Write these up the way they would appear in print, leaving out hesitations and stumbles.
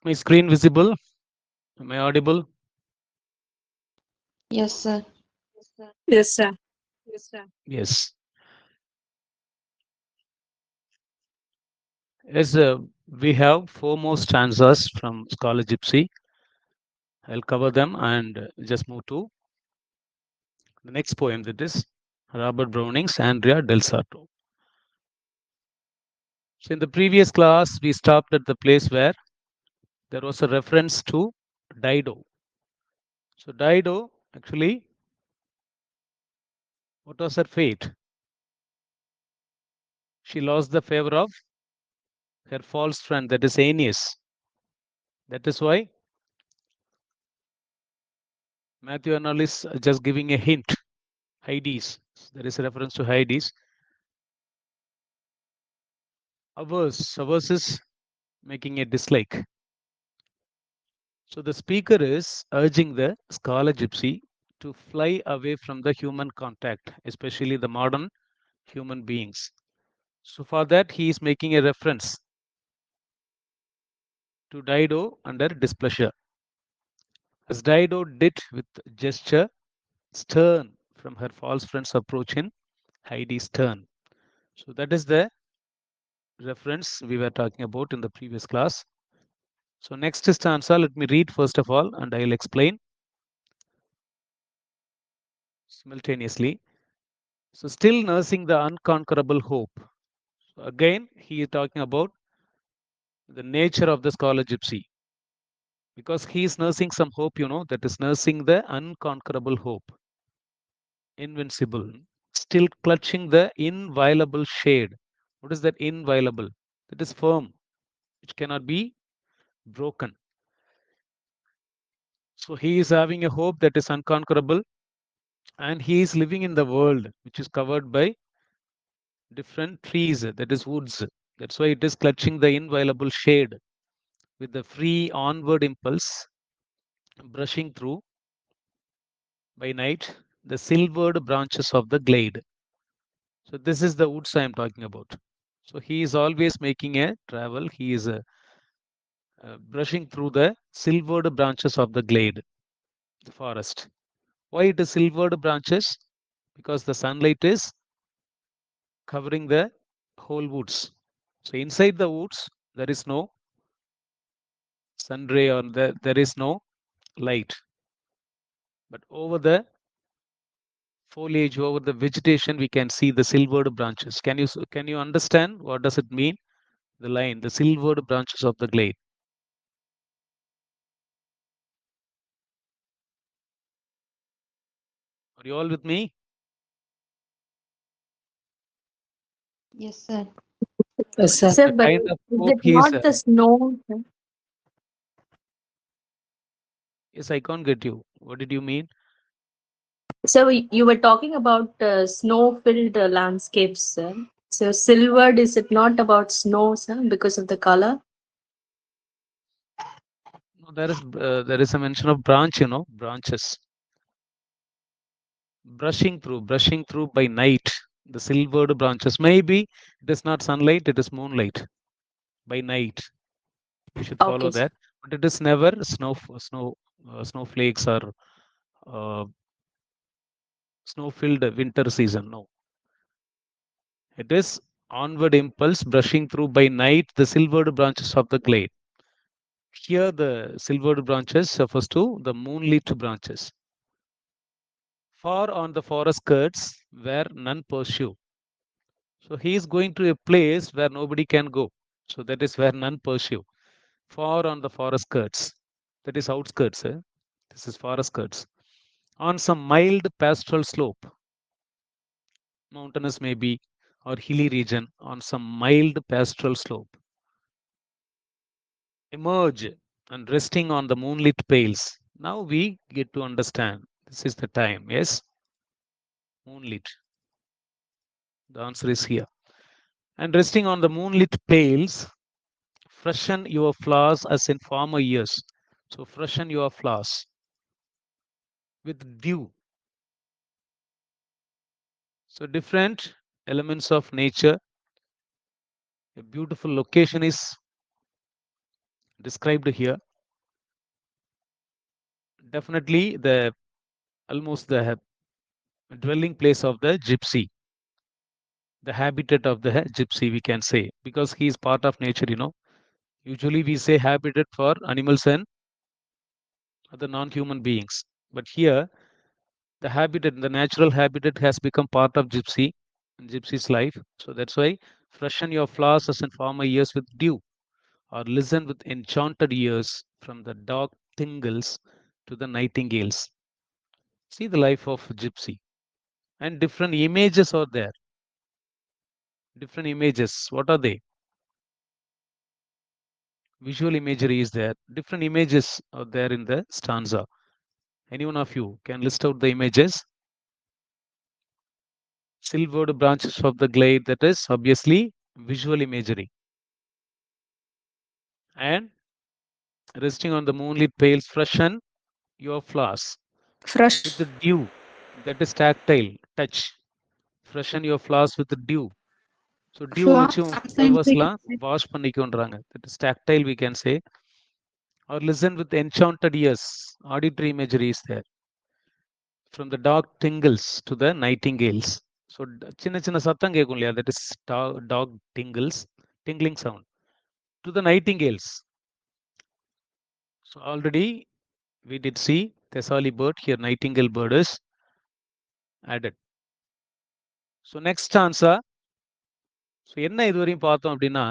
My screen visible? Am I audible? Yes, sir. Yes, sir. Yes. Yes, we have four more stanzas from Scholar Gypsy. I'll cover them and just move to the next poem, that is Robert Browning's Andrea del Sarto. So, in the previous class, we stopped at the place where there was a reference to Dido. So, Dido actually, what was her fate? She lost the favor of her false friend, that is Aeneas. That is why Matthew Arnold is just giving a hint. Hades. There is a reference to Hades. Ours is making a dislike. So the speaker is urging the scholar gypsy to fly away from the human contact, especially the modern human beings. So for that, he is making a reference to Dido under displeasure. As Dido did with gesture stern from her false friend's approach in Heidi's turn. So that is the reference we were talking about in the previous class. So next stanza, let me read first of all, and I'll explain simultaneously. So still nursing the unconquerable hope. So again, he is talking about the nature of the scholar gypsy, because he is nursing some hope, that is nursing the unconquerable hope, invincible, still clutching the inviolable shade. What is that inviolable? That is firm, which cannot be broken. So he is having a hope that is unconquerable, and he is living in the world which is covered by different trees, that is woods. That's why it is clutching the inviolable shade with the free onward impulse, brushing through by night the silvered branches of the glade. So this is the woods I am talking about. So he is always making a travel. He is brushing through the silvered branches of the glade, the forest. Why it is silvered branches? Because the sunlight is covering the whole woods. So inside the woods, there is no sun ray, or there is no light. But over the foliage, over the vegetation, we can see the silvered branches. Can you understand what does it mean? The line, the silvered branches of the glade. Are you all with me? Yes, sir. Yes, That sir. is Sir, the but kind of is hope it he is. not the snow? Sir? Yes, I can't get you. What did you mean? So you were talking about snow-filled landscapes, sir. So silvered, is it not about snow, sir, because of the color? No, there is a mention of branch. Branches brushing through by night. The silvered branches. Maybe it is not sunlight; it is moonlight by night. You should follow Okay, sir. that. But it is never snowflakes or uh, snow-filled winter season. No, it is onward impulse brushing through by night the silvered branches of the glade. Here, the silvered branches refers to the moonlit branches. Far on the forest skirts where none pursue. So he is going to a place where nobody can go. So that is where none pursue. Far on the forest skirts. That is outskirts. This is forest skirts. On some mild pastoral slope, mountainous maybe, or hilly region, on some mild pastoral slope. Emerge and resting on the moonlit pales. Now we get to understand. This is the time. Yes, moonlit. The answer is here. And resting on the moonlit pales, freshen your flowers as in former years. So freshen your flowers with dew. So different elements of nature. A beautiful location is described here. Definitely almost the dwelling place of the gypsy, the habitat of the gypsy, we can say, because he is part of nature, Usually we say habitat for animals and other non-human beings. But here, the habitat, the natural habitat has become part of gypsy's life. So that's why freshen your flowers as in former years with dew, or listen with enchanted ears from the dog tingles to the nightingales. See the life of gypsy. And different images are there. Different images. What are they? Visual imagery is there. Different images are there in the stanza. Any one of you can list out the images. Silvered branches of the glade, that is obviously visual imagery. And resting on the moonlit pales, freshen your flowers Fresh. with the dew, that is tactile, touch. Freshen your flowers with the dew. So dew வச்சு flowers எல்லாம் wash பண்ணிக்கோன்றாங்க. That is tactile, we can say. Or listen with enchanted ears. Auditory imagery is there. From the dog tingles to the nightingales. So சின்ன சின்ன சத்தம் கேட்கும் இல்லையா? That is dog tingles, tingling sound. To the nightingales. So already we did see Thessali bird. Here nightingale bird is added. So next stanza. So என்ன இதுவரையும் பார்த்தோம் அப்படின்னா,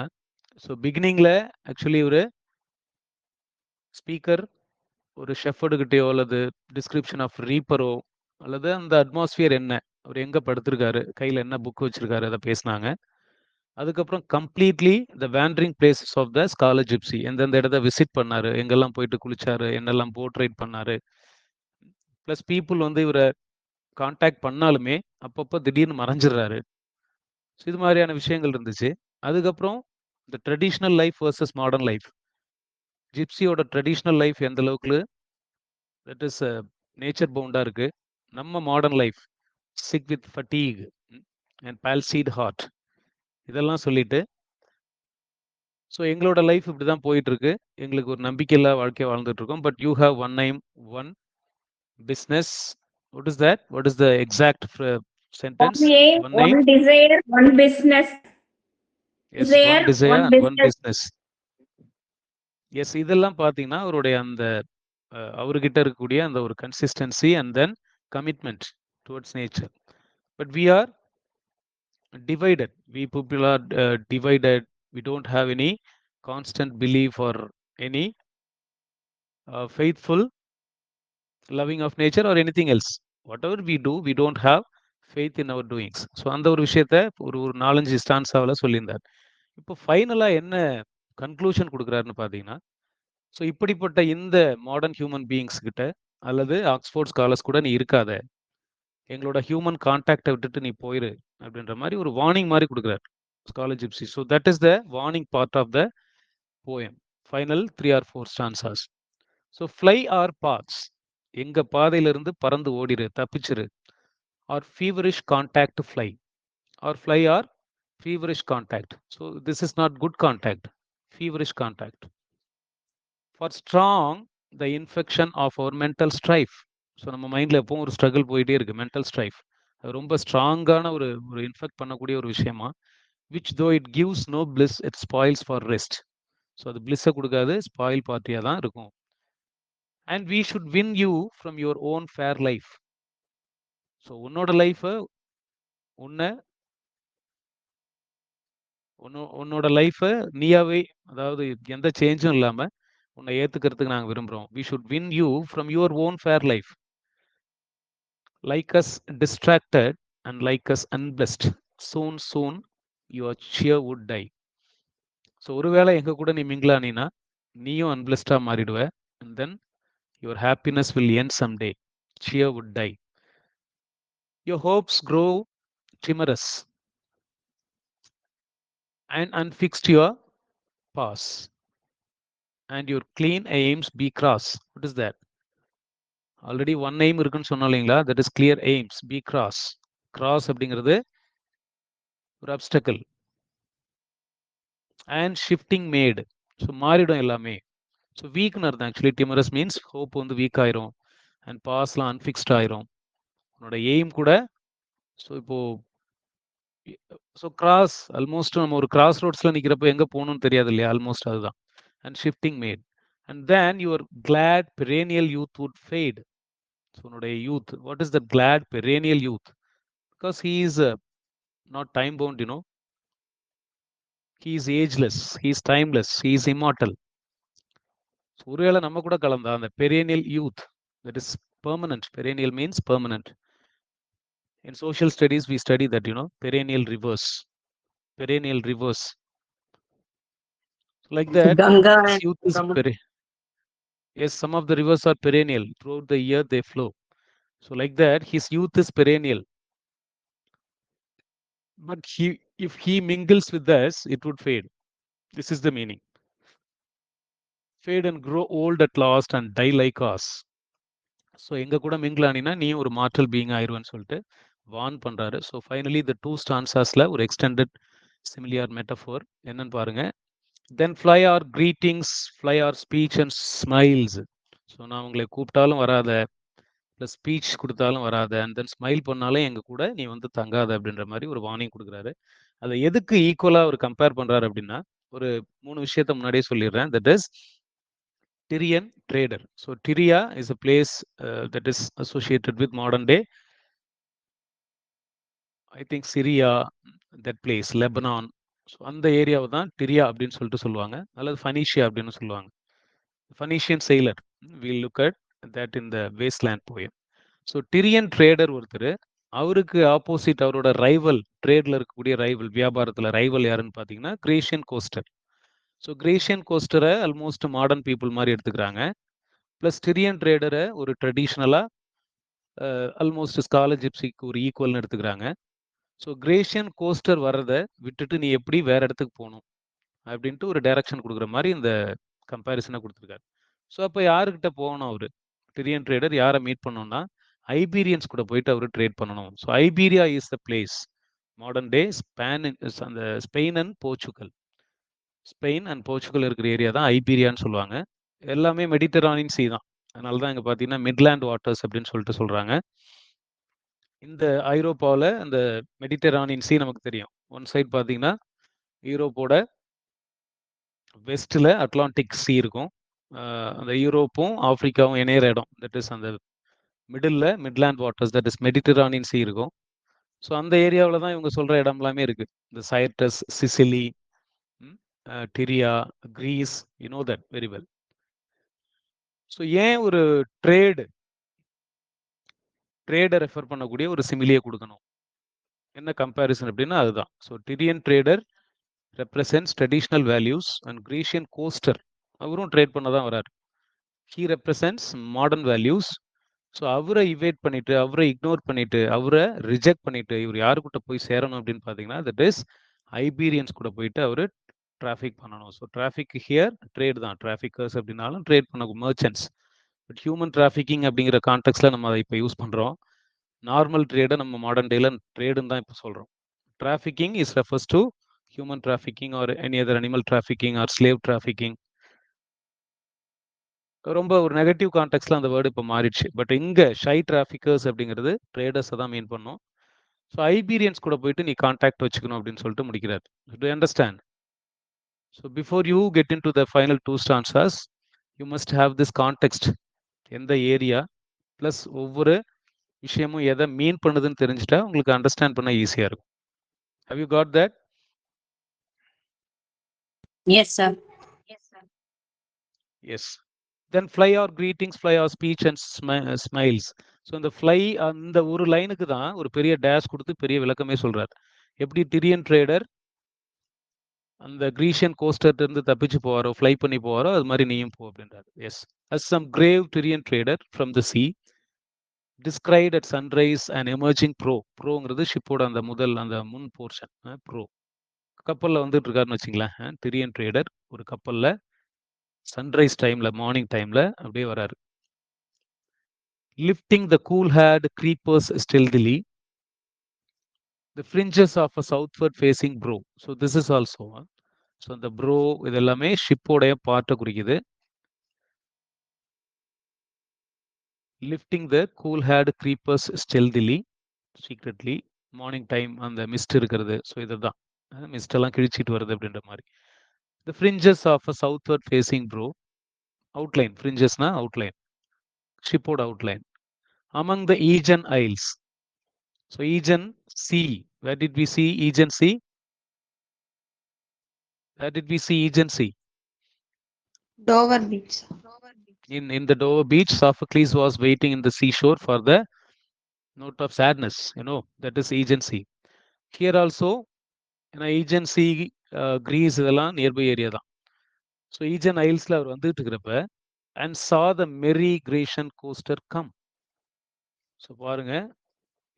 so பிகினிங்ல actually ஒரு ஸ்பீக்கர் ஒரு ஷெஃபர்டுகிட்டயோ அல்லது டிஸ்கிரிப்ஷன் ஆஃப் ரீப்பரோ அல்லது அந்த அட்மாஸ்பியர் என்ன, அவர் எங்க படுத்திருக்காரு, கையில் என்ன புக் வச்சிருக்காரு, அதை பேசினாங்க. அதுக்கப்புறம் completely the wandering places of the scholar gypsy, எந்தெந்த இடத்த விசிட் பண்ணாரு, எங்கெல்லாம் போயிட்டு குளிச்சாரு, என்னெல்லாம் போட் ரைட் பண்ணாரு. ப்ளஸ் பீப்புள் வந்து இவரை கான்டாக்ட் பண்ணாலுமே அப்பப்போ திடீர்னு மறைஞ்சிடுறாரு. ஸோ இது மாதிரியான விஷயங்கள் இருந்துச்சு. அதுக்கப்புறம் இந்த traditional life versus modern life, ஜிப்சியோட ட்ரெடிஷ்னல் லைஃப் எந்த அளவுக்கு தட் இஸ் நேச்சர் பவுண்டாக இருக்குது, நம்ம modern life sick with fatigue and palsied heart, இதெல்லாம் சொல்லிட்டு ஸோ எங்களோட லைஃப் இப்படி தான் போயிட்டுருக்கு, எங்களுக்கு ஒரு நம்பிக்கையில்லா வாழ்க்கையை வாழ்ந்துட்டு இருக்கோம். But you have one name, one business. What is that? What is the exact sentence? One aim, One one name? desire, one business. Yes, Desire, one desire one and one business. business. Yes, இதெல்லாம் பார்த்தீங்கன்னா அவருடைய அந்த அவர்கிட்ட இருக்கக்கூடிய அந்த ஒரு consistency and then commitment towards nature. But we are divided. We people are divided. We don't have any constant belief or any faithful loving of nature or anything else. Whatever we do, we don't have faith in our doings. So அந்த ஒரு விஷயத்த ஒரு 4-5 ஸ்டான்ஸாவில் சொல்லியிருந்தார். இப்போ ஃபைனலாக என்ன conclusion கொடுக்குறாருன்னு பார்த்தீங்கன்னா, so இப்படிப்பட்ட இந்த மாடர்ன் ஹியூமன் பீயிங்ஸ் கிட்ட அல்லது ஆக்ஸ்போர்ட் ஸ்காலர்ஸ் கூட நீ இருக்காத, எங்களோட ஹியூமன் கான்டாக்டை விட்டுட்டு நீ போயிரு அப்படின்ற மாதிரி ஒரு வார்னிங் மாதிரி கொடுக்குறாரு scholar gypsy. So that is the warning part of the poem. Final 3 or 4 stanzas. So fly our paths, எங்க பாதையிலிருந்து பறந்து ஓடிரு, தப்பிச்சிரு. Our feverish contact fly, our fly our feverish contact. So this is not good contact, feverish contact. For strong the infection of our mental strife. So நம்ம மைண்டில் எப்பவும் ஒரு struggle போயிட்டே இருக்கு, மென்டல் ஸ்ட்ரைஃப். அது ரொம்ப ஸ்ட்ராங்கான ஒரு இன்ஃபெக்ட் பண்ணக்கூடிய ஒரு விஷயமா. Which though it gives no bliss, it spoils for rest. So அது பிளிஸ்ஸை கொடுக்காது, ஸ்பாயில் பார்ட்டியாக தான் இருக்கும். And we should win you from your own fair life. So உன்னோட லைஃபை உன்னோட லைஃபை நீயாவே, அதாவது எந்த சேஞ்சும் இல்லாமல் உன்னை ஏற்றுக்கிறதுக்கு நாங்கள் விரும்புகிறோம். We should win you from your own fair life. Like us distracted and like us unblest, soon your cheer would die. So ஒருவேளை எங்கள் கூட நீ மிங்கிளானினா நீயும் அன்பிளஸ்டாக மாறிடுவ. And then your happiness will end someday. Cheer would die. Your hopes grow timorous and unfixed your pass, and your clean aims be cross. What is that? Already one aim இருக்குன்னு சொன்னோம் இல்லைங்களா? That is clear aims, be cross. Cross அப்படிங்கிறது ஒரு obstacle. And shifting made, so மாறிடும் எல்லாமே. So வீக்னு அர்த்தம் actually. Timorous means hope வந்து வீக் ஆயிரும் அண்ட் பாஸ்லாம் அன்ஃபிக்ஸ்ட் ஆயிரும். உன்னோட எய்ம் கூட. ஸோ இப்போ ஸோ கிராஸ் ஆல்மோஸ்ட் நம்ம ஒரு கிராஸ் ரோட்ஸில் நிற்கிறப்ப எங்கே போகணும்னு தெரியாது இல்லையா, ஆல்மோஸ்ட் அதுதான். And shifting mad and then your glad perennial youth would fade. So உன்னுடைய youth, what is that glad perennial youth? Because he is not time bound, you know. He is ageless, he is timeless, he is immortal. So ஒருவேளை நம்ம கூட கலந்தா அந்த perennial youth, that is permanent. Perennial means permanent. In social studies we study that, you know, perennial rivers. Perennial rivers. Like that, Ganga his and youth is Brahma. yes, some of the rivers are perennial. Throughout the year they flow. So like that, his youth is perennial. But if he mingles with us, it would fade. This is the meaning. Fade and grow old at last and die like us. So எங்கள் கூட mingle ஆனினா நீ ஒரு mortal being ஆயிடுவேன்னு சொல்லிட்டு warn பண்ணுறாரு. So finally இந்த 2 ஸ்டான்சாஸில் ஒரு extended similar metaphor என்னன்னு பாருங்க. Then fly R greetings, fly R speech and smiles. So நான் உங்களை கூப்பிட்டாலும் வராத, ப்ளஸ் ஸ்பீச் கொடுத்தாலும் வராத, அண்ட் தென் ஸ்மைல் பண்ணாலும் எங்கள் கூட நீ வந்து தங்காத அப்படின்ற மாதிரி ஒரு வார்னிங் கொடுக்குறாரு. அதை எதுக்கு ஈக்குவலாக அவர் கம்பேர் பண்ணுறாரு அப்படின்னா, ஒரு 3 விஷயத்த முன்னாடியே சொல்லிடுறேன். That is Tyrian trader. So Tyria is a place that is associated with modern day, I think Syria, that place, Lebanon. So அந்த ஏரியாவை தான் டிரியா அப்படின்னு சொல்லிட்டு சொல்லுவாங்க, அல்லது ஃபனீஷியா அப்படின்னு சொல்லுவாங்க. ஃபனீஷியன் செயலர், will look at that in the wasteland poem. So டிரியன் trader ஒருத்தர், அவருக்கு ஆப்போசிட் அவரோட ரைவல், ட்ரேடில் இருக்கக்கூடிய ரைவல், வியாபாரத்தில் ரைவல் யாருன்னு பார்த்தீங்கன்னா கிரேஷியன் கோஸ்டர். ஸோ கிரேஷியன் கோஸ்டரை ஆல்மோஸ்ட் மாடர்ன் பீப்புள் மாதிரி எடுத்துக்கிறாங்க. ப்ளஸ் டிரியன் ட்ரேடரை ஒரு ட்ரெடிஷ்னலாக ஆல்மோஸ்ட் ஸ்காலர் ஜிப்சிக்கு ஒரு ஈக்குவல்னு எடுத்துக்கிறாங்க. ஸோ கிரேஷியன் கோஸ்டர் வர்றதை விட்டுட்டு நீ எப்படி வேற இடத்துக்கு போகணும் அப்படின்ட்டு ஒரு டைரக்ஷன் கொடுக்குற மாதிரி இந்த கம்பேரிசனை கொடுத்துருக்காரு. ஸோ அப்போ யாருக்கிட்ட போகணும் அவர் டிரியன் ட்ரேடர், யாரை மீட் பண்ணணும்னா ஐபீரியன்ஸ் கூட போயிட்டு அவர் ட்ரேட் பண்ணணும். So Iberia is the place. Modern day அந்த Spain and Portugal, Spain and Portugal இருக்கிற ஏரியா தான் ஐபீரியான்னு சொல்லுவாங்க. எல்லாமே மெடிட்டரானியன் சீ தான். அதனால தான் இங்கே பார்த்தீங்கன்னா மிட்லேண்ட் வாட்டர்ஸ் அப்படின்னு சொல்லிட்டு சொல்கிறாங்க. இந்த ஐரோப்பாவில் அந்த மெடிட்டரானியன் சீ நமக்கு தெரியும். ஒன் சைட் பார்த்தீங்கன்னா யூரோப்போட வெஸ்ட்டில் அட்லாண்டிக் சீ இருக்கும். அந்த யூரோப்பும் ஆஃப்ரிக்காவும் இணையிற இடம், தட் இஸ் அந்த middle midland waters, that is Mediterranean sea இருக்கும். ஸோ அந்த ஏரியாவில் தான் இவங்க சொல்கிற இடம் எல்லாமே இருக்குது. இந்த சைப்ரஸ், சிசிலி, டிரியா, Greece, you know that very well. So ஏன் ஒரு ட்ரேடை ரெஃபர் பண்ணக்கூடிய ஒரு சிமிலியை கொடுக்கணும், என்ன கம்பேரிசன் அப்படின்னா அதுதான். So டிரியன் trader represents traditional values and Grecian coaster அவரும் ட்ரேட் பண்ண தான் வராரு. He represents modern values. So அவரை இவேட் பண்ணிட்டு, அவரை இக்னோர் பண்ணிட்டு, அவரை ரிஜெக்ட் பண்ணிட்டு இவர் யாருக்கிட்ட போய் சேரணும் அப்படின்னு பார்த்தீங்கன்னா தட் இஸ் ஐபீரியன்ஸ் கூட போயிட்டு அவர் டிராஃபிக் பண்ணணும். ஸோ டிராஃபிக் ஹியர் ட்ரேட் தான், டிராஃபிக்கர்ஸ் அப்படின்னாலும் ட்ரேட் பண்ண மர்ச்சன்ட்ஸ். பட் ஹியூமன் டிராஃபிக்கிங் அப்படிங்கிற கான்டெக்ட்ல நம்ம அதை இப்போ யூஸ் பண்ணுறோம். நார்மல் ட்ரேடை நம்ம மாடர்ன் டேல ட்ரேடுன்னு தான் இப்போ சொல்கிறோம். Trafficking is refers to human trafficking or any other animal trafficking or slave trafficking. ரொம்ப ஒரு நெகட்டிவ் கான்டெக்ட்ல அந்த வேர்டு இப்போ மாறிடுச்சு. பட் இங்கே ஷை டிராஃபிக்கர்ஸ் அப்படிங்கிறது ட்ரேடர்ஸை தான் மீன் பண்ணும். ஸோ ஐபீரியன்ஸ் கூட போயிட்டு நீ கான்டாக்ட் வச்சுக்கணும் அப்படின்னு சொல்லிட்டு முடிக்கிறார். To understand? So before you get in to the final 2 stanzas you must have this contact, எந்த ஏரியா ப்ளஸ் ஒவ்வொரு விஷயமும் எதை மீன் பண்ணுதுன்னு தெரிஞ்சுட்டா உங்களுக்கு அண்டர்ஸ்டாண்ட் பண்ண ஈஸியாக இருக்கும். How you got that? Yes, sir. Yes. Then fly R greetings, fly R speech and smiles. So இந்த ஃப்ளை, அந்த ஒரு லைனுக்கு தான் ஒரு பெரிய டேஷ் கொடுத்து பெரிய விளக்கமே சொல்றாரு. எப்படி டிரியன் ட்ரேடர் அந்த கிரீஷியன் கோஸ்டர்ல இருந்து தப்பிச்சு போவாரோ, ஃப்ளை பண்ணி போவாரோ, அது மாதிரி நீயும் போ அப்படின்றாரு. Yes. As some grave Tyrian trader from the sea described at sunrise and emerging ப்ரோங்கிறது ஷிப்போட அந்த முன் போர்ஷன். ப்ரோ கப்பலில் வந்துட்டு இருக்காருன்னு வச்சுங்களேன். டிரியன் ட்ரேடர் ஒரு கப்பலில் சன்ரைஸ் டைமில், மார்னிங் டைமில் அப்படியே வராரு. Lifting the cool haired creepers stealthily the fringes of a southward facing prow. So this is also, so இந்த ப்ரோ இது எல்லாமே ஷிப்போடைய பார்ட்டை குறிக்குது. lifting the cool-haired creepers stealthily, secretly. Morning time அந்த மிஸ்ட் இருக்கிறது. ஸோ இதுதான் மிஸ்ட் எல்லாம் கிழிச்சிட்டு வருது அப்படின்ற மாதிரி. The fringes of a southward facing brow, outline, fringesனா outline, shipboard outline, among the Aegean Isles. So Aegean Sea, where did we see Aegean Sea? Where did we see Aegean Sea? Dover Beach. In the Dover beach, Sophocles was waiting in the seashore for the note of sadness, that is Aegean Sea. Here also, Aegean Sea, Greece இதெல்லாம் nearby area தான். So ஈஜன் ஐல்ஸில் அவர் வந்துட்டு இருக்கிறப்ப and saw த மெரி கிரேஷன் coaster come. So பாருங்க,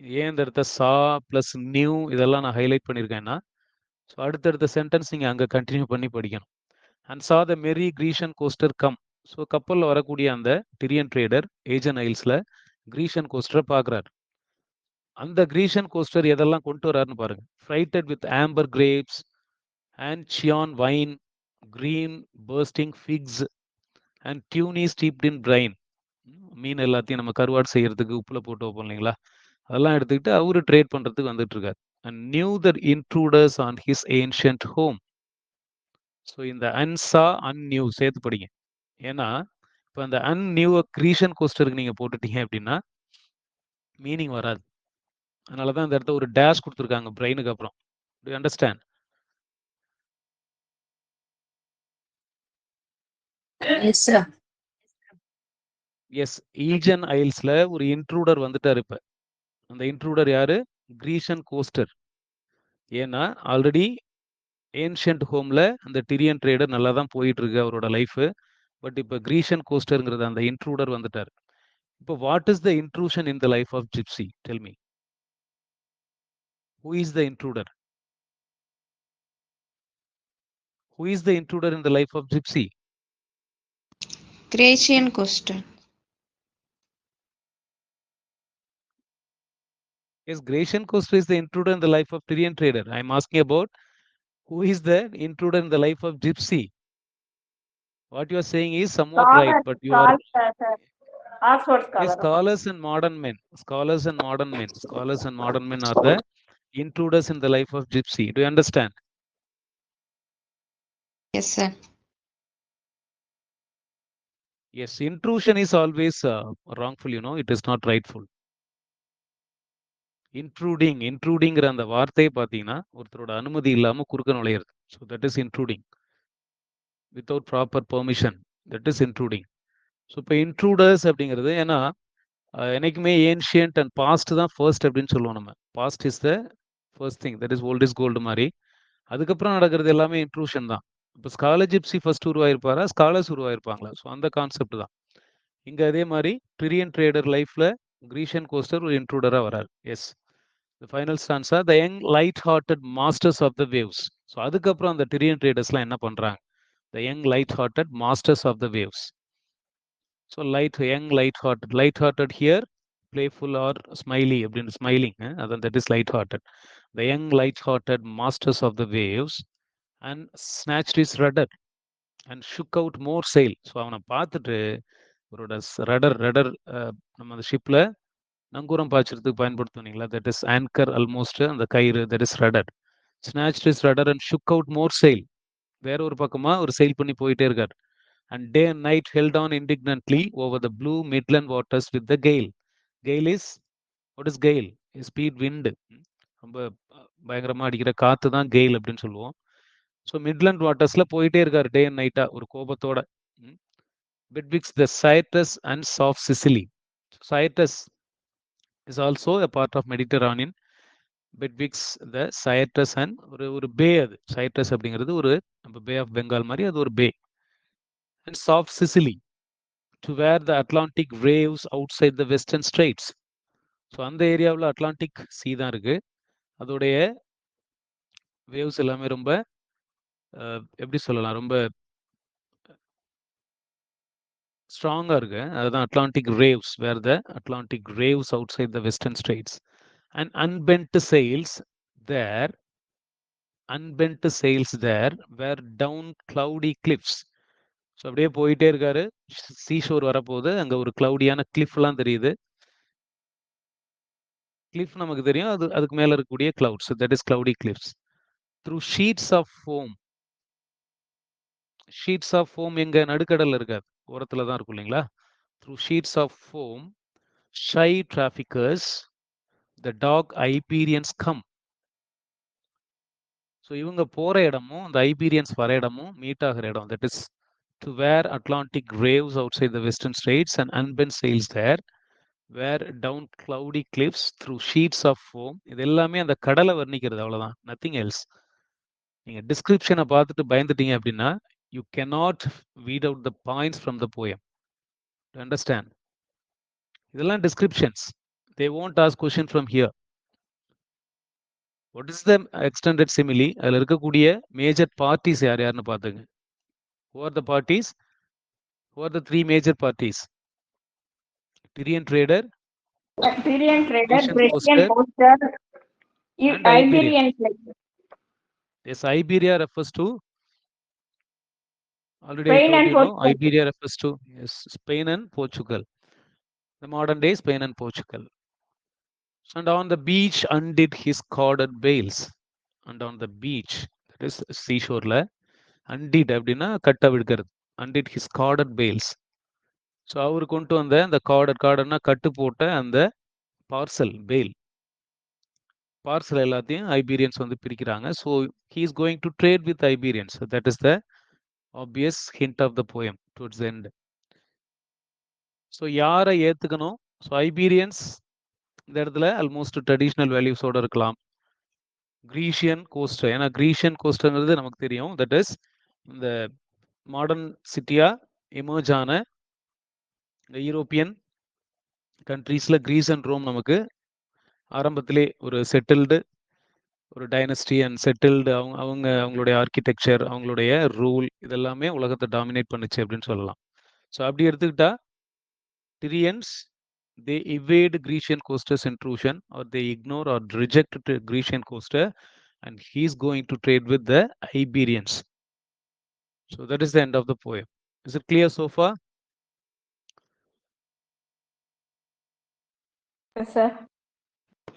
ஏன் இந்த இடத்த சா ப்ளஸ் நியூ இதெல்லாம் நான் ஹைலைட் பண்ணியிருக்கேன்னா, ஸோ அடுத்தடுத்த சென்டென்ஸ் நீங்கள் அங்கே கண்டினியூ பண்ணி படிக்கணும். அண்ட் சா த மெரி கிரீஷன் கோஸ்டர் கம். ஸோ கப்பலில் வரக்கூடிய அந்த டிரியன் ட்ரேடர் ஏஜன் ஐல்ஸில் கிரீஷன் கோஸ்டரை பார்க்குறாரு. அந்த கிரீஷன் கோஸ்டர் எதெல்லாம் கொண்டு வராருன்னு பாருங்க. Freighted with amber grapes and Chian wine, green bursting figs and tuni steeped in brine. மீன் எல்லாத்தையும் நம்ம கருவாடு செய்யறதுக்கு உப்புல போட்டு வைப்போம் இல்லைங்களா, அதெல்லாம் எடுத்துக்கிட்டு அவரு ட்ரேட் பண்றதுக்கு வந்துட்டு இருக்காரு. And knew the intruders on his ancient home. So இந்த அன்சா அன்நியூ சேர்த்து படிங்க. ஏன்னா இப்போ அந்த அன்நியூ கிரீஷன் கோஸ்டருக்கு நீங்க போட்டுட்டீங்க அப்படின்னா மீனிங் வராது. அதனாலதான் இந்த இடத்த ஒரு டேஷ் கொடுத்துருக்காங்க பிரெயினுக்கு அப்புறம். Do you understand? Yes, sir. Yes, Aegean ஐல்ஸ்ல ஒரு இன்ட்ரூடர் வந்துட்டார். இப்ப அந்த இன்ட்ரூடர் யாரு? Grecian coaster. ஏன்னா ஆல்ரெடி ஏன்ஷியன்ட் ஹோம்ல அந்த டிரியன் ட்ரேடர் நல்லா தான் போயிட்டு இருக்கு அவரோட லைஃப். பட் இப்போ கிரீஷன் கோஸ்டருங்கிறது அந்த இன்ட்ரூடர் வந்துட்டார். இப்போ what is the intrusion in the life of gypsy? Tell me, who is the intruder? Who is the intruder in the life of Gypsy? Grecian coaster. Yes, Grecian coaster is the intruder in the life of Tyrian trader. I am asking about who is the intruder in the life of Gypsy. What you are saying is somewhat right, but you are Oxford yes, scholar. scholars and modern men. Scholars and modern men. Scholars and modern men are the intruders in the life of Gypsy. Do you understand? Yes, sir. Yes, intrusion is always wrongful, it is not rightful. இன்ட்ரூடிங்கிற அந்த வார்த்தையை பார்த்தீங்கன்னா ஒருத்தரோட அனுமதி இல்லாம குறுக்க நுழையிறது. So that is intruding without proper permission. That is intruding. So இப்போ இன்ட்ரூடர்ஸ் அப்படிங்கிறது ஏன்னா என்னைக்குமே ஏன்ஷியன்ட் அண்ட் பாஸ்ட் தான் ஃபர்ஸ்ட் அப்படின்னு சொல்லுவோம் நம்ம. Past is the first thing, that is old is gold மாதிரி. அதுக்கப்புறம் நடக்கிறது எல்லாமே இன்ட்ரூஷன் தான். இப்போ ஸ்காலர் ஜிப்சி ஃபர்ஸ்ட் உருவாயிருப்பாரா, ஸ்காலர்ஸ் உருவாயிருப்பாங்களா? ஸோ அந்த கான்செப்ட் தான் இங்கே. அதே மாதிரி டிரியன் ட்ரேடர் லைஃப்ல கிரீஷன் கோஸ்டர் ஒரு இன்ட்ரூடரா வராரு. Yes, the final stanza, the young light-hearted masters of the waves. So அதுக்கப்புறம் அந்த டிரியன் ட்ரேடர்ஸ்லாம் என்ன பண்றாங்க? the young light-hearted masters of the waves. So young light-hearted here playful or smiley அப்படின்னு smiling, அதான் that is light-hearted. the young light-hearted masters of the waves and snatched his rudder and shook out more sail. So அவனை பார்த்துட்டு அவரோட rudder நம்ம அந்த ஷிப்ல நங்கூரம் பாய்ச்சறதுக்கு பயன்படுத்துவீங்களா, தட் இஸ் ஆங்கர் ஆல்மோஸ்ட் அந்த கயிறு, that is rudder. Snatched is rudder and shook out more sail. வேற ஒரு பக்கமா ஒரு செயில் பண்ணி போயிட்டே இருக்காரு. And day and night held on indignantly over the blue midland waters with the gale. Gale is what is gale? Speed wind, ரொம்ப பயங்கரமா அடிக்கிற காத்து தான் கெயில் அப்படின்னு சொல்லுவோம். ஸோ மிட்லண்ட் வாட்டர்ஸ்ல போயிட்டே இருக்காரு டே அண்ட் நைட்டா ஒரு கோபத்தோட. betwixt the Syrtis and South Sicily. Syrtis is also a part of Mediterranean. betwixt the Syrtis and ஒரு பே. அது Syrtis அப்படிங்கிறது ஒரு நம்ம பே ஆஃப் பெங்கால் மாதிரி அது ஒரு பே. and South Sicily to where the Atlantic waves outside the Western Straits. So அந்த ஏரியாவில் அட்லாண்டிக் சீ தான் இருக்கு. அதோடைய வேவ்ஸ் எல்லாமே ரொம்ப எப்படி சொல்லலாம், ரொம்ப ஸ்ட்ராங்கா இருக்கு. அதுதான் Atlantic raves, where the Atlantic raves outside the western straits. And unbent sails there were down cloudy cliffs. ஸோ அப்படியே போயிட்டே இருக்காரு. சீஷோர் வரப்போகுது. அங்க ஒரு கிளவுடியான கிளிஃப்லாம் தெரியுது. கிளிஃப் நமக்கு தெரியும். அதுக்கு மேல இருக்கக்கூடிய clouds. That is cloudy cliffs. Through sheets of foam. Sheets of foam எங்க நடுக்கடல்ல இருக்காது. ஓரத்துல தான் இருக்கும் இல்லைங்களா? Through sheets of foam shy traffickers the dark Iberians come. So இவங்க போற இடமும் அந்த ஐபீரியன்ஸ் வர இடமும் மீட் ஆகிற இடம். That is to where Atlantic raves outside the western straits and unbent sails there, where down cloudy cliffs through sheets of foam. இது எல்லாமே அந்த கடலை வர்ணிக்கிறது, அவ்வளவுதான், நத்திங் எல்ஸ். நீங்க டிஸ்கிரிப்ஷனை பார்த்துட்டு பயந்துட்டீங்க அப்படின்னா you cannot weed out the points from the poem. To understand, இதெல்லாம் descriptions. They won't ask question from here. What is the extended simile? அதில் இருக்கக்கூடிய மேஜர் பார்ட்டிஸ் யார் யாருன்னு பார்த்துங்க. Who are the parties? Who are the three major parties? Tyrian trader, Tyrian trader, Grecian Grecian coaster, coaster, and Iberian. Iberian flight. Yes, Iberia refers to, already Spain I told and you, no? Portugal. Iberia refers to, yes, Spain and Portugal. The modern day Spain and Portugal. And on the beach undid his corded bales. And on the beach, that is seashore la, undid அப்படின்னா கட்ட விடுக்கிறது. Undid his corded bales. So அவர் கொண்டு வந்த அந்த கார்டர்னா கட்டு போட்ட அந்த parcel பேல், பார்சல் எல்லாத்தையும் ஐபீரியன்ஸ் வந்து பிரிக்கிறாங்க. So he is going to trade with Iberians. That is the obvious hint of the poem towards end. So யாரை ஏற்றுக்கணும்? ஸோ ஐபீரியன்ஸ் இந்த இடத்துல ஆல்மோஸ்ட் ட்ரெடிஷ்னல் வேல்யூஸோட இருக்கலாம். கிரீஷியன் கோஸ்டர், ஏன்னா கிரீஷியன் கோஸ்டர்ங்கிறது நமக்கு தெரியும். தட் இஸ் இந்த மாடர்ன் சிட்டியா எமர்ஜ் ஆன இந்த யூரோப்பியன் கண்ட்ரீஸில் கிரீஸ் அண்ட் ரோம் நமக்கு ஆரம்பத்திலே ஒரு செட்டில்டு ஒரு டைனஸ்டி அண்ட் செட்டில்டு அவங்களுடைய ஆர்கிடெக்சர், அவங்களுடைய ரூல், இதெல்லாமே உலகத்தை டாமினேட் பண்ணுச்சு அப்படின்னு சொல்லலாம். ஸோ அப்படி எடுத்துக்கிட்டா டிரியன்ஸ் they evade Grecian coaster's intrusion, or they ignore or reject Grecian coaster, and he's going to trade with the Iberians. So that is the end of the poem. Is it clear so far? Yes, sir.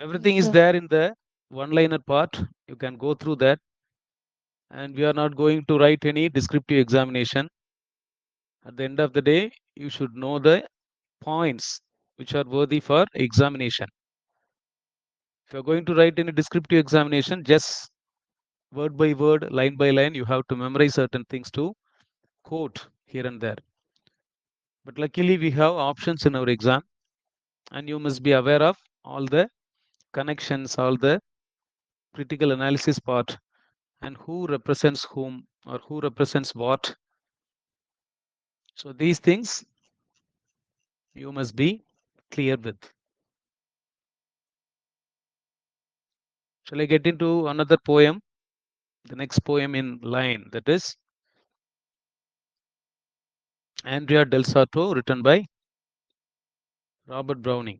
Everything is there in the one-liner part. You can go through that. And we are not going to write any descriptive examination. At the end of the day, you should know the points which are worthy for examination. If you're going to write any descriptive examination, just word by word, line by line, you have to memorize certain things to quote here and there. But luckily, we have options in our exam, and you must be aware of all the connections, all the critical analysis part, and who represents whom or who represents what. So these things you must be clear with. Shall I get into another poem? The next poem in line, that is Andrea del Sarto, written by Robert Browning.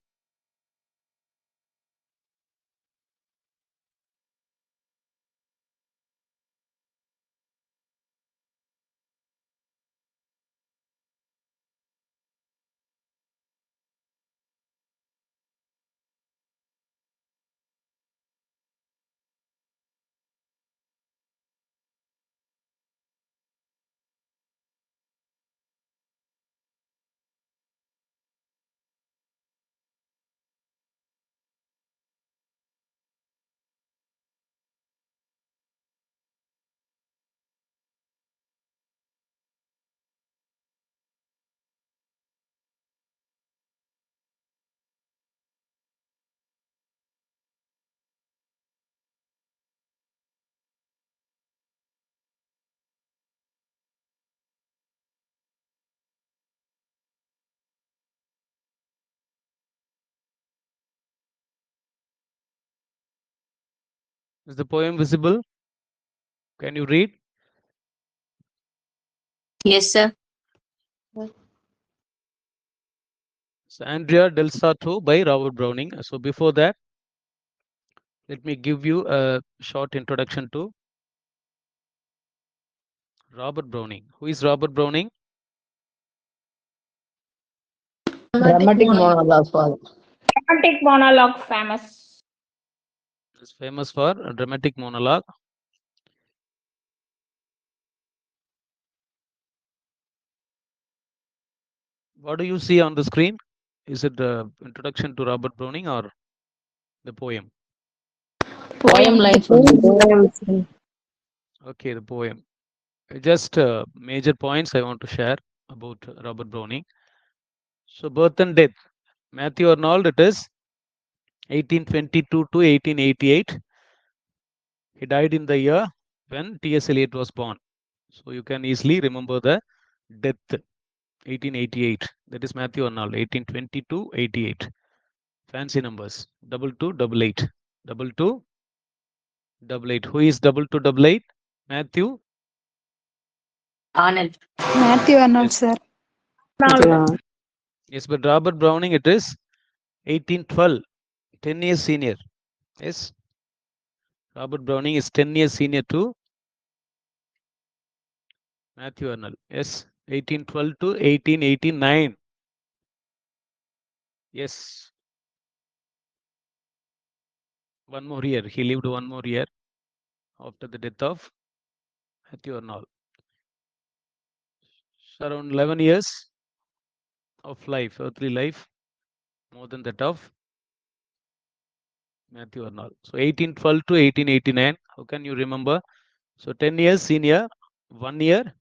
Is the poem visible? Can you read? Yes, sir. So Andrea del Sarto by Robert Browning. So before that, let me give you a short introduction to Robert Browning. Who is Robert Browning? Dramatic monologue for Dramatic monologue famous. Is famous for a dramatic monologue. What do you see on the screen? Is it the introduction to Robert Browning or the poem? poem lines. Okay, the poem. Just major points I want to share about Robert Browning. So birth and death. Matthew Arnold, it is 1822 to 1888. He died in the year when T.S. Eliot was born. So you can easily remember the death, 1888. That is Matthew Arnold, 1822, 88. Fancy numbers, 2288, 2288. Who is 2288? Matthew? Arnold. Matthew Arnold, Yes. sir. Yes, but Robert Browning, it is 1812, 10 years senior. Yes. Robert Browning is 10 years senior to Matthew Arnold. Yes. 1812 to 1889. Yes. One more year. He lived one more year after the death of Matthew Arnold. So around 11 years of life, earthly life, more than that of Matthew Arnold. So 1812 to 1889. How can you remember? So 10 years senior, 1 year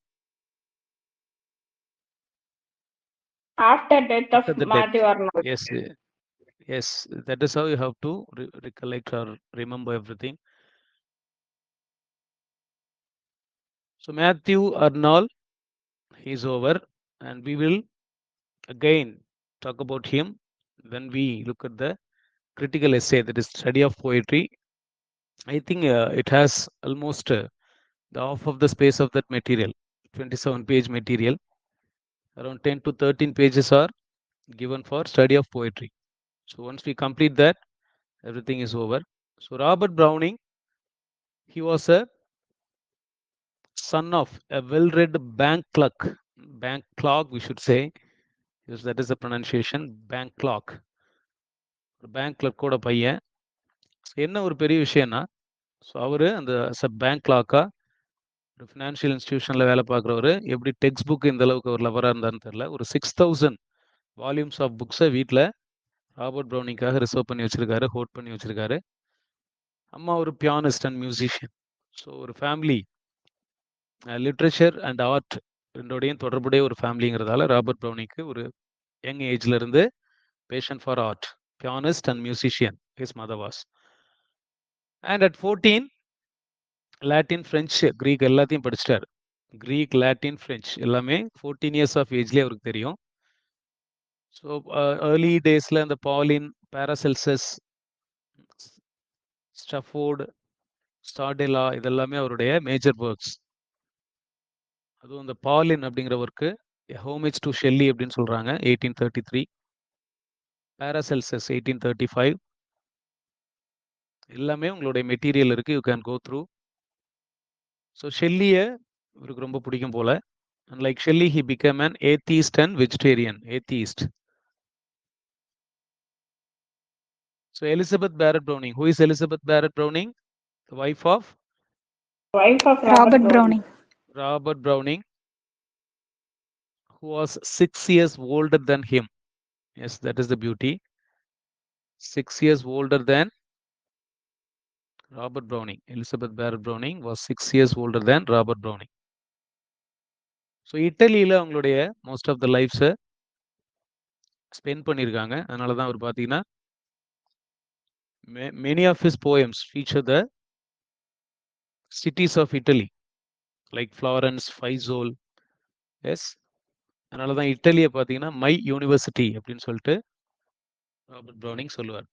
After death after of the Matthew death. Arnold. Yes. Yes. That is how you have to recollect or remember everything. So Matthew Arnold, he's over, and we will again talk about him when we look at the critical essay, that is study of poetry. I think it has almost the half of the space of that material, 27-page material. Around 10 to 13 pages are given for study of poetry. So once we complete that, everything is over. So Robert Browning, he was a son of a well-read bank clerk we should say, because that is the pronunciation, bank clerk. Bank கிளர்க்கோட பையன். என்ன ஒரு பெரிய விஷயம்னா, so அவரு அந்த bank கிளாக்கா ஒரு financial இன்ஸ்டிடியூஷன்ல வேலை பார்க்குறவரு எப்படி டெக்ஸ்ட் புக் இந்த அளவுக்கு ஒரு லவராக இருந்தான்னு தெரியல. ஒரு 6000 வால்யூம்ஸ் ஆஃப் புக்ஸை வீட்டில் ராபர்ட் ப்ரௌனிங்காக ரிசர்வ் பண்ணி வச்சிருக்காரு, ஹோல்ட் பண்ணி வச்சிருக்காரு. அம்மா ஒரு பியானிஸ்ட் அண்ட் மியூசிஷியன். ஸோ ஒரு ஃபேமிலி லிட்ரேச்சர் அண்ட் ஆர்ட் ரெண்டோடையும் தொடர்புடைய ஒரு ஃபேமிலிங்கிறதால ராபர்ட் ப்ரௌனிங்க்கு ஒரு யங் ஏஜ்ல இருந்து passion for art, pianist and musician his mother was. And at 14, Latin, French, Greek எல்லாத்தையும் படிச்சிட்டாரு. Greek, Latin, French எல்லாமே 14 years of ageலயே அவருக்கு தெரியும். ஸோ ஏர்லி டேஸ்ல அந்த பாலின், பாராசெல்சஸ், ஸ்டஃபோர்டு, ஸ்டாடெலா இதெல்லாமே அவருடைய மேஜர் ஒர்க்ஸ். அதுவும் இந்த பாலின் அப்படிங்கிற ஒர்க்கு ஹோமேஜ் டு ஷெல்லி அப்படின்னு சொல்றாங்க, 1833. பாராசெல்சஸ் 1835. எல்லாமே உங்களுடைய மெட்டீரியல் இருக்கு, you can go through. So ஷெல்லியை இவருக்கு ரொம்ப பிடிக்கும் போல. And like Shelley, he became an atheist and vegetarian. Atheist. So Elizabeth Barrett Browning. Who is Elizabeth Barrett Browning? The wife of Wife of Robert Browning. Robert Browning, who was 6 years older than him. Yes, that is the beauty. 6 years older than Robert Browning. Elizabeth Barrett Browning was 6 years older than Robert Browning. So இட்டலியில் அவங்களுடைய most of the லைஃப்ஸை spend பண்ணியிருக்காங்க. அதனால தான் அவர் பார்த்தீங்கன்னா many of his poems feature the cities of Italy, like Florence, Fiesole. Yes, அதனால தான் இட்டலியை பார்த்தீங்கன்னா மை யூனிவர்சிட்டி அப்படின்னு சொல்லிட்டு ராபர்ட் ப்ரௌனிங் சொல்லுவார்.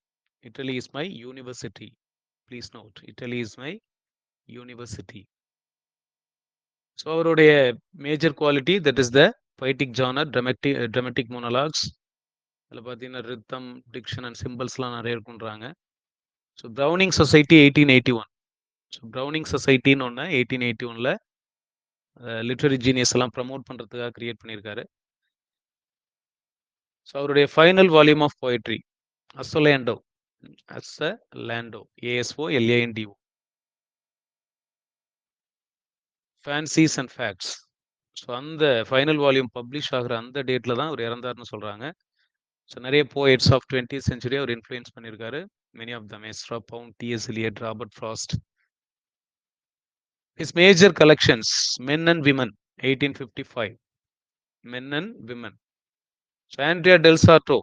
Italy is my university. Please note, Italy is my university. So அவருடைய major quality, that is the poetic genre, dramatic monologues. அதில் பார்த்தீங்கன்னா ரித்தம், diction and சிம்பிள்ஸ்லாம் நிறைய இருக்குன்றாங்க. So Browning society 1881. So Browning சொசைட்டின்னு ஒன்று 1881 லிட்ரரி ஜீனியஸ் எல்லாம் ப்ரமோட் பண்ணுறதுக்காக கிரியேட் பண்ணியிருக்காரு. ஸோ அவருடைய final volume of poetry Asolando, Asolando, ASOLANDO, fancies and facts. So அந்த ஃபைனல் வால்யூம் பப்ளிஷ் ஆகிற அந்த டேட்டில் தான் அவர் இறந்தார்னு சொல்கிறாங்க. ஸோ நிறைய போயட்ஸ் ஆஃப் 20th century அவர் இன்ஃப்ளூயன்ஸ் பண்ணியிருக்காரு. Many of them Ezra Pound, T.S. Eliot, Robert Frost. His major collections, Men and Women, 1855. Men and Women. So Andrea del Sarto,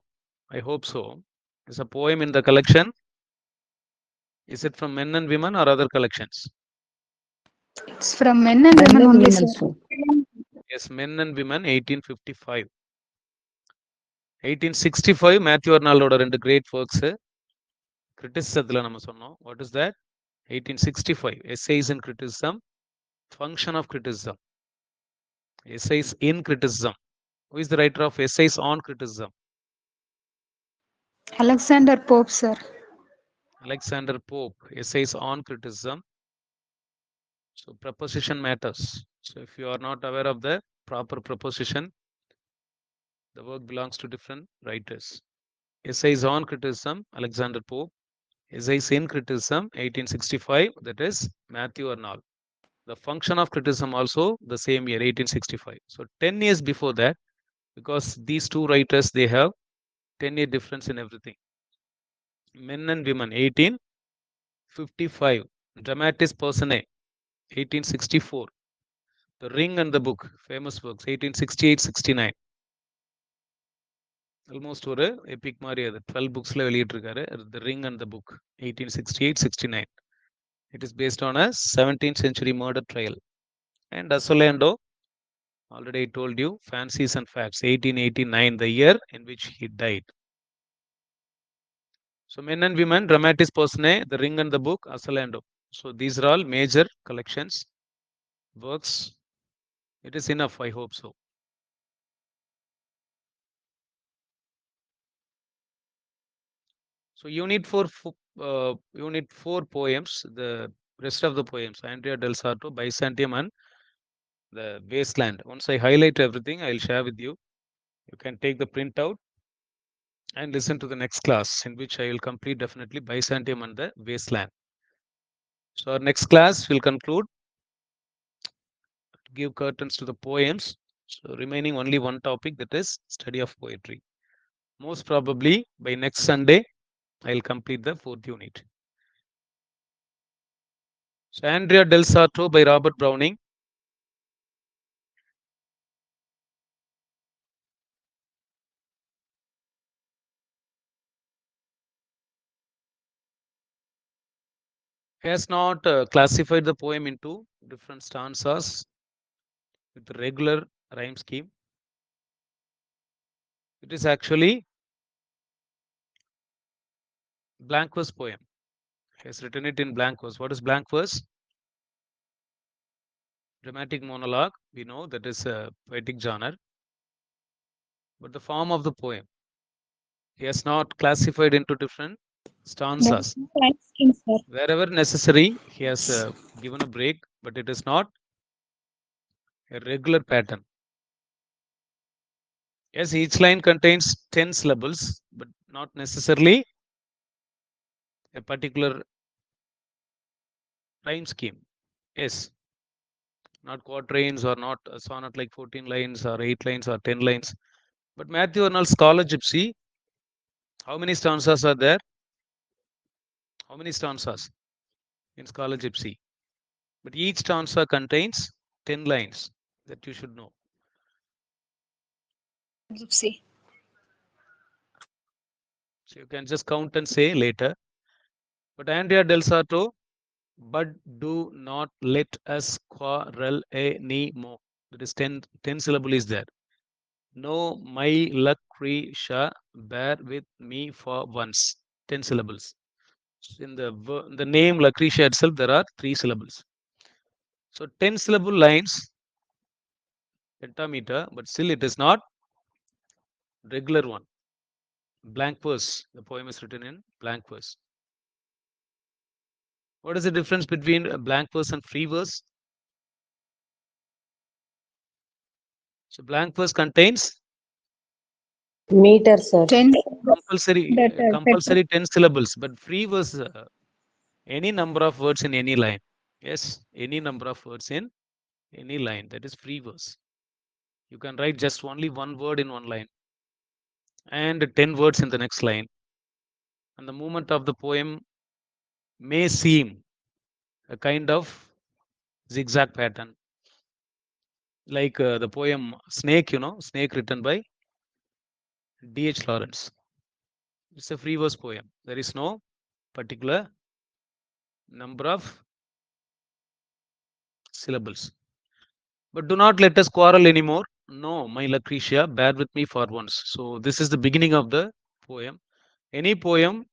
I hope so, is a poem in the collection. Is it from Men and Women or other collections? It's from Men and Women only, sir. Yes, Men and Women, 1855. 1865 Matthew அர்னால்டோட 2 great works கிரிட்டிசிசத்துல நம்ம சொன்னோம். What is that? 1865 essays in criticism, function of criticism, essays in criticism. Who is the writer of essays on criticism? Alexander Pope, sir. Alexander Pope, essays on criticism. So preposition matters. So if you are not aware of the proper preposition, the work belongs to different writers. Essays on criticism, Alexander Pope. Essays in criticism, 1865, that is Matthew Arnold. The function of criticism also the same year, 1865. So 10 years before that, because these two writers, they have 10-year difference in everything. Men and Women, 1855. Dramatis Personae, 1864. The Ring and the Book, famous works, 1868-69. Almost ஒரு Epic மாதிரி அது 12 புக்ஸ்ல வெளியிட்டிருக்காரு. The Ring and the Book, 1868-69. It is based on a 17th century murder trial. And Asolando, already I told you, Fancies and Facts, 1889, the year in which he died. So Men and Women, Dramatis Personae, The Ring and the Book, Asolando. So these are all major collections, works. It is enough, I hope so. So unit 4 poems, the rest of the poems, Andrea del Sarto, Byzantium and the Wasteland. Once I highlight everything, I'll share with you. You can take the printout and listen to the next class, in which I will complete definitely Byzantium and the Wasteland. So our next class will conclude, give curtains to the poems. So remaining only one topic, that is study of poetry. Most probably by next Sunday, I'll complete the 4th unit. So Andrea del Sarto by Robert Browning. He has not classified the poem into different stanzas with regular rhyme scheme. It is actually blank verse poem. He has written it in blank verse. What is blank verse? Dramatic monologue. We know that is a poetic genre. But the form of the poem, he has not classified into different stanzas. Wherever necessary, he has given a break, but it is not a regular pattern. Yes, each line contains 10 syllables, but not necessarily a particular rhyme scheme. Yes, not quatrains or not a sonnet like 14 lines or 8 lines or 10 lines. But Matthew Arnold's Scholar Gypsy, how many stanzas are there? How many stanzas in Scholar Gypsy? But each stanza contains 10 lines that you should know. Gypsy. So you can just count and say later. But Andrea del Sarto, but do not let us quarrel anymore. That is 10 syllable is there. No, my Lucretia, bear with me for once. 10 syllables. In the name Lucretia itself, there are 3 syllables. So 10 syllable lines, pentameter, but still it is not regular one. Blank verse. The poem is written in blank verse. What is the difference between a blank verse and free verse? So blank verse contains Meter, sir. 10. Compulsory 10 syllables, but free verse, any number of words in any line. Yes, any number of words in any line. That is free verse. You can write just only one word in one line and 10 words in the next line. And the movement of the poem may seem a kind of zigzag pattern, like the poem Snake, Snake, written by D.H. Lawrence. It's a free verse poem. There is no particular number of syllables. But do not let us quarrel anymore. No, my Lucretia, bear with me for once. So this is the beginning of the poem. Any poem,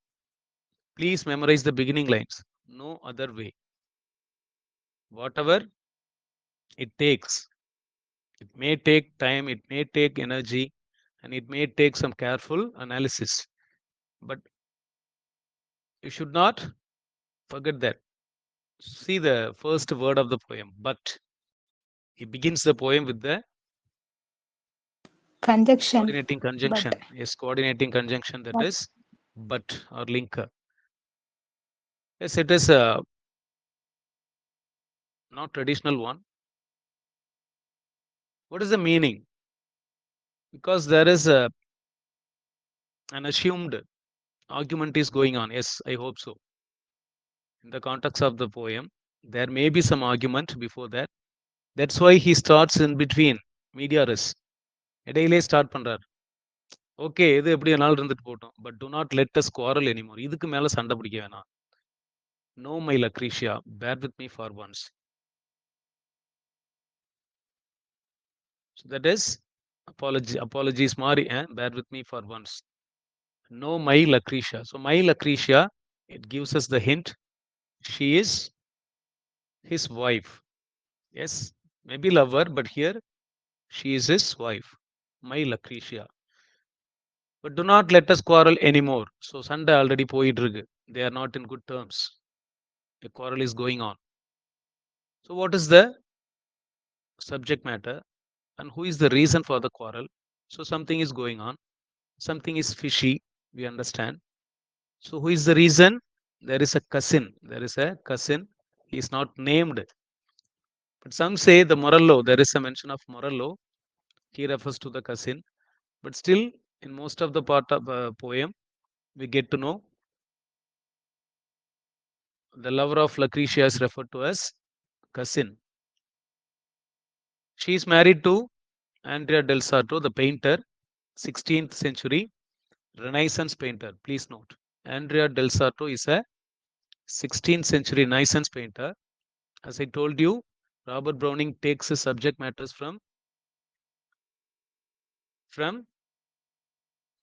please memorize the beginning lines. No other way. Whatever it takes, it may take time, it may take energy, and it may take some careful analysis. But you should not forget that. See the first word of the poem, but. He begins the poem with the Conjunction. coordinating conjunction. Yes, coordinating conjunction, that is but or linker. Yes, it is a not traditional one. What is the meaning? Because there is an assumed argument is going on. Yes, I hope so. In the context of the poem, there may be some argument before that. That's why he starts in between media res. இடையிலே start பண்றார். Okay, இது எப்படி நாள் இருந்துட்டு போட்டோம், but to not let us quarrel anymore. இதுக்கு மேல சண்டை பிடிக்க வேணாம். No, my Lucretia, bear with me for once. So that is apologies Mari, bear with me for once. No, my Lucretia. So my Lucretia, it gives us the hint. She is his wife. Yes, maybe lover, but here she is his wife. My Lucretia. But do not let us quarrel anymore. So Sunday already poitruggu. They are not in good terms. A quarrel is going on. So what is the subject matter and who is the reason for the quarrel? So something is going on. Something is fishy, we understand. So who is the reason? There is a cousin. There is a cousin. He is not named. But some say the Morello. There is a mention of Morello. He refers to the cousin. But still, in most of the part of poem, we get to know the lover of Lucretia is referred to as cousin. She is married to Andrea del Sarto, the painter, 16th century Renaissance painter. Please note, Andrea del Sarto is a 16th century Renaissance painter. As I told you, Robert Browning takes his subject matters from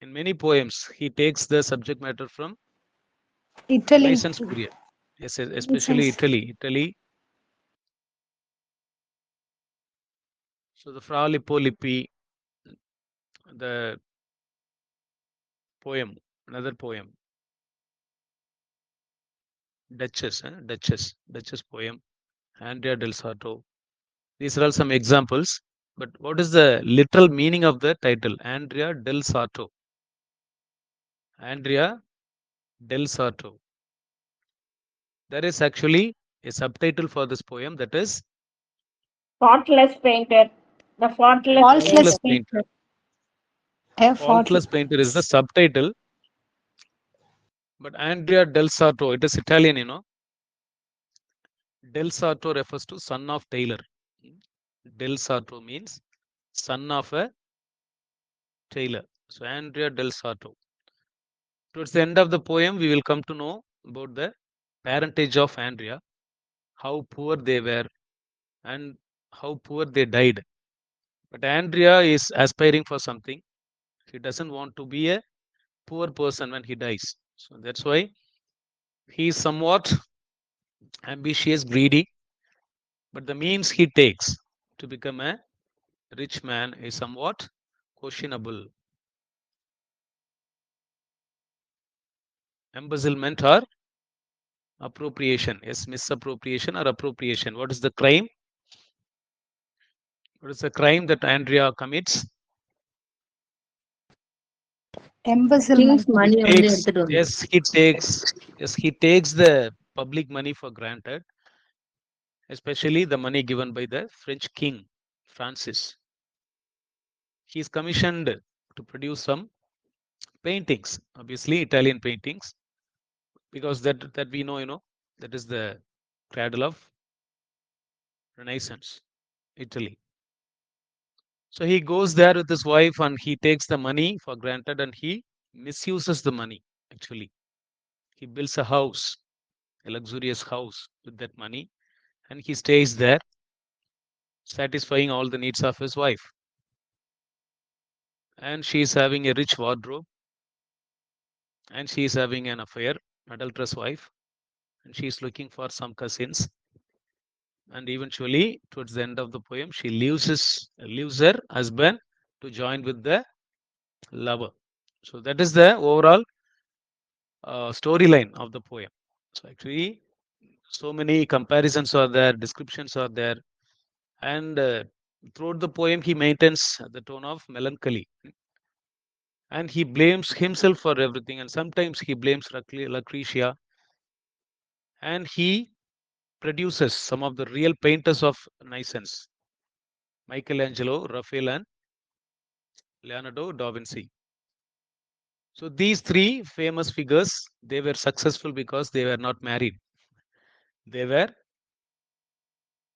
in many poems. He takes the subject matter from Italy. Renaissance period. Yes, especially Italy. So the Fra Lippo Lippi, the poem, another poem, Duchess poem, Andrea del Sarto. These are all some examples. But what is the literal meaning of the title? Andrea del Sarto. Andrea del Sarto. There is actually a subtitle for this poem, that is Faultless painter. The faultless painter. A Faultless painter is the subtitle. But Andrea del Sarto, it is Italian, Del Sarto refers to son of tailor. Del Sarto means son of a tailor. So Andrea del Sarto. Towards the end of the poem, we will come to know about the parentage of Andrea, how poor they were and how poor they died. But Andrea is aspiring for something. He doesn't want to be a poor person when he dies. So that's why he is somewhat ambitious, greedy. But the means he takes to become a rich man is somewhat questionable. Embezzlement or appropriation. Yes, misappropriation or appropriation. What is the crime? What is the crime that Andrea commits? Embezzlement. King's money வந்து Takes, எடுத்துட்டு வந்து yes, he takes the public money for granted, especially the money given by the French king, Francis. He is commissioned to produce some paintings, obviously Italian paintings, because that we know, that is the cradle of Renaissance, Italy. So he goes there with his wife and he takes the money for granted and he misuses the money. Actually, he builds a house, a luxurious house with that money, and he stays there, satisfying all the needs of his wife. And she is having a rich wardrobe, and she is having an affair, adulterous wife, and she is looking for some cousins. And eventually, towards the end of the poem, she leaves her husband to join with the lover. So that is the overall storyline of the poem. So actually, so many comparisons are there, descriptions are there, and throughout the poem, he maintains the tone of melancholy, and he blames himself for everything, and sometimes he blames Lucretia, and he produces some of the real painters of Renaissance: Michelangelo, Raphael, and Leonardo da Vinci. So these three famous figures, they were successful because they were not married. They were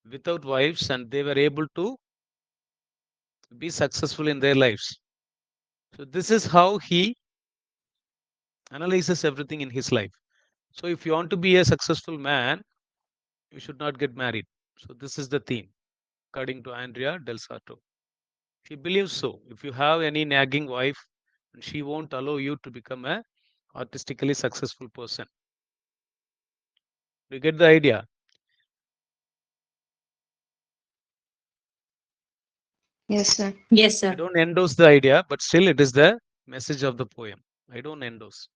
without wives and they were able to be successful in their lives. So this is how he analyzes everything in his life. So if you want to be a successful man, you should not get married. So this is the theme, according to Andrea Del Sarto. He believes so. If you have any nagging wife, she won't allow you to become a artistically successful person. You get the idea? Yes, sir. Yes, I sir. don't endorse the idea, but still it is the message of the poem. I don't endorse,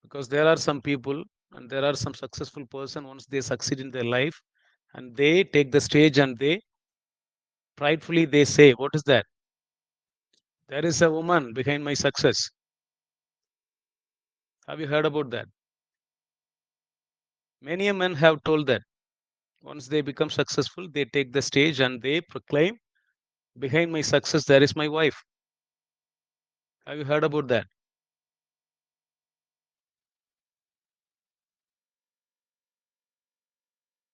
because there are some people and there are some successful person, once they succeed in their life and they take the stage and they pridefully they say, what is that? There is a woman behind my success. Have you heard about that? Many men have told that once they become successful, they take the stage and they proclaim, behind my success there is my wife. Have you heard about that?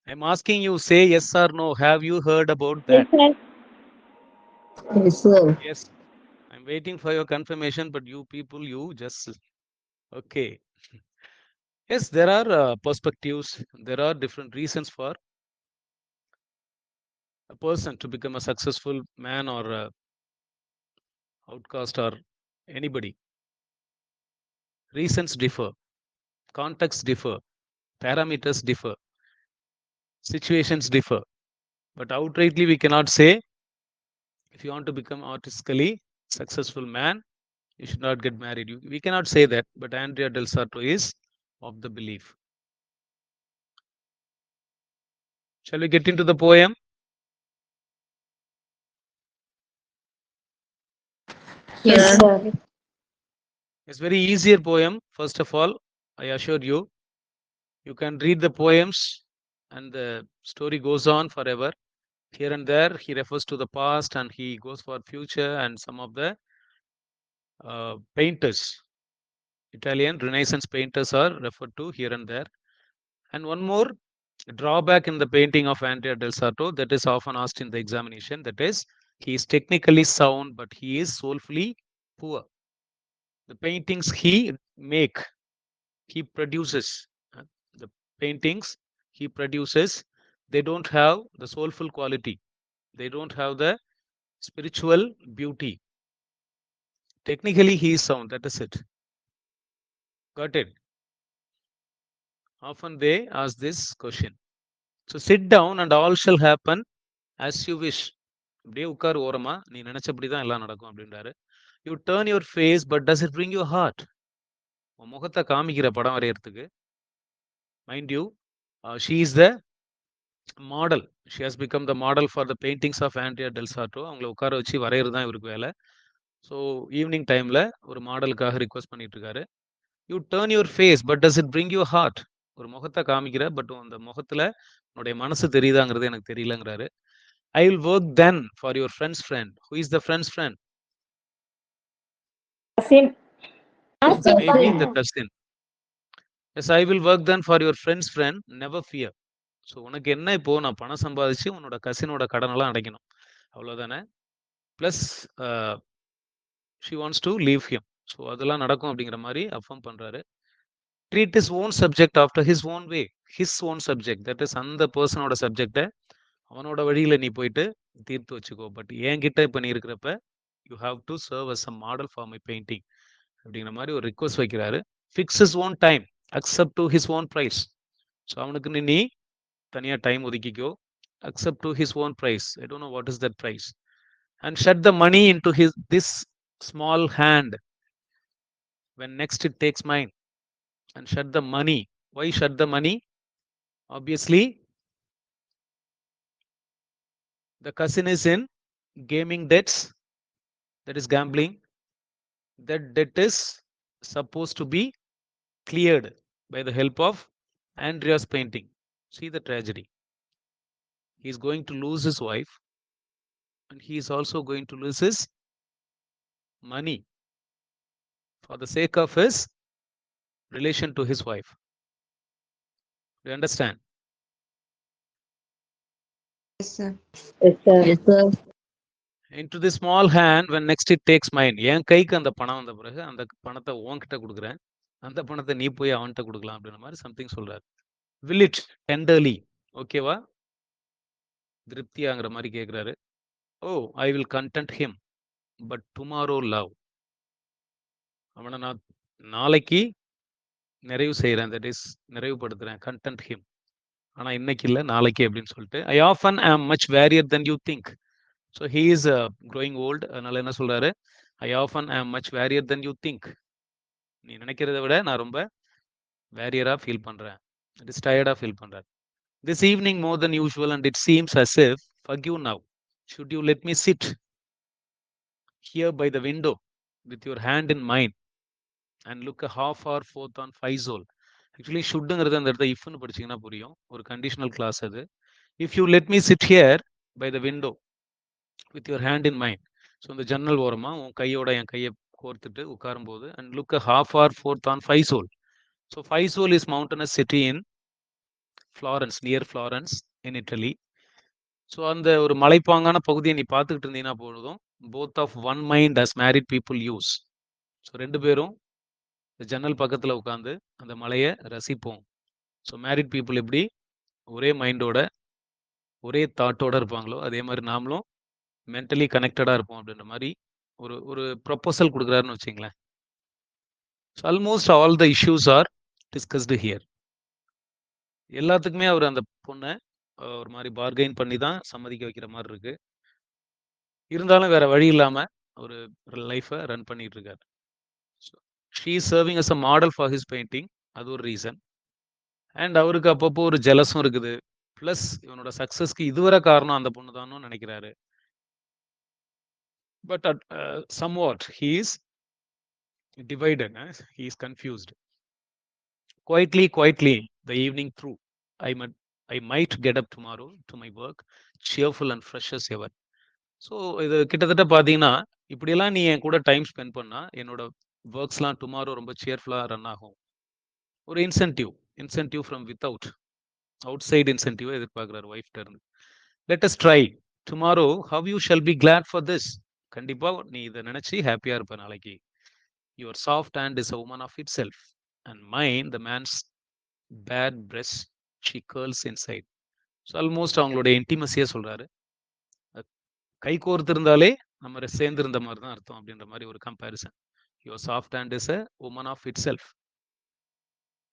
I'm asking you, say yes or no. Have you heard about that? Yes, sir. Yes, sir. Yes. I'm waiting for your confirmation, but you people, you just okay. Yes, there are perspectives. There are different reasons for a person to become a successful man or outcast or anybody. Reasons differ, contexts differ, parameters differ, situations differ. But outrightly, we cannot say if you want to become artistically successful man, you should not get married. We cannot say that. But Andrea Del Sarto is of the belief. Shall we get into the poem? Yes, Sir. sir. It's very easier poem. First of all, I assure you, you can read the poems and the story goes on forever. Here and there, he refers to the past and he goes for future, and some of the painters, Italian Renaissance painters are referred to here and there. And one more drawback in the painting of Andrea Del Sarto that is often asked in the examination, that is, he is technically sound, but he is soulfully poor. The paintings he make, he produces, the paintings he produces, they don't have the soulful quality. They don't have the spiritual beauty. Technically, he is sound. That is it. Got it? Often they ask this question. So sit down and all shall happen as you wish. அப்படியே உட்கார் ஓரமா, நீ நினைச்சபடிதான் எல்லாம் நடக்கும் அப்படின்றாரு. You turn your face, but does it bring your heart? உன் முகத்தை காமிக்கிற படம் வரையறதுக்கு. Mind you, she is the model. She has become the model for the paintings of Andrea Del Sarto. அவங்கள உட்கார வச்சு வரைகிறது தான் இவருக்கு வேலை. ஸோ ஈவினிங் டைமில் ஒரு மாடலுக்காக ரிக்வஸ்ட் பண்ணிட்டு இருக்காரு. You turn your face but does it bring you heart. ஒரு முகத்தை காமிக்கிற பட் அந்த முகத்தில் உன்னுடைய மனசு தெரியுதாங்கிறது எனக்கு தெரியலங்கிறாரு. I will work then for your friend's friend. Who is the friend's friend? Maybe the cousin. Yes, I will work then for your friend's friend. Never fear. So உனக்கு என்ன இப்போ நான் பணம் சம்பாதிச்சு உன்னோட கசினோட கடனெல்லாம் அடைக்கணும், அவ்வளோதானே. Plus she wants to leave him. So அதெல்லாம் நடக்கும் அப்படிங்கிற மாதிரி அஃபர்ம் பண்ணுறாரு. Treat is own subject after his own way. His own subject, that is அந்த பர்சனோட சப்ஜெக்டை அவனோட வழியில் நீ போயிட்டு தீர்த்து வச்சுக்கோ. பட் என்கிட்ட இப்போ நீ இருக்கிறப்ப you have to serve as a model for my painting அப்படிங்கிற மாதிரி ஒரு ரிக்வஸ்ட் வைக்கிறாரு. Fix his own time, accept to his own price. So அவனுக்கு நீ தனியாக டைம் ஒதுக்கிக்கோ. Accept to his own price. I don't know what is that price. And shut the money into his this small hand when next it takes mine. And shut the money. Why shut the money? Obviously, the cousin is in gaming debts, that is gambling. That debt is supposed to be cleared by the help of Andrea's painting. See the tragedy. He is going to lose his wife, and he is also going to lose his money for the sake of his relation to his wife. Do you understand? Yes, sir. Yes, sir. Into the small hand when next it takes mine. என் கைக்கு அந்த பணம் வந்த பிறகு அந்த பணத்தை உன்கிட்ட கொடுக்குறேன், அந்த பணத்தை நீ போய் அவன்கிட்ட கொடுக்கலாம் அப்படின்ற மாதிரி சம்திங் சொல்றாரு. Will it tenderly, ஓகேவா, திருப்தியாங்கிற மாதிரி கேட்குறாரு. Oh, I will content him but tomorrow love. அவனை நான் நாளைக்கு நிறைவு செய்கிறேன், தட் இஸ் நிறைவுபடுத்துகிறேன், கண்டென்ட் ஹிம். ஆனால் இன்னைக்கு இல்லை, நாளைக்கு அப்படின்னு சொல்லிட்டு. I often am much wearier than you think. So he is growing old. அதனால என்ன சொல்றாரு? I often am much wearier than you think. நீ நினைக்கிறத விட நான் ரொம்ப வேரியராக ஃபீல் பண்ணுறேன், டிஸ்டயர்டாக ஃபீல் பண்ணுறேன். This evening more than usual and it seems as if forgive now. Should you let me sit here by the window with your hand in mine and look a half hour forth on Faisal? Actually, shouldங்கிறது அந்த இடத்த இஃப்னு படிச்சிங்கன்னா புரியும், ஒரு conditional clause அது. If you let me sit here by the window with your hand in mind. So இந்த ஜன்னல் ஓரமாக உன் கையோட என் கையை கோர்த்துட்டு உட்காரும்போது, and look a half hour forth on Faisal. So Faisal is mountainous city in Florence, near Florence in Italy. So அந்த ஒரு மலைப்பாங்கான பகுதியை நீ பார்த்துக்கிட்டு இருந்தீங்கன்னா போதும். Both of one mind as married people use. So ரெண்டு பேரும் ஜன்னல் பக்கத்தில் உட்காந்து அந்த மலையை ரசிப்போம். ஸோ மேரிட் பீப்புள் எப்படி ஒரே மைண்டோட ஒரே தாட்டோட இருப்பாங்களோ அதே மாதிரி நாமளும் மென்டலி கனெக்டடாக இருப்போம் அப்படின்ற மாதிரி ஒரு ஒரு ப்ரொப்போசல் கொடுக்குறாருன்னு வச்சுங்களேன். So almost all the issues are discussed here. எல்லாத்துக்குமே அவர் அந்த பொண்ணை ஒரு மாதிரி பார்கெயின் பண்ணி தான் சம்மதிக்க வைக்கிற மாதிரி இருக்கு. இருந்தாலும் வேற வழி இல்லாம ஒரு லைஃபை ரன் பண்ணிட்டு இருக்காரு. She is serving as a model for his painting, அது ஒரு ரீசன். அண்ட் அவருக்கு அப்பப்போ ஒரு ஜெலஸும் இருக்குது. ப்ளஸ் இவனோட சக்ஸஸ்க்கு இதுவரை காரணம் அந்த பொண்ணு தானும் நினைக்கிறாரு. But somewhat he is divided, he is confused. Quietly the evening through, I might get up tomorrow to my work cheerful and fresh as ever. So இது கிட்டத்தட்ட பார்த்தீங்கன்னா, இப்படியெல்லாம் நீ என் கூட டைம் ஸ்பெண்ட் பண்ணா என்னோட ஒர்க்ஸ்லாம் டுமாரோ ரொம்ப சியர்ஃபுல்லாக ரன் ஆகும். ஒரு incentive from without outside incentive எதிர்பார்க்குறாரு ஒய்ஃப்ட இருந்து. Let us try tomorrow how you shall be glad for this. கண்டிப்பாக நீ இதை நினச்சி ஹாப்பியாக இருப்ப நாளைக்கு. Your soft hand is a woman of itself and mind the man's bared breast she curls inside. So almost அவங்களுடைய இன்டிமசியாக சொல்கிறாரு. கை கோர்த்திருந்தாலே நம்ம சேர்ந்திருந்த மாதிரி தான் அர்த்தம் அப்படின்ற மாதிரி ஒரு comparison. Your soft hand is a woman of itself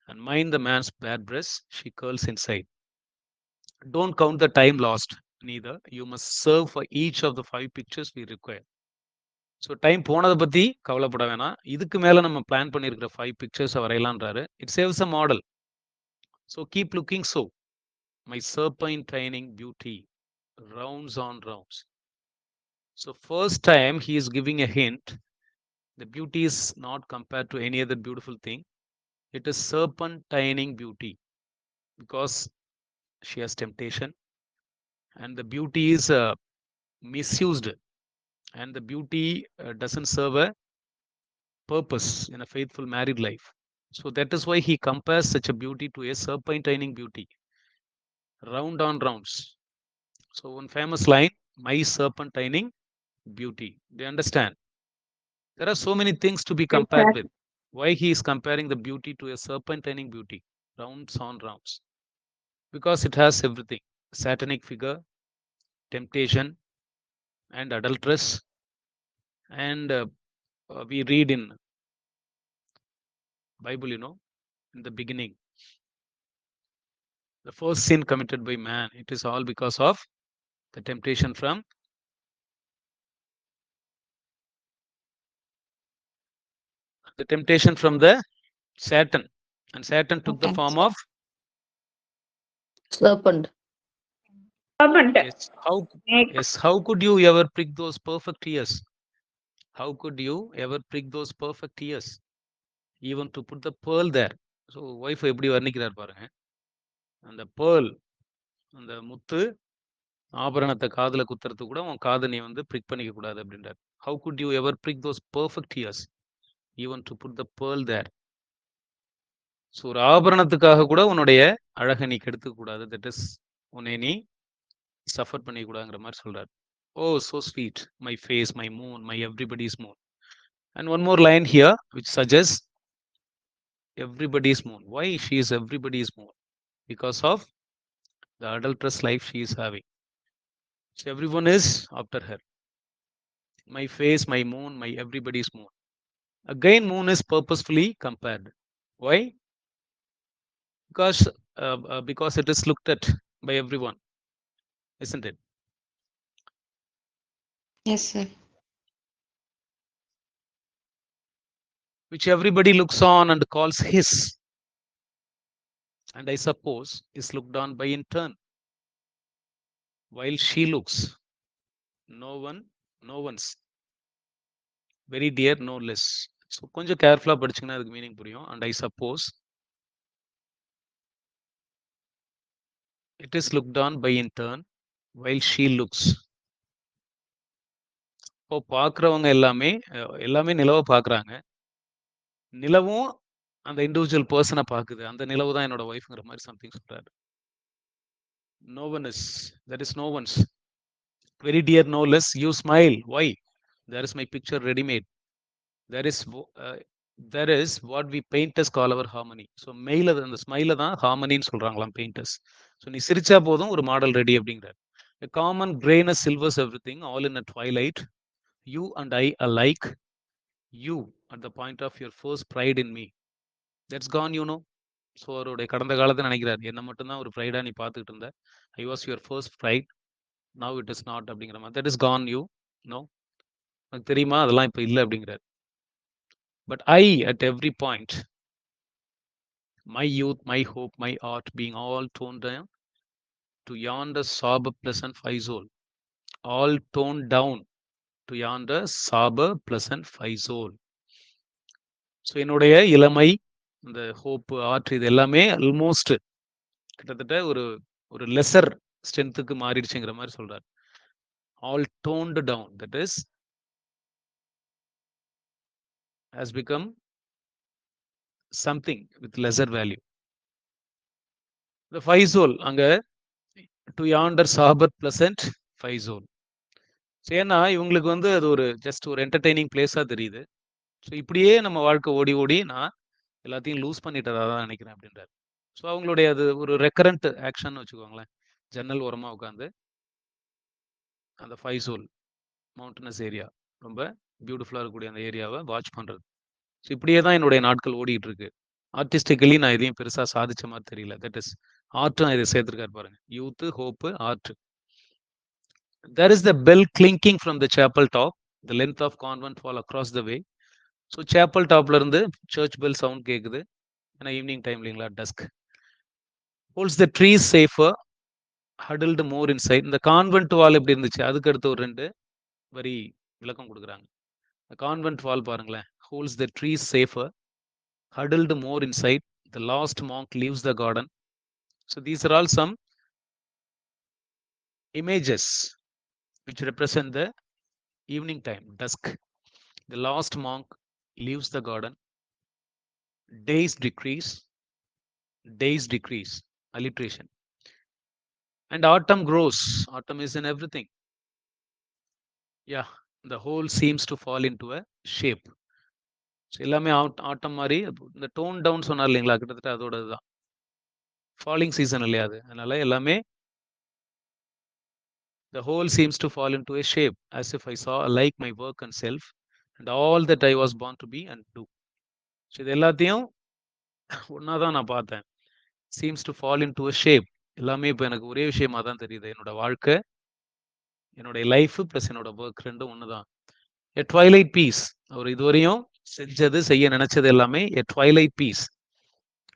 and mind the man's bared breast she curls inside. Don't count the time lost neither. You must serve for each of the 5 pictures we require. So time போனதை பற்றி கவலைப்பட வேணாம். இதுக்கு மேலே நம்ம plan பண்ணியிருக்கிற 5 பிக்சர்ஸை வரையலான்றாரு. It saves a model. So keep looking so my serpentine beauty rounds on rounds. So first time he is giving a hint. The beauty is not compared to any other beautiful thing. It is serpentining beauty because she has temptation, and the beauty is misused, and the beauty doesn't serve a purpose in a faithful married life. So that is why he compares such a beauty to a serpentining beauty, round on rounds. So one famous line, my serpentining beauty. Do you understand? There are so many things to be compared with. Why he is comparing the beauty to a serpentining beauty, rounds on rounds? Because it has everything: satanic figure, temptation, and adulteress. And we read in Bible, in the beginning, the first sin committed by man, it is all because of the temptation from the Satan. And Satan took the form of Serpent. how could you ever prick those perfect ears? How could you ever prick those perfect ears? Even to put the pearl there. So wife எப்படி வர்ணிக்கிறார் பாருங்க. அந்த pearl, அந்த முத்து ஆபரணத்தை காதுல குத்துறது கூட உன் காதை நீ வந்து பிரிக் பண்ணிக்க கூடாது அப்படின்றார். How could you ever prick those perfect ears? Even to put the pearl there. So ஒரு ஆபரணத்துக்காக கூட உன்னுடைய அழகை நீ கெடுத்துக்க கூடாது. தட் இஸ் உன்னை நீ சஃபர் பண்ணிக்கூடாதுங்கிற மாதிரி சொல்றாரு. ஓ so sweet, my face, my moon, my everybody's moon. And one more line here which suggests everybody's moon. Why she is everybody's moon? Because of the adulterous life she is having. So everyone is after her. My face, my moon, my everybody's moon. Again, moon is purposefully compared. Why? Because it is looked at by everyone, isn't it? Yes, sir. Which everybody looks on and calls his, and I suppose is looked on by in turn. While she looks, no one's very dear, no less. So கொஞ்சம் கேர்ஃபுல்லா படிச்சீங்கன்னா அதுக்கு meaning புரியும். And I suppose it is looked on by in turn while she looks. இப்போ பார்க்குறவங்க எல்லாமே நிலவை பார்க்குறாங்க. நிலவும் அந்த இண்டிவிஜுவல் பர்சனை பார்க்குது. அந்த நிலவு தான் என்னோட ஒய்ஃப்ங்கிற மாதிரி சம்திங் சொல்றாரு. No one is, there is no one's very dear, no less. You smile. Why? There is my picture ready made. There is what we painters call our harmony. So மெயில அந்த ஸ்மைல தான் ஹார்மனின்னு சொல்றாங்களாம் பெயிண்டர்ஸ். ஸோ நீ சிரிச்சா போதும் ஒரு model ready அப்படிங்கிறார். A common grayness silvers everything, all in a twilight. You and I alike. You at the point of your first pride in me. That's gone, so அவருடைய கடந்த காலத்தை நினைக்கிறார். என்ன மட்டும்தான் ஒரு ப்ரைடா நீ பார்த்துக்கிட்டு இருந்த. I was your first pride, now it is not அப்படிங்கிற மாதிரி. That is gone you. No, எனக்கு தெரியுமா அதெல்லாம் இப்போ இல்லை அப்படிங்கிறார். But I at every point, my youth, my hope, my art being all toned down to yonder sober pleasant faisal. All toned down to yonder sober pleasant faisal. So என்னுடைய இளமை, இந்த hope, art, இது எல்லாமே almost கிட்டத்தட்ட ஒரு lesser ஸ்ட்ரென்த்துக்கு மாறிடுச்சுங்கிற மாதிரி சொல்றாரு. All toned down, that is has become something with lesser value. The faisal அங்க to yonder sober pleasant faisal. ஏன்னா இவங்களுக்கு வந்து அது ஒரு ஜஸ்ட் ஒரு என்டர்டெய்னிங் பிளேஸா தெரியுது. ஸோ இப்படியே நம்ம வாழ்க்கை ஓடி ஓடி நான் எல்லாத்தையும் லூஸ் பண்ணிட்டதா தான் நினைக்கிறேன் அப்படின்றாரு. ஸோ அவங்களுடைய அது ஒரு ரெக்கரண்ட் ஆக்ஷன் வச்சுக்கோங்களேன். ஜன்னல் ஓரமாக உட்காந்து அந்த ஃபைசோல் மவுண்டனஸ் ஏரியா, ரொம்ப பியூட்டிஃபுல்லாக இருக்கக்கூடிய அந்த ஏரியாவை வாட்ச் பண்ணுறது. ஸோ இப்படியே தான் என்னுடைய நாட்கள் ஓடிட்டு இருக்கு. ஆர்டிஸ்டிக்கலி நான் எதையும் பெருசாக சாதிச்ச மாதிரி தெரியல. தட் இஸ் ஆர்ட்டும் இதை சேர்த்துருக்காரு பாருங்க. Youth, hope, art. There is the bell clinking from the chapel top, the length of convent wall across the way. So chapel டாப்ல இருந்து சர்ச் பெல் சவுண்ட் கேட்குது. ஏன்னா ஈவினிங் டைம் இல்லைங்களா, dusk. Holds the trees safer, huddled more inside. இந்த convent wall எப்படி இருந்துச்சு, அதுக்கு அடுத்து ஒரு 2 வரி விளக்கம் கொடுக்குறாங்க. கான்வென்ட் வால் பாருங்களேன். holds the trees safer, huddled more inside, the lost monk leaves the garden. So these are all some images which represent the evening time, dusk. The lost monk leaves the garden. Days decrease, alliteration. And autumn grows. Autumn is in everything. Yeah, the whole seems to fall into a shape. So எல்லாமே ஆட்டம் மாதிரி இந்த tone down சொன்னார் இல்லைங்களா, கிட்டத்தட்ட அதோட இதுதான். Falling season இல்லையா அது, அதனால எல்லாமே the whole seems to fall into a shape as if I saw alike my work and self and all that I was born to be and do. So இது எல்லாத்தையும் ஒன்றா தான் நான் பார்த்தேன். seems to fall into a shape. எல்லாமே இப்போ எனக்கு ஒரே விஷயமா தான் தெரியுது. என்னோட வாழ்க்கை, என்னுடைய லைஃப் ப்ளஸ் என்னோட ஒர்க் ரெண்டும் ஒன்று தான். எ ட்வைலைட் பீஸ். அவர் இதுவரையும் செஞ்சது, செய்ய நினைச்சது எல்லாமே a twilight piece.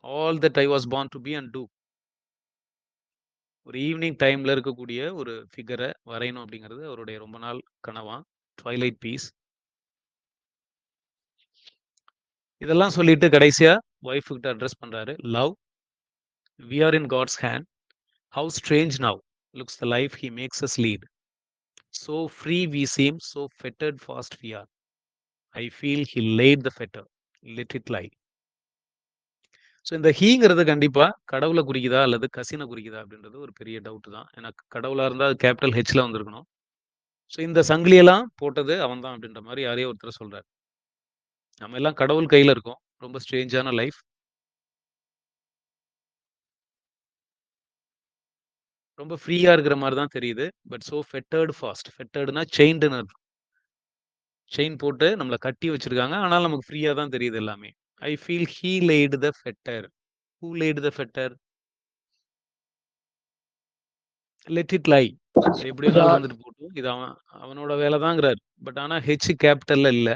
All that I was born to be and do. ஒரு ஈவினிங் டைம்ல இருக்கக்கூடிய ஒரு ஃபிகரை வரையணும் அப்படிங்கிறது அவருடைய ரொம்ப நாள் கனவா. Twilight piece. இதெல்லாம் சொல்லிட்டு கடைசியா ஒய்ஃபு கிட்ட அட்ரஸ் பண்றாரு. Love, we are in God's hand. How strange now looks the life he makes us lead. So free we seem, so fettered fast we are. I feel he laid the fetter, let it lie. So இந்த ஹீங்கிறது கண்டிப்பா கடவுளை குறிக்குதா அல்லது கசினை குறிக்குதா அப்படின்றது ஒரு பெரிய doubt தான். ஏன்னா கடவுளா இருந்தால் அது கேபிட்டல் ஹெச்ல வந்திருக்கணும். ஸோ இந்த சங்கிலியெல்லாம் போட்டது அவன் தான் அப்படின்ற மாதிரி யாரையோ ஒருத்தர் சொல்றாரு. நம்ம எல்லாம் கடவுள் கையில இருக்கோம். ரொம்ப ஸ்ட்ரேஞ்சான லைஃப். ரொம்ப ஃப்ரீயா இருக்கிற மாதிரி தான் தெரியுது. But so fettered fast. ஃபெட்டர்டுனா செயின்டுன்னு அர்த்தம். செயின் போட்டு நம்மளை கட்டி வச்சிருக்காங்க. ஆனால் நமக்கு ஃப்ரீயா தான் தெரியுது எல்லாமே. I feel he laid the fetter. Who laid the fetter? Let it lie. எப்படியோ கொண்டு வந்துட்டு போட்டும், இது அவனோட வேலை தாங்கிறார். பட் ஆனா ஹெச் கேபிட்டல்ல இல்ல.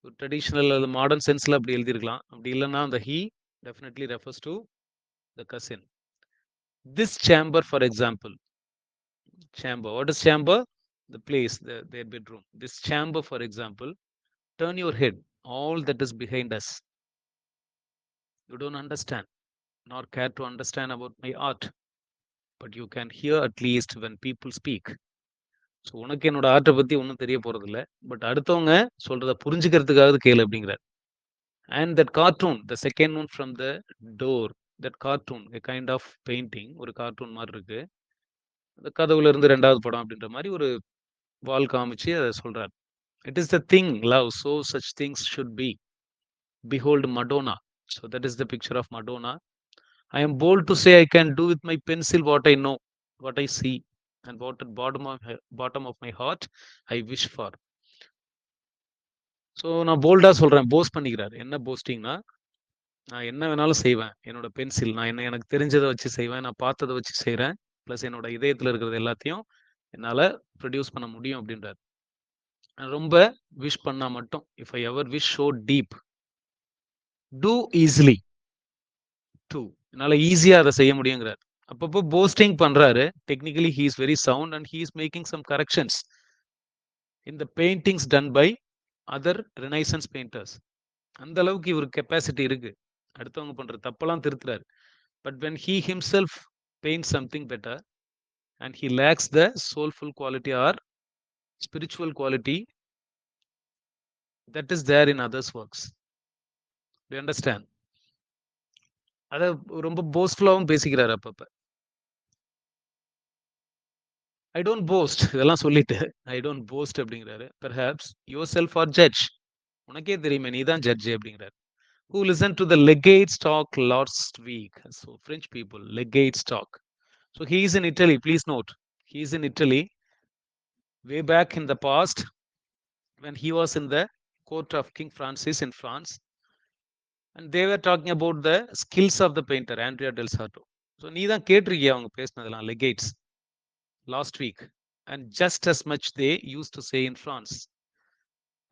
ஒரு ட்ரெடிஷ்னல் அது மாடர்ன் சென்ஸ்ல அப்படி எழுதியிருக்கலாம். அப்படி இல்லைன்னா அந்த he definitely refers to the cousin. This chamber for example. Chamber. What is chamber? The place, their bedroom. This chamber, for example, turn your head. All that is behind us. You don't understand, nor care to understand about my art. But you can hear at least when people speak. So உனக்கு என்னோட ஆர்ட்டை பற்றி ஒன்றும் தெரிய போகிறது இல்லை. But அடுத்தவங்க சொல்கிறத புரிஞ்சுக்கிறதுக்காவது கேளு அப்படிங்கிறார். And that cartoon, the second one from the door, that cartoon a kind of painting. ஒரு கார்ட்டூன் மாதிரி இருக்கு. அந்த கதவுல இருந்து ரெண்டாவது படம் அப்படின்ற மாதிரி ஒரு வால் காமிச்சு அதை சொல்றார். It is the thing, love, so such things should be. Behold Madonna. So that is the picture of Madonna. I am bold to say I can do with my pencil what I know, what I see, and what at bottom of my heart I wish for. So நான் போல்டா சொல்றேன். Post பண்ணிக்கிறார். என்ன போஸ்டிங்னா, நான் என்ன வேணாலும் செய்வேன். என்னோட பென்சில், நான் எனக்கு தெரிஞ்சதை வச்சு செய்வேன். நான் பார்த்ததை வச்சு செய்கிறேன். ப்ளஸ் என்னோட இதயத்தில் இருக்கிறது எல்லாத்தையும் என்னால் ப்ரொடியூஸ் பண்ண முடியும் அப்படின்றார். ரொம்ப விஷ் பண்ணா மட்டும், if I ever wish so deep, do easily too, என்னால் ஈஸியாக அதை செய்ய முடியுங்கிறார். அப்பப்போ போஸ்டிங் பண்றாரு. Technically he is very sound and he is making some corrections in the paintings done by other Renaissance painters. அந்த அளவுக்கு இவருக்கு கெப்பாசிட்டி இருக்கு. அடுத்தவங்க பண்ற தப்பெல்லாம் திருத்துறாரு. But when he himself paint something better and he lacks the soulful quality or spiritual quality that is there in others works. Do you understand? அத ரொம்ப போஸ்ட்ஃபுல்லாவும் பேசிக்கிறாரு அப்பப்ப. ஐ டோன்ட் போஸ்ட், இதெல்லாம் சொல்லிட்டு ஐ டோன்ட் போஸ்ட் அப்படிங்கிறாரு. Perhaps yourself are judge. உனக்கே தெரியுமே, நீ தான் ஜட்ஜ் அப்படிங்கிறாரு. Who listened to the legate's talk last week? So French people, legate's talk. So he is in Italy. Please note, he is in Italy. Way back in the past, when he was in the court of King Francis in France, and they were talking about the skills of the painter Andrea del Sarto. So நீ தான் கேட்டிருக்கிய அவங்க பேசினதெல்லாம், legates last week, and just as much they used to say in France.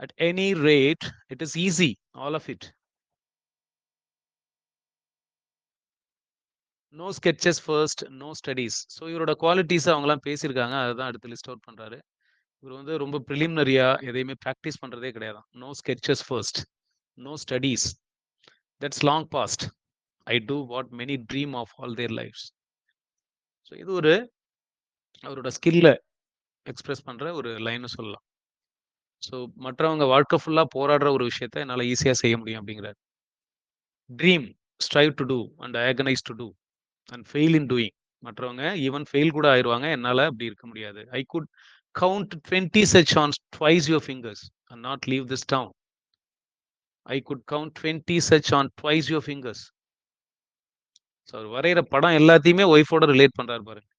At any rate, it is easy, all of it. No sketches first, no studies. So இவரோட qualities அவங்கலாம் பேசியிருக்காங்க. அதுதான் அடுத்து list out பண்றாரு. இவர் வந்து ரொம்ப ப்ரிலிமினரியா எதையுமே ப்ராக்டிஸ் பண்றதே கிடையாது. No sketches first, no studies. That's long past. I do what many dream of all their lives. So இது ஒரு அவரோட ஸ்கில்ல எக்ஸ்பிரஸ் பண்ற ஒரு லைன்னு சொல்லலாம். ஸோ மற்றவங்க வாழ்க்கை ஃபுல்லா போராடுற ஒரு விஷயத்த என்னால் ஈஸியாக செய்ய முடியும் அப்படிங்கிறார். Dream, strive to do and agonise to do and fail in doing. மற்றவங்க ஈவன் ஃபெயில் கூட ஆயிடுவாங்க, என்னால் அப்படி இருக்க முடியாது. I could count 20 such on twice your fingers and not leave this town. I could count 20 such on twice your fingers. So அவர் வரைகிற படம் எல்லாத்தையுமே ஒய்ஃபோட ரிலேட் பண்ணுறாரு பாருங்க.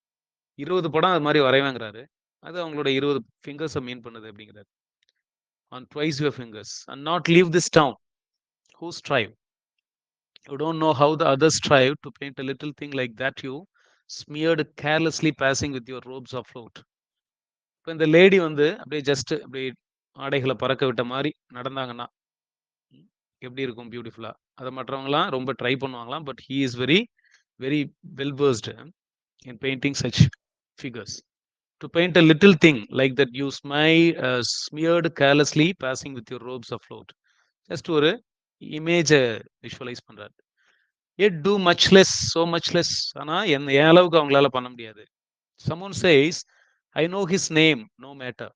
20 படம் அது மாதிரி வரைவாங்கிறாரு. அது அவங்களோட 20 ஃபிங்கர்ஸை மீன் பண்ணுது அப்படிங்கிறாரு. On twice your fingers and not leave this town. Who strive? You don't know how the others strive to paint a little thing like that you smeared carelessly passing with your robes afloat. இப்போ இந்த lady வந்து அப்படியே just அப்படியே ஆடைகளை பறக்க விட்ட மாதிரி நடந்தாங்கன்னா எப்படி இருக்கும் பியூட்டிஃபுல்லா? அதை மற்றவங்களாம் ரொம்ப ட்ரை பண்ணுவாங்களாம். But he is very very well versed in painting such figures. To paint a little thing like that you smeared carelessly passing with your robes afloat. Just ஒரு இமேஜை விஷுவலைஸ் பண்றாரு. Yet do much less, so much less. ஆனா என் அளவுக்கு அவங்களால பண்ண முடியாது. Someone says, I know his name, no matter.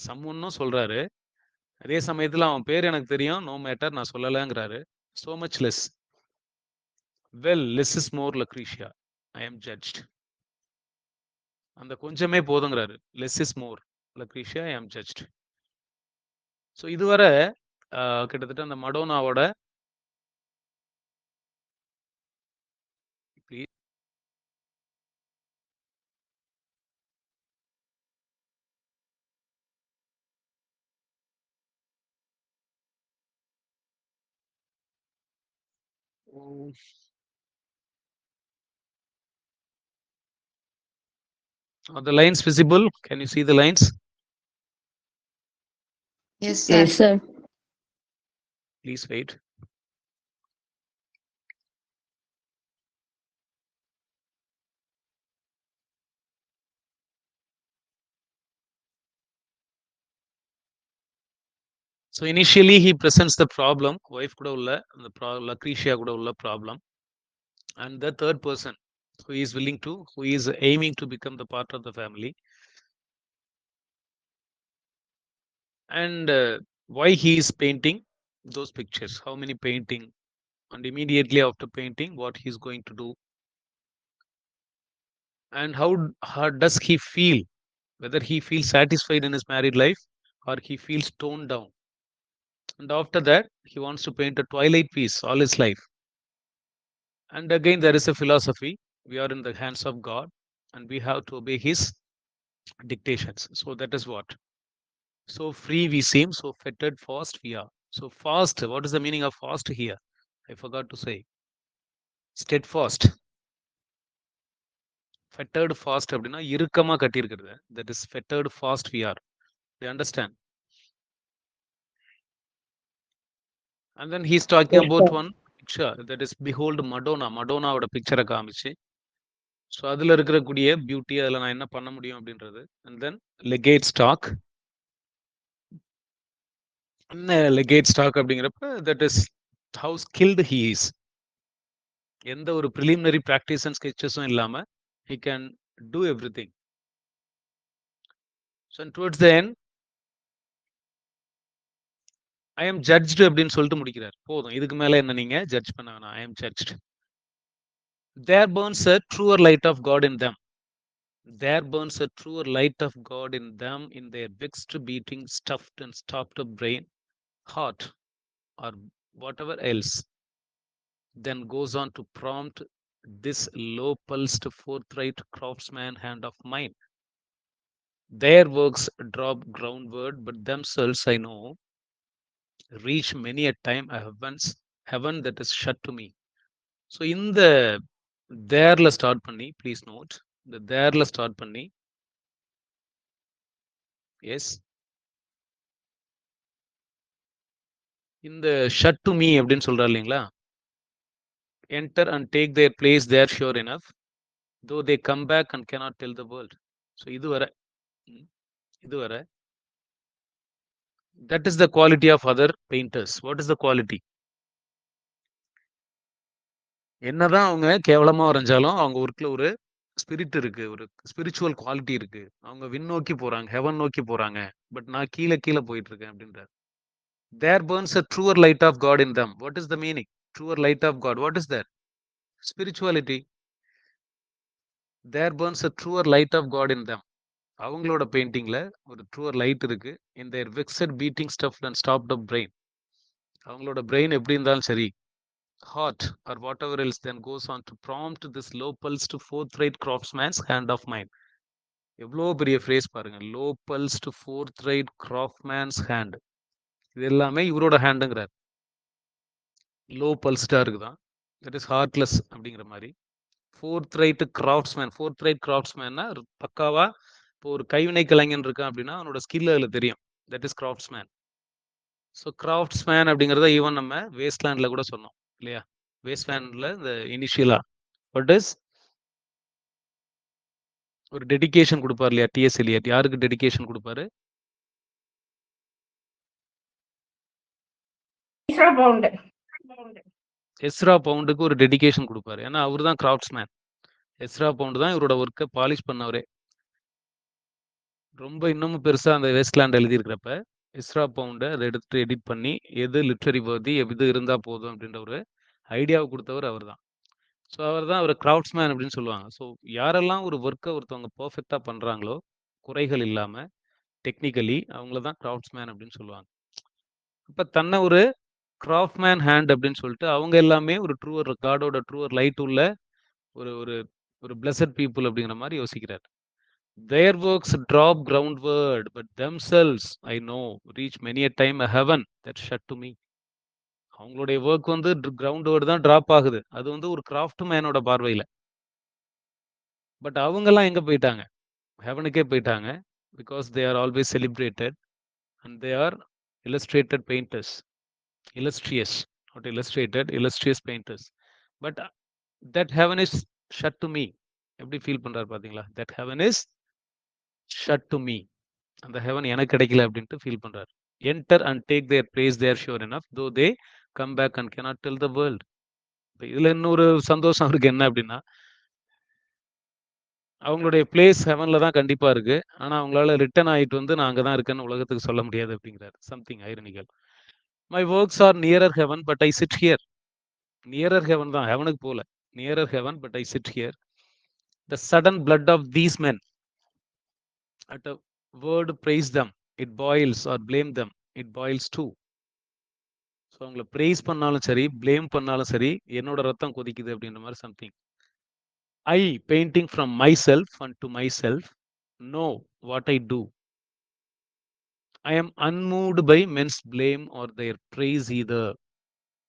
someone சொல்றாரு, அதே சமயத்துல அவன் பேர் எனக்கு தெரியும், நோ மேட்டர், நான் சொல்லலைங்கிறாரு. so much less. Well, less is more, Lucretia. I am judged. அந்த கொஞ்சமே போதுங்கிறாரு. less is more, Lucretia, I am judged. So இதுவரை கிட்டத்தட்ட அந்த மடோனாவோட are the lines visible? Can you see the lines? Yes, sir. Yes, sir. Please wait. So initially he presents the problem, wife கூட உள்ள அந்த Lucretia கூட உள்ள problem, and the third person who is willing to, who is aiming to become the part of the family, and why he is painting those pictures, how many painting, and immediately after painting what he is going to do, and how does he feel, whether he feels satisfied in his married life or he feels toned down. And after that he wants to paint a twilight piece all his life. And again there is a philosophy, we are in the hands of God and we have to obey his dictations. So that is what, so free we seem, so fettered fast we are. So fast, what is the meaning of fast here? I forgot to say. Steadfast. Fettered fast அப்படின்னா இறுக்கமா கட்டி இருக்கிறது. That is fettered fast we are. You understand? And then he's talking Yes, about sir. one picture, that is behold Madonna. மடோனாவோட பிக்சரை காமிச்சு, so அதில் இருக்கக்கூடிய beauty, அதில் நான் என்ன பண்ண முடியும் அப்படின்றது. And then legate stock. என்ன லெகேட் ஸ்டாக் அப்படிங்கிறப்ப that is how skilled he is. எந்த ஒரு ப்ரிலிமினரி ப்ராக்டிஸ் அண்ட் ஸ்கெச்சஸும் இல்லாம he can do everything. So towards the end, I am judged அப்படின்னு சொல்லிட்டு முடிக்கிறார். போதும், இதுக்கு மேல என்ன நீங்க ஜட்ஜ் பண்ண வேணாம். I am judged. There burns a truer light of God in them. There burns a truer light of God in them, in their vexed, beating, stuffed and stopped up brain, heart, or whatever else, then goes on to prompt this low-pulsed, forthright craftsman hand of mine. Their works drop groundward, but themselves, I know, reach many a time a heaven that is shut to me. So இந்த தேர்ல start பண்ணி, please note, இந்த தேர்ல start பண்ணி, S, இந்த shut to me அப்படின்னு சொல்றாரு இல்லைங்களா, enter and take their place there sure enough, though they come back and cannot tell the world. So இது வரை இதுவரை. That is the quality of other painters. What is the quality? என்னதான் அவங்க கேவலமா வரைஞ்சாலும் அவங்க ஒர்க்ல ஒரு ஸ்பிரிட் இருக்கு, ஒரு ஸ்பிரிச்சுவல் குவாலிட்டி இருக்கு. அவங்க விண் நோக்கி போறாங்க, ஹெவன் நோக்கி போறாங்க. பட் நான் கீழே கீழே போயிட்டு இருக்கேன் அப்படின்றார். There burns a truer light of God in them. What is the meaning? Truer light of God. What is that? Spirituality. There burns a truer light of God in them. அவங்களோட பெயிண்டிங்ல ஒரு ட்ரூவர் light இருக்கு. In their vexed beating stuffed and stopped up brain. அவங்களோட brain எப்படி இருந்தாலும் சரி, heart or whatever else then goes on to prompt this low pulsed forthright craftsman's hand of mine. எவ்வளோ பெரிய phrase பாருங்க, low pulsed forthright craftsman's hand. இது எல்லாமே இவரோட ஹேண்டுங்கிறார். லோ பல்ஸ்டா இருக்குதான், தட் இஸ் ஹார்ட்லெஸ் அப்படிங்கிற மாதிரி. ஃபோர்த்ரைட் கிராஃப்ட்ஸ்மேன். ஃபோர்த்ரைட் கிராஃப்ட்ஸ்மேன்னா பக்காவா இப்போ ஒரு கைவினை கலைஞன் இருக்கான் அப்படின்னா அவனோட ஸ்கில் அதில் தெரியும். That is craftsmen. So craftsmen அப்படிங்கிறத ஈவன் நம்ம வேஸ்ட்லேண்டில் கூட சொன்னோம் இல்லையா? வேஸ்ட்லேண்டில் இந்த இனிஷியலா பட் இஸ் ஒரு டெடிகேஷன் கொடுப்பார் இல்லையா? டிஎஸ் எலியட் யாருக்கு டெடிகேஷன் கொடுப்பாரு? எஸ்ரா பவுண்டுக்கு ஒரு டெடிகேஷன் கொடுப்பாரு. ஏன்னா அவர் தான் கிராஃப்ட்ஸ்மேன். எஸ்ரா பவுண்டு தான் இவரோட ஒர்க்கை பாலிஷ் பண்ணவரே. ரொம்ப இன்னமும் பெருசா அந்த வேஸ்ட்லேண்ட் எழுதியிருக்கிறப்ப எஸ்ரா பவுண்டை அதை எடுத்து எடிட் பண்ணி எது லிட்ரரி வேர்தி எது இருந்தா போதும் அப்படின்ற ஒரு ஐடியாவை கொடுத்தவர் அவர் தான். ஸோ அவர் தான் அவர் கிராஃப்ட்ஸ்மேன் அப்படின்னு சொல்லுவாங்க. ஸோ யாரெல்லாம் ஒரு ஒர்க்கை ஒருத்தவங்க பர்ஃபெக்டாக பண்ணுறாங்களோ, குறைகள் இல்லாமல் டெக்னிக்கலி, அவங்கள தான் கிராஃப்ட்ஸ்மேன் அப்படின்னு சொல்லுவாங்க. இப்போ தன்னை ஒரு கிராஃப்ட்மேன் ஹேண்ட் அப்படின்னு சொல்லிட்டு அவங்க எல்லாமே ஒரு ட்ரூவர், காடோட ட்ரூவர் லைட் உள்ள ஒரு ஒரு ஒரு பிளஸட் பீப்புள் அப்படிங்கிற மாதிரி யோசிக்கிறார். Their works drop groundward, but themselves, I know, reach many a time a heaven that shut to me. அவங்களுடைய ஒர்க் வந்து கிரவுண்ட்வேர்டு தான் டிராப் ஆகுது. அது வந்து ஒரு கிராஃப்ட் மேனோட பார்வையில். பட் அவங்கெல்லாம் எங்கே போயிட்டாங்க? ஹெவனுக்கே போயிட்டாங்க. Because they are always celebrated and they are illustrated painters. Illustrious, not illustrated, illustrious painters. But that heaven is shut to me. எப்படி ஃபீல் பண்றாரு பாத்தீங்களா? That heaven is shut to me. அந்த heaven எனக்கு கிடைக்கல அப்படின்ட்டு ஃபீல் பண்றாரு. Enter and take their praise, they are sure enough, though they come back and cannot tell the world. இப்போ இதுல இன்னொரு சந்தோஷம் அவருக்கு என்ன அப்படின்னா, அவங்களுடைய பிளேஸ் ஹெவன்ல தான் கண்டிப்பா இருக்கு. ஆனா அவங்களால ரிட்டர்ன் ஆயிட்டு வந்து நான் அங்கதான் இருக்கேன்னு உலகத்துக்கு சொல்ல முடியாது அப்படிங்கிறாரு. Something ஐரனிக்கல். My works are nearer heaven, but I sit here. Nearer heaven தான், ஹெவனுக்கு போல. Nearer heaven, but I sit here. The sudden blood of these men, at a word praise them, it boils, or blame them, it boils too. So அவங்கள price பண்ணாலும் சரி, blame பண்ணாலும் சரி, என்னோட ரத்தம் கொதிக்குது அப்படின்ற மாதிரி something. I painting from myself and to myself know what I do. I am unmoved by men's blame or their praise either.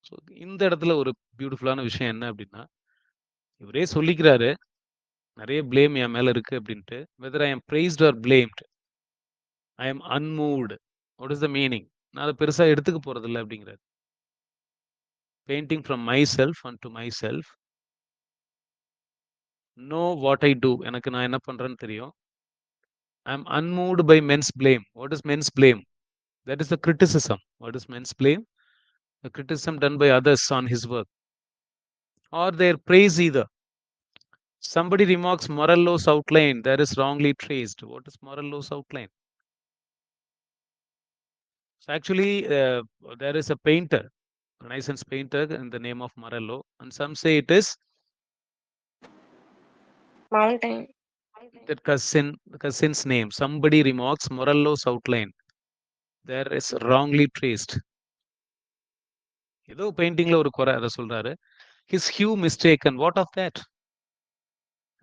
So இந்த இடத்துல ஒரு பியூட்டிஃபுல்லான விஷயம் என்ன அப்படின்னா, இவரே சொல்லிக்கிறாரு நிறைய பிளேம் என் மேல இருக்கு அப்படின்ட்டு. Whether I am praised or blamed, I am unmoved. What is the meaning? நான் அதை பெருசா எடுத்துக்க போறது இல்லை அப்படிங்கிறார். Painting from myself and to myself know what I do. எனக்கு நான் என்ன பண்றேன்னு தெரியும். I am unmoved by men's blame. What is men's blame? That is the criticism. What is men's blame? The criticism done by others on his work, or their praise either. Somebody remarks Morello's outline that is wrongly traced. What is Morello's outline? So actually, there is a painter, Renaissance painter in the name of Morello, and some say it is Mountain. that cousin's name. Somebody remarks Morello's outline there is wrongly traced. ஏதோ பெயிண்டிங்ல ஒரு குறை, அதை சொல்றாரு. His hue mistaken. What of that?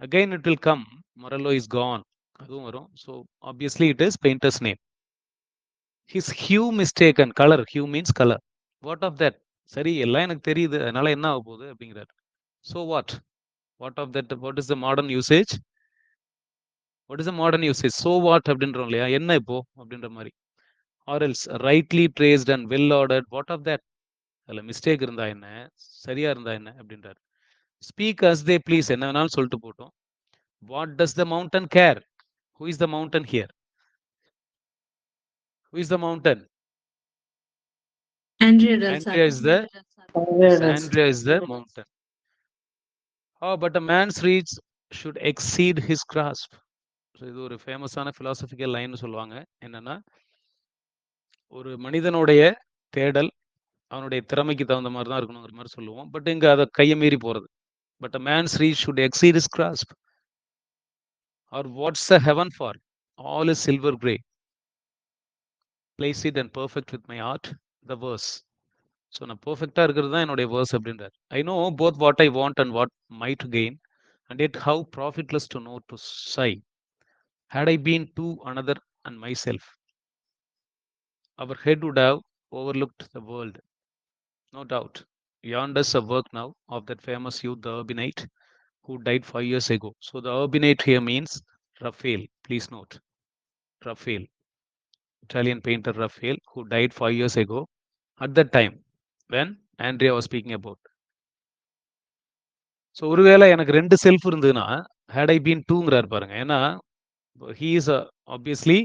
Again it will come. Morello is gone. அதுவும் வரும். So obviously it is painter's name. His hue mistaken. Color. Hue means color. What of that? சரி, எல்லாம் எனக்கு தெரியுது, அதனால என்ன ஆக போகுது அப்படிங்கிறார். So what? What of that? What is the modern usage? What is the modern usage? So what அப்படின்றோம் இல்லையா? என்ன இப்போ அப்படின்ற மாதிரி. Or else rightly traced and well ordered. What of that? அதுல மிஸ்டேக் இருந்தா என்ன, சரியா இருந்தா என்ன அப்படின்றார். Speak as they please. என்ன வேணாலும் சொல்லிட்டு போட்டோம். What does the mountain care? Who is the mountain here? Who is the mountain? Andrea del Andrea is the Andrea is the mountain. Oh, but a man's reach should exceed his grasp. So இது ஒரு ஃபேமஸான philosophical line சொல்லுவாங்க. என்னன்னா, ஒரு மனிதனுடைய தேடல் அவனுடைய திறமைக்கு தகுந்த மாதிரி தான் இருக்கணுங்கிற மாதிரி சொல்லுவோம். பட் இங்க அதை கையை மீறி போறது. But a man's reach should exceed his grasp. Or what's the heaven for? All is silver gray. Place it and perfect with my art, the verse. So நான் பர்ஃபெக்டாக இருக்கிறது தான் என்னுடைய வேர்ஸ் அப்படின்றார். I know both what I want and what my to gain and it how profitless to know to sigh had I been to another and myself. Our head would have overlooked the world, no doubt. Yonder's a work now of that famous youth, the Urbinate, who died 5 years ago. So the Urbinate here means Raphael. Please note, Raphael, Italian painter Raphael, who died 5 years ago. At that time, when Andrea was speaking about. So ஒருவேளை எனக்கு 2 self இருந்ததுன்னா had I been twoங்கிறார் பாருங்க. ஏன்னா he is obviously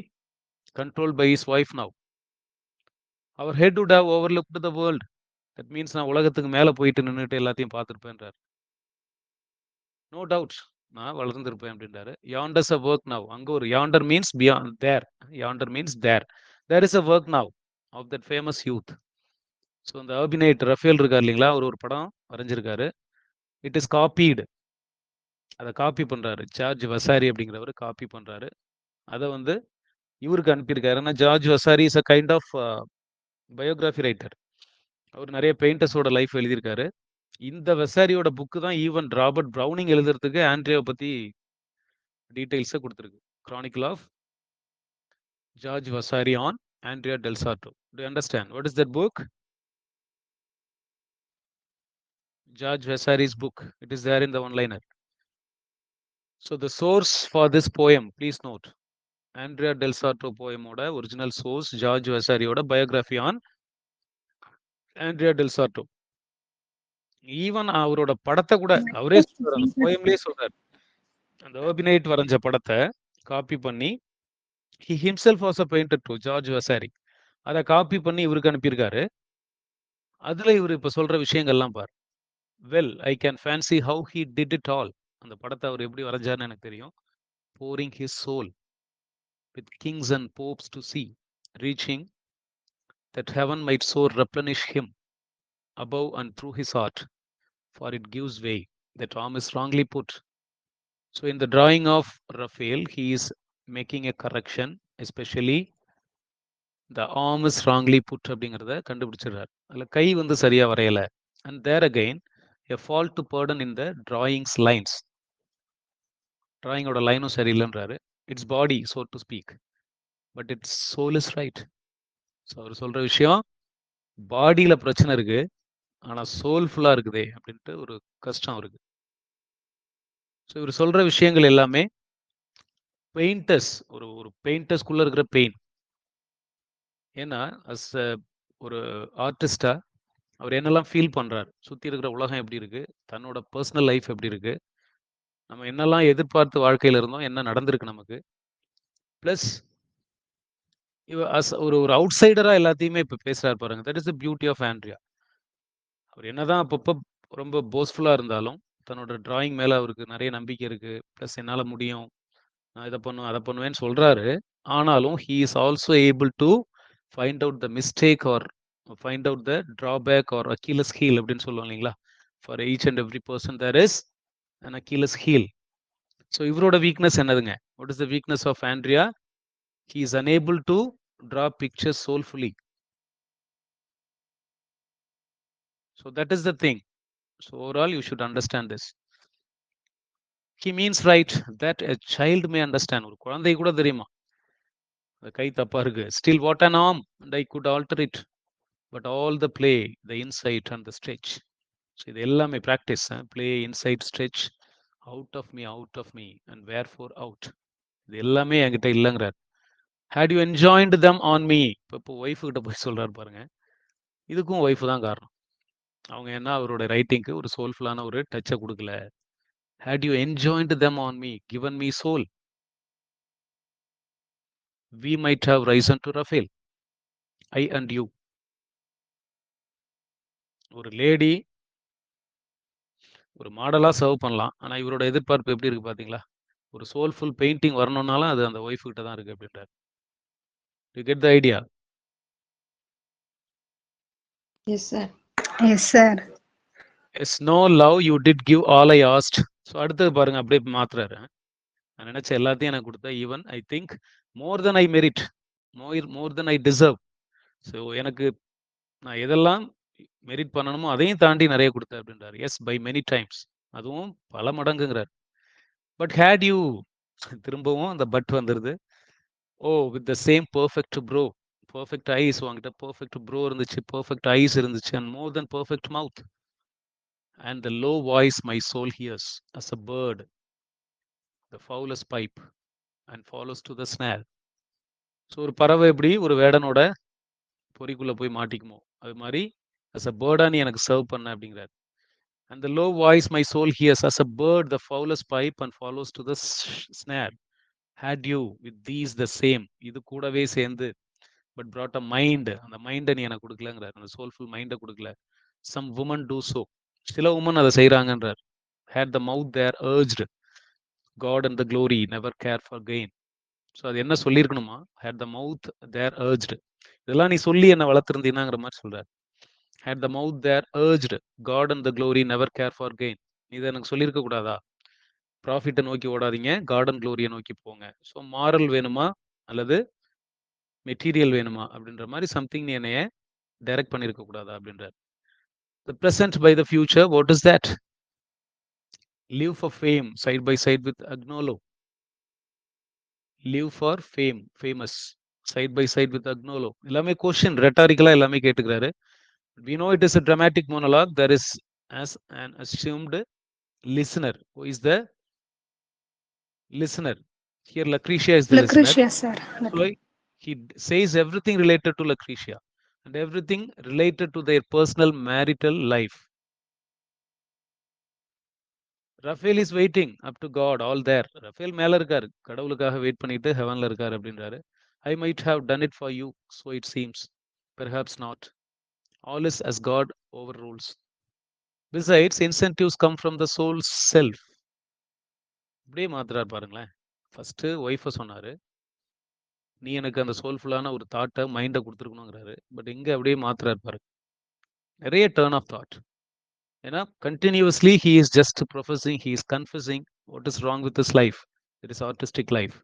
controlled by his wife now. Our head would have overlooked the world. That means நான் உலகத்துக்கு மேலே போயிட்டு நின்றுட்டு எல்லாத்தையும் பார்த்துருப்பேன்றார். நோ டவுட் நான் வளர்ந்துருப்பேன் அப்படின்றாரு. Yonder's a work now. அங்கே ஒரு yonder means beyond there. Yonder means there. There is a work now of that famous youth. So இந்த அர்பினேட் ரஃபேல் இருக்கார் இல்லைங்களா, அவர் ஒரு படம் வரைஞ்சிருக்காரு. இட் இஸ் காப்பீடு. அதை காப்பி பண்ணுறாரு. ஜார்ஜ் வசாரி அப்படிங்கிறவர் காப்பி பண்ணுறாரு. அதை வந்து இவருக்கு அனுப்பியிருக்காரு. ஏன்னா George Vasari is a kind of biography writer. அவர் நிறைய பெயிண்டர்ஸோட லைஃப் எழுதியிருக்காரு. இந்த வசாரியோட புக்கு தான் ஈவன் ராபர்ட் ப்ரௌனிங் எழுதுறதுக்கு ஆண்ட்ரியாவை பற்றி டீட்டெயில்ஸை கொடுத்துருக்கு. Chronicle of George Vasari on Andrea del Sarto. Do you understand? What is that book? George Vasari's book. It is there in the one-liner. So the source for this poem, please note, Andrea del Sarto poem oda original source George Vasari oda biography on Andrea del Sarto. Even அவரோட படத்தை கூட அவரே சொல்றாரு, அந்த போயம்லேயே சொல்றாரு. அந்த Urbinate வரைஞ்ச படத்தை காப்பி பண்ணி he himself was a painter too, George Vasari. அதை காப்பி பண்ணி இவருக்கு அனுப்பியிருக்காரு. அதுல இவர் இப்ப சொல்ற விஷயங்கள்லாம் பாரு. Well I can fancy how he did it all. அந்த படத்தை அவர் எப்படி வரைஞ்சார்னு எனக்கு தெரியும். pouring his soul with kings and popes to see, reaching that heaven might so replenish him above and through his art, for it gives way. That arm is wrongly put. So in the drawing of Raphael, he is making a correction, especially the arm is wrongly put அப்படிங்கிறத கண்டுபிடிச்சிடுறார். அதில் கை வந்து சரியா வரையலை. And there again, a fault to pardon in the drawing's lines. டிராயிங்கோட லைனும் சரியில்லைன்றாரு. It's body so to speak, but it's soul is right. So அவர் சொல்ற விஷயம், பாடியில பிரச்சனை இருக்கு, ஆனா சோல்ஃபுல்லா இருக்குதே அப்படின்ட்டு ஒரு கஷ்டம் இருக்கு. ஸோ இவர் சொல்ற விஷயங்கள் எல்லாமே பெயிண்டர்ஸ், ஒரு பெயிண்டர்ஸ்குள்ள இருக்கிற பெயின். ஏன்னா அஸ் ஒரு ஆர்டிஸ்டா அவர் என்னெல்லாம் ஃபீல் பண்றாரு, சுத்தி இருக்கிற உலகம் எப்படி இருக்கு, தன்னோட பர்சனல் லைஃப் எப்படி இருக்கு, நம்ம என்னெல்லாம் எதிர்பார்த்து வாழ்க்கையில இருந்தோம், என்ன நடந்திருக்கு நமக்கு, பிளஸ் ஒரு அவுட் சைடரா எல்லாத்தையுமே இப்ப பேசுறாரு பாருங்க. That is the beauty of Andrea. அவர் என்னதான் அப்பப்போ ரொம்ப போஸ்ஃபுல்லா இருந்தாலும் தன்னோட டிராயிங் மேல அவருக்கு நிறைய நம்பிக்கை இருக்கு. பிளஸ் என்னால முடியும், நான் இதை பண்ணுவேன் அதை பண்ணுவேன்னு சொல்றாரு. ஆனாலும் he is also able to find out the mistake or find out the drawback or Achilles heel அப்படின்னு சொல்லுவோம் இல்லைங்களா. For each and every person there is an Achilles heel. So இவரோட வீக்னஸ் என்னதுங்க? What is the weakness of Andrea? He is unable to draw pictures soulfully. So that is the thing. So overall you should understand this. He means right that a child may understand. ஒரு குழந்தை கூட தெரியுமா அந்த கை தப்பா இருக்கு, still what an arm and I could alter it, but all the play, the insight and the stretch. So இது எல்லாமே practice, play, insight, stretch, out of me and wherefore out. இது எல்லாமே என்கிட்ட இல்லைங்கிறார். had you enjoined them on me. இப்போ wife கிட்ட போய் சொல்றாரு பாருங்க. இதுக்கும் ஒய்ஃபு தான் காரணம். அவங்க என்ன அவரோட ரைட்டிங்க்கு ஒரு சோல்ஃபுல்லான ஒரு டச்சை கொடுக்கல. had you enjoined them on me, given me soul, we might have risen to Raphael. I and you. ஒரு லேடி ஒரு மாடலா சர்வ் பண்ணலாம். ஆனா இவரோட எதிர்பார்ப்பு எப்படி இருக்கு பாத்தீங்களா? ஒரு சோல்ஃபுல் பெயிண்டிங் வரணும்னாலும் அது அந்த ஒய்ஃப் கிட்ட தான் இருக்கு அப்படின்றார். You get the idea? Yes, sir. Yes, sir. Yes, no love you did give all I asked. So அடுத்தது பாருங்க அப்படியே மாத்துறாரு. நான் நினைச்ச எல்லாத்தையும் எனக்கு கொடுத்த even I think more then I merit, more then I deserve. So எனக்கு நான் எதெல்லாம் மெரிட் பண்ணணுமோ அதையும் தாண்டி நிறைய கொடுத்தேன் அப்படின்றார். எஸ், பை மெனி டைம்ஸ், அதுவும் பல மடங்குங்கிறார். பட் ஹேட் யூ, திரும்பவும் அந்த பட் வந்துடுது. Oh, with the same perfect brow, perfect eyes, உங்ககிட்ட பர்ஃபெக்ட் ப்ரோ இருந்துச்சு, பர்ஃபெக்ட் ஐஸ் இருந்துச்சு, and more than perfect mouth, and the low voice my soul hears as a bird the fowler's pipe and follows to the snare. So ஒரு பறவை எப்படி ஒரு வேடனோட பொறிக்குள்ள போய் மாட்டிக்குமோ அது மாதிரி அஸ் அ பேர்டா நீ எனக்கு சர்வ் பண்ண அப்படிங்கிறார். And the low voice my soul hears as a bird the foulest pipe and follows to the snare. Had you with these the same, இது கூடவே சேர்ந்து, but brought a mind, அந்த மைண்டை நீ எனக்கு கொடுக்கலங்கிறார், அந்த சோல்ஃபுல் மைண்டை கொடுக்கல. Some women do so, சில உமன் அதை செய்கிறாங்கன்றார். Had the mouth there urged God and the glory, never care for gain. So அது என்ன சொல்லியிருக்கணுமா? Had the mouth there urged, இதெல்லாம் நீ சொல்லி என்ன வளர்த்துருந்தீனாங்கிற மாதிரி சொல்றார். Had the mouth there urged God and the glory, never care for gain. இதை எனக்கு சொல்லியிருக்க கூடாதா? ப்ராஃபிட்டை நோக்கி ஓடாதீங்க, கார்டன் க்ளோரியை நோக்கி போங்க. ஸோ மாரல் வேணுமா அல்லது மெட்டீரியல் வேணுமா அப்படின்ற மாதிரி சம்திங் நீ என்னைய டைரக்ட் பண்ணியிருக்க கூடாதா அப்படின்றார். The present by the future, what is that? Live for fame side by side with Agnolo. Live for fame, famous, side by side with Agnolo. எல்லாமே கொஸ்டின், ரெட்டாரிக்கலாக எல்லாமே கேட்டுக்கிறாரு. We know it is a dramatic monologue. There is as an assumed listener. Who is the listener? Here Lucretia is the Lucretia, listener. sir. So he says everything related to Lucretia and everything related to their personal marital life. Raphael is waiting up to God, all there. Raphael மேல இருக்காரு, கடவுளுக்காக wait பண்ணிட்டு ஹெவன்ல இருக்காரு அப்படின்றாரு. I might have done it for you, so it seems. Perhaps not. All is as God overrules. Besides, incentives come from the soul's self. அப்படியே மாத்துறாரு பாருங்களேன். First wifi சொன்னாரு, நீ எனக்கு அந்த சோல்ஃபுல்லான ஒரு தாட்டை மைண்டை கொடுத்துருக்கணுங்கிறாரு. பட் இங்க அப்படியே மாத்துறாரு பாருங்க, நிறைய டர்ன் ஆஃப் தாட். ஏன்னா continuously he is just professing, he is confessing what is wrong with this life, it is artistic life.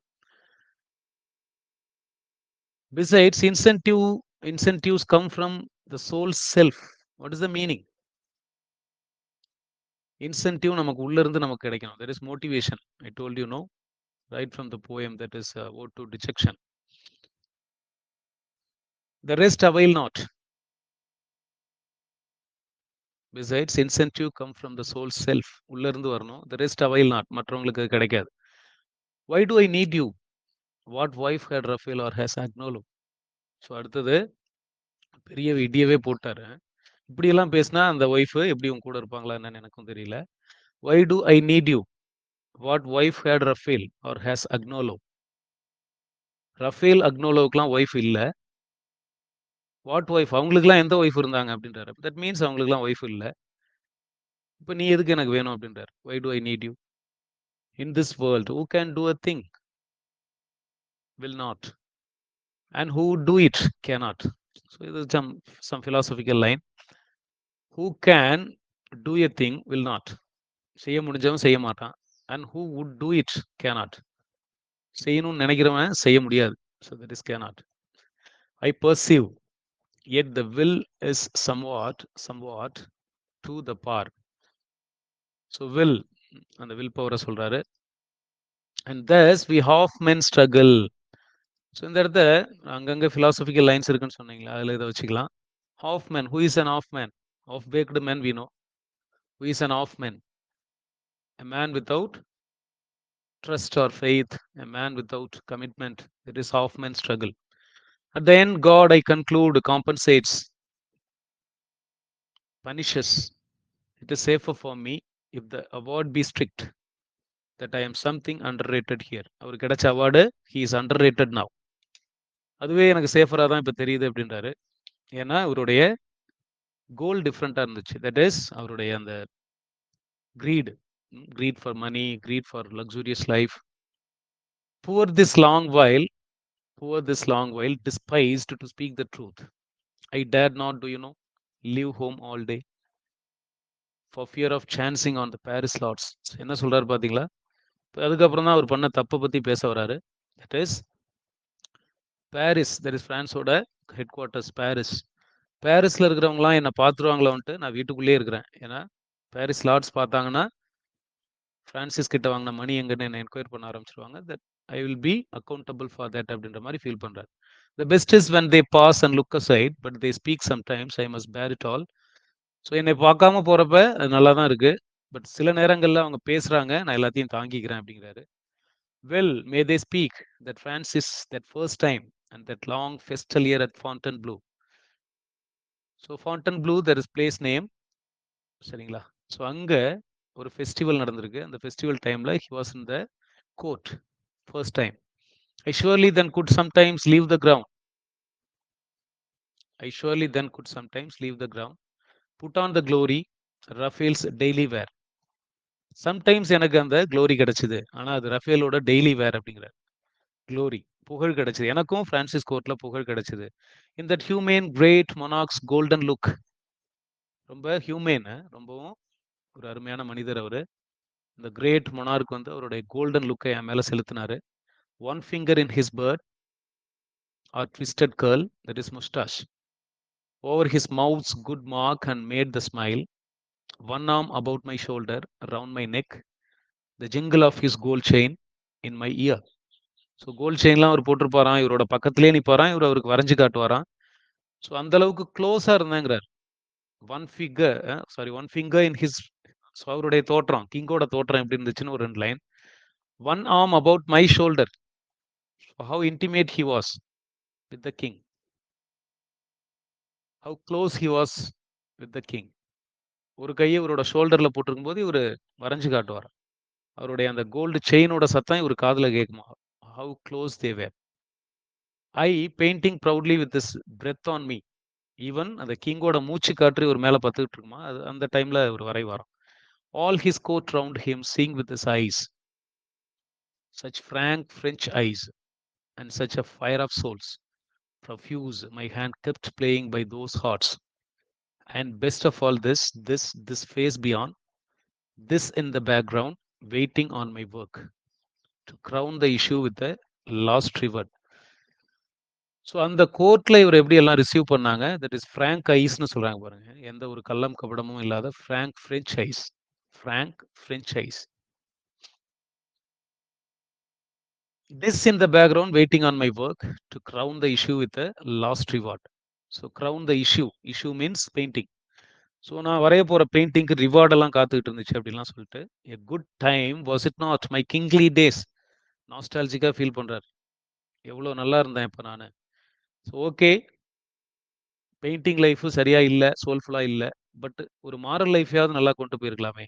Besides, incentives come from the soul's self. What is the meaning? Incentive நமக்கு உள்ள இருந்து நமக்கு கிடைக்கணும். There is motivation. I told you, no, right from the poem, that is Ode to Dejection. The rest avail not. Besides, incentive come from the soul's self. உள்ள இருந்து வரணும். The rest avail not. மற்றவங்களுக்கு கிடைக்காது. Why do I need you? What wife had Raphael or has Agnolo? So அடுத்தது பெரிய இடியவே போட்டாரு. இப்படியெல்லாம் பேசினா அந்த ஒய்ஃபு எப்படி உங்க கூட இருப்பாங்களா என்னன்னு எனக்கும் தெரியல. Why do I need you? What wife had Raphael or has Agnolo? Raphael அக்னோலோவுக்குலாம் ஒய்ஃப் இல்லை. வாட் ஒய்ஃப், அவங்களுக்குலாம் எந்த ஒய்ஃப் இருந்தாங்க அப்படின்றாரு. தட் மீன்ஸ் அவங்களுக்குலாம் ஒய்ஃப் இல்லை. இப்போ நீ எதுக்கு எனக்கு வேணும் அப்படின்றார். Why do I need you? In this world, who can do a thing? Will not. And who would do it? Cannot. So this is some philosophical line. Who can do a thing will not. செய்ய முடிஞ்சவன் செய்ய மாட்டான். And who would do it? Cannot. செய்யணும்னு நினைக்கிறவன் செய்ய முடியாது. So that is cannot. I perceive, yet the will is somewhat to the par. So will, அந்த will power சொல்றாரு. And thus we half men struggle. So இந்த இடத்துல அங்கங்கே philosophical lines இருக்குன்னு சொன்னீங்களா, அதில் இதை வச்சுக்கலாம். Half man, who is an half man? Half baked man we know. Who is an half man? A man without trust or faith, a man without commitment. It is half man struggle. At the end, God, I conclude, compensates, punishes. It is safer for me if the award be strict, that I am something underrated here. அவர் கிடைச்ச award, he is underrated now. அதுவே எனக்கு சேஃபராக தான் இப்போ தெரியுது அப்படின்றாரு. ஏன்னா இவருடைய கோல் டிஃப்ரெண்ட்டாக இருந்துச்சு. தட் இஸ் அவருடைய அந்த greed for money, greed for luxurious life. Poor this long while, despised to speak the truth. I dared not, leave home all day for fear of chancing on the Paris lords. என்ன சொல்றாரு பாத்தீங்களா? அதுக்கப்புறம் தான் அவர் பண்ண தப்பை பத்தி பேச வராரு. That is Paris, that is பிரான்ஸோட ஹெட் குவார்ட்டர்ஸ் பாரிஸ். பாரிஸ்ல இருக்கிறவங்களாம் என்னை பார்த்துருவாங்களான்ட்டு நான் வீட்டுக்குள்ளேயே இருக்கிறேன். ஏன்னா பாரிஸ் லார்ட்ஸ் பார்த்தாங்கன்னா ஃப்ரான்சிஸ் கிட்ட வாங்கின மணி எங்கன்னு என்ன என்கொயர் பண்ண ஆரம்பிச்சிருவாங்க. That I will be accountable for that அப்படின்ற மாதிரி ஃபீல் பண்ணுறாரு. The best is when they pass and look aside but they speak sometimes I must bear it all. So என்னை பார்க்காம போகிறப்ப அது நல்லா தான் இருக்குது. பட் சில நேரங்களில் அவங்க பேசுகிறாங்க, நான் எல்லாத்தையும் தாங்கிக்கிறேன் அப்படிங்கிறாரு. Well may they speak that Francis that first time and that long festal year at Fontainebleau. So Fontainebleau that is place name, சரிங்களா? ஸோ அங்கே ஒரு ஃபெஸ்டிவல் நடந்திருக்கு. அந்த ஃபெஸ்டிவல் டைமில் he was in the court first time. I surely then could sometimes leave the ground. Put on the glory, Raphael's daily wear. Sometimes எனக்கு அந்த glory கிடைச்சது, ஆனால் அது ரஃபேலோட டெய்லி வேர் அப்படிங்கிற க்ளோரி, புகழ் கிடைச்சது. எனக்கும் பிரான்சிஸ் கோர்ட்ல புகழ் கிடைச்சது. In that humane great monarch's golden look. ரொம்ப ஹியூமேன், ரொம்பவும் ஒரு அருமையான மனிதர் அவர். இந்த கிரேட் மொனார்க் வந்து அவருடைய கோல்டன் லுக்கை என் மேலே செலுத்தினாரு. One finger in his beard or twisted curl, that is mustache. Over his mouth's good mark and made the smile. One arm about my shoulder, around my neck. The jingle of his gold chain in my ear. So gold செயின்லாம் அவர் போட்டிருப்பாராம், இவரோட பக்கத்துலேயே நிற்பாராம், இவர் அவருக்கு வரைஞ்சு காட்டுவாராம். So அந்த அளவுக்கு க்ளோஸாக இருந்தாங்கிறார். One finger in his. So அவருடைய தோற்றம், கிங்கோட தோற்றம் எப்படி இருந்துச்சுன்னு ஒரு 2 line. One arm about my shoulder. How intimate he was with the king. How close he was with the king. ஒரு கையை இவரோட ஷோல்டரில் போட்டிருக்கும் போது இவர் வரைஞ்சு காட்டுவார். அவருடைய அந்த கோல்டு செயினோட சத்தம் இவர் காதில் கேட்குமா. How close they were. I painting proudly with this breath on me. Even அந்த கிங்கோட மூச்சு காற்று இவர் மேலே பார்த்துக்கிட்டு இருக்குமா, அது அந்த டைமில் இவர் வரைவாராம். All his court round him seeing with his eyes, such frank French eyes and such a fire of souls profuse my hand kept playing by those hearts. And best of all, this face beyond, this in the background, waiting on my work to crown the issue with the last reward. So அந்த கோர்ட்டில் இவர் எப்படி எல்லாம் receive பண்ணாங்க, that is Frank ஐஸ்னு சொல்கிறாங்க பாருங்க. எந்த ஒரு கள்ளம் கபடமும் இல்லாத frank French eyes. Frank French eyes. This in the background, waiting on my work to crown the issue with the last reward. So crown the issue. Issue means painting. So நான் வரைய போகிற பெயிண்டிங்க்கு ரிவார்டெல்லாம் காத்துக்கிட்டு இருந்துச்சு அப்படின்லாம் சொல்லிட்டு. A good time was it not my kingly days. நாஸ்டாலஜிக்காக ஃபீல் பண்ணுறார். எவ்வளோ நல்லா இருந்தேன் இப்போ நான். ஸோ ஓகே, பெயிண்டிங் லைஃபு சரியாக இல்லை, சோல்ஃபுல்லாக இல்லை, பட் ஒரு மாரல் லைஃபையாவது நல்லா கொண்டு போயிருக்கலாமே.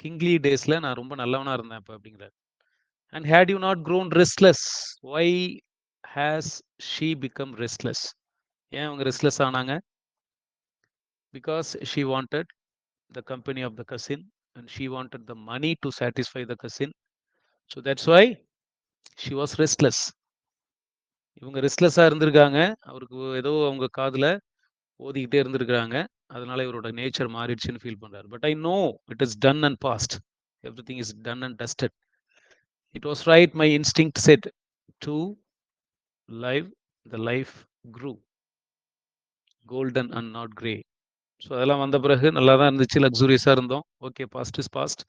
கிங்லி டேஸில் நான் ரொம்ப நல்லவனாக இருந்தேன் இப்போ அப்படிங்கிறார். And had you not grown restless, why has she become restless? ஏன் அவங்க ரெஸ்ட்லெஸ் ஆனாங்க? Because she wanted the company of the cousin and she wanted the money to satisfy the cousin. So that's why she was restless. இவங்க ரெஸ்ட்லெஸ்ஸாக இருந்திருக்காங்க. அவருக்கு ஏதோ அவங்க காதில் ஓதிக்கிட்டே இருந்திருக்கிறாங்க. அதனால இவரோட நேச்சர் மாறிடுச்சுன்னு ஃபீல் பண்ணுறாரு. But I know it is done and past. Everything is done and dusted. It was right, my instinct said to live, the life grew golden and not grey. So அதெல்லாம் வந்த பிறகு நல்லா தான் இருந்துச்சு, லக்ஸூரியஸாக இருந்தோம். Okay, past is past.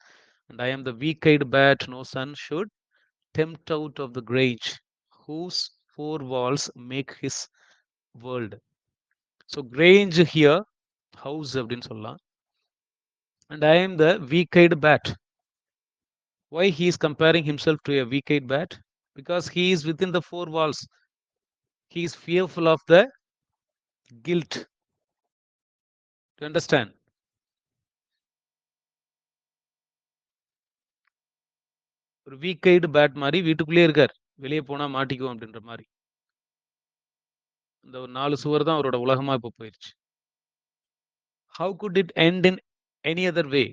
And I am the weak eyed bat no sun should tempt out of the grange whose four walls make his world. So grange here, house அப்படின்னு சொல்லலாம். And I am the weak-eyed bat. Why he is comparing himself to a weak-eyed bat? Because he is within the four walls. He is fearful of the guilt. To understand? ஒரு வீக்-ஐடு bad மாதிரி வீட்டுக்குள்ளே இருக்கார், வெளியே போனால் மாட்டிக்குவோம் அப்படின்ற மாதிரி. இந்த ஒரு 4 சுவர் தான் அவரோட உலகமா இப்போ போயிடுச்சு. How good it end in any other way?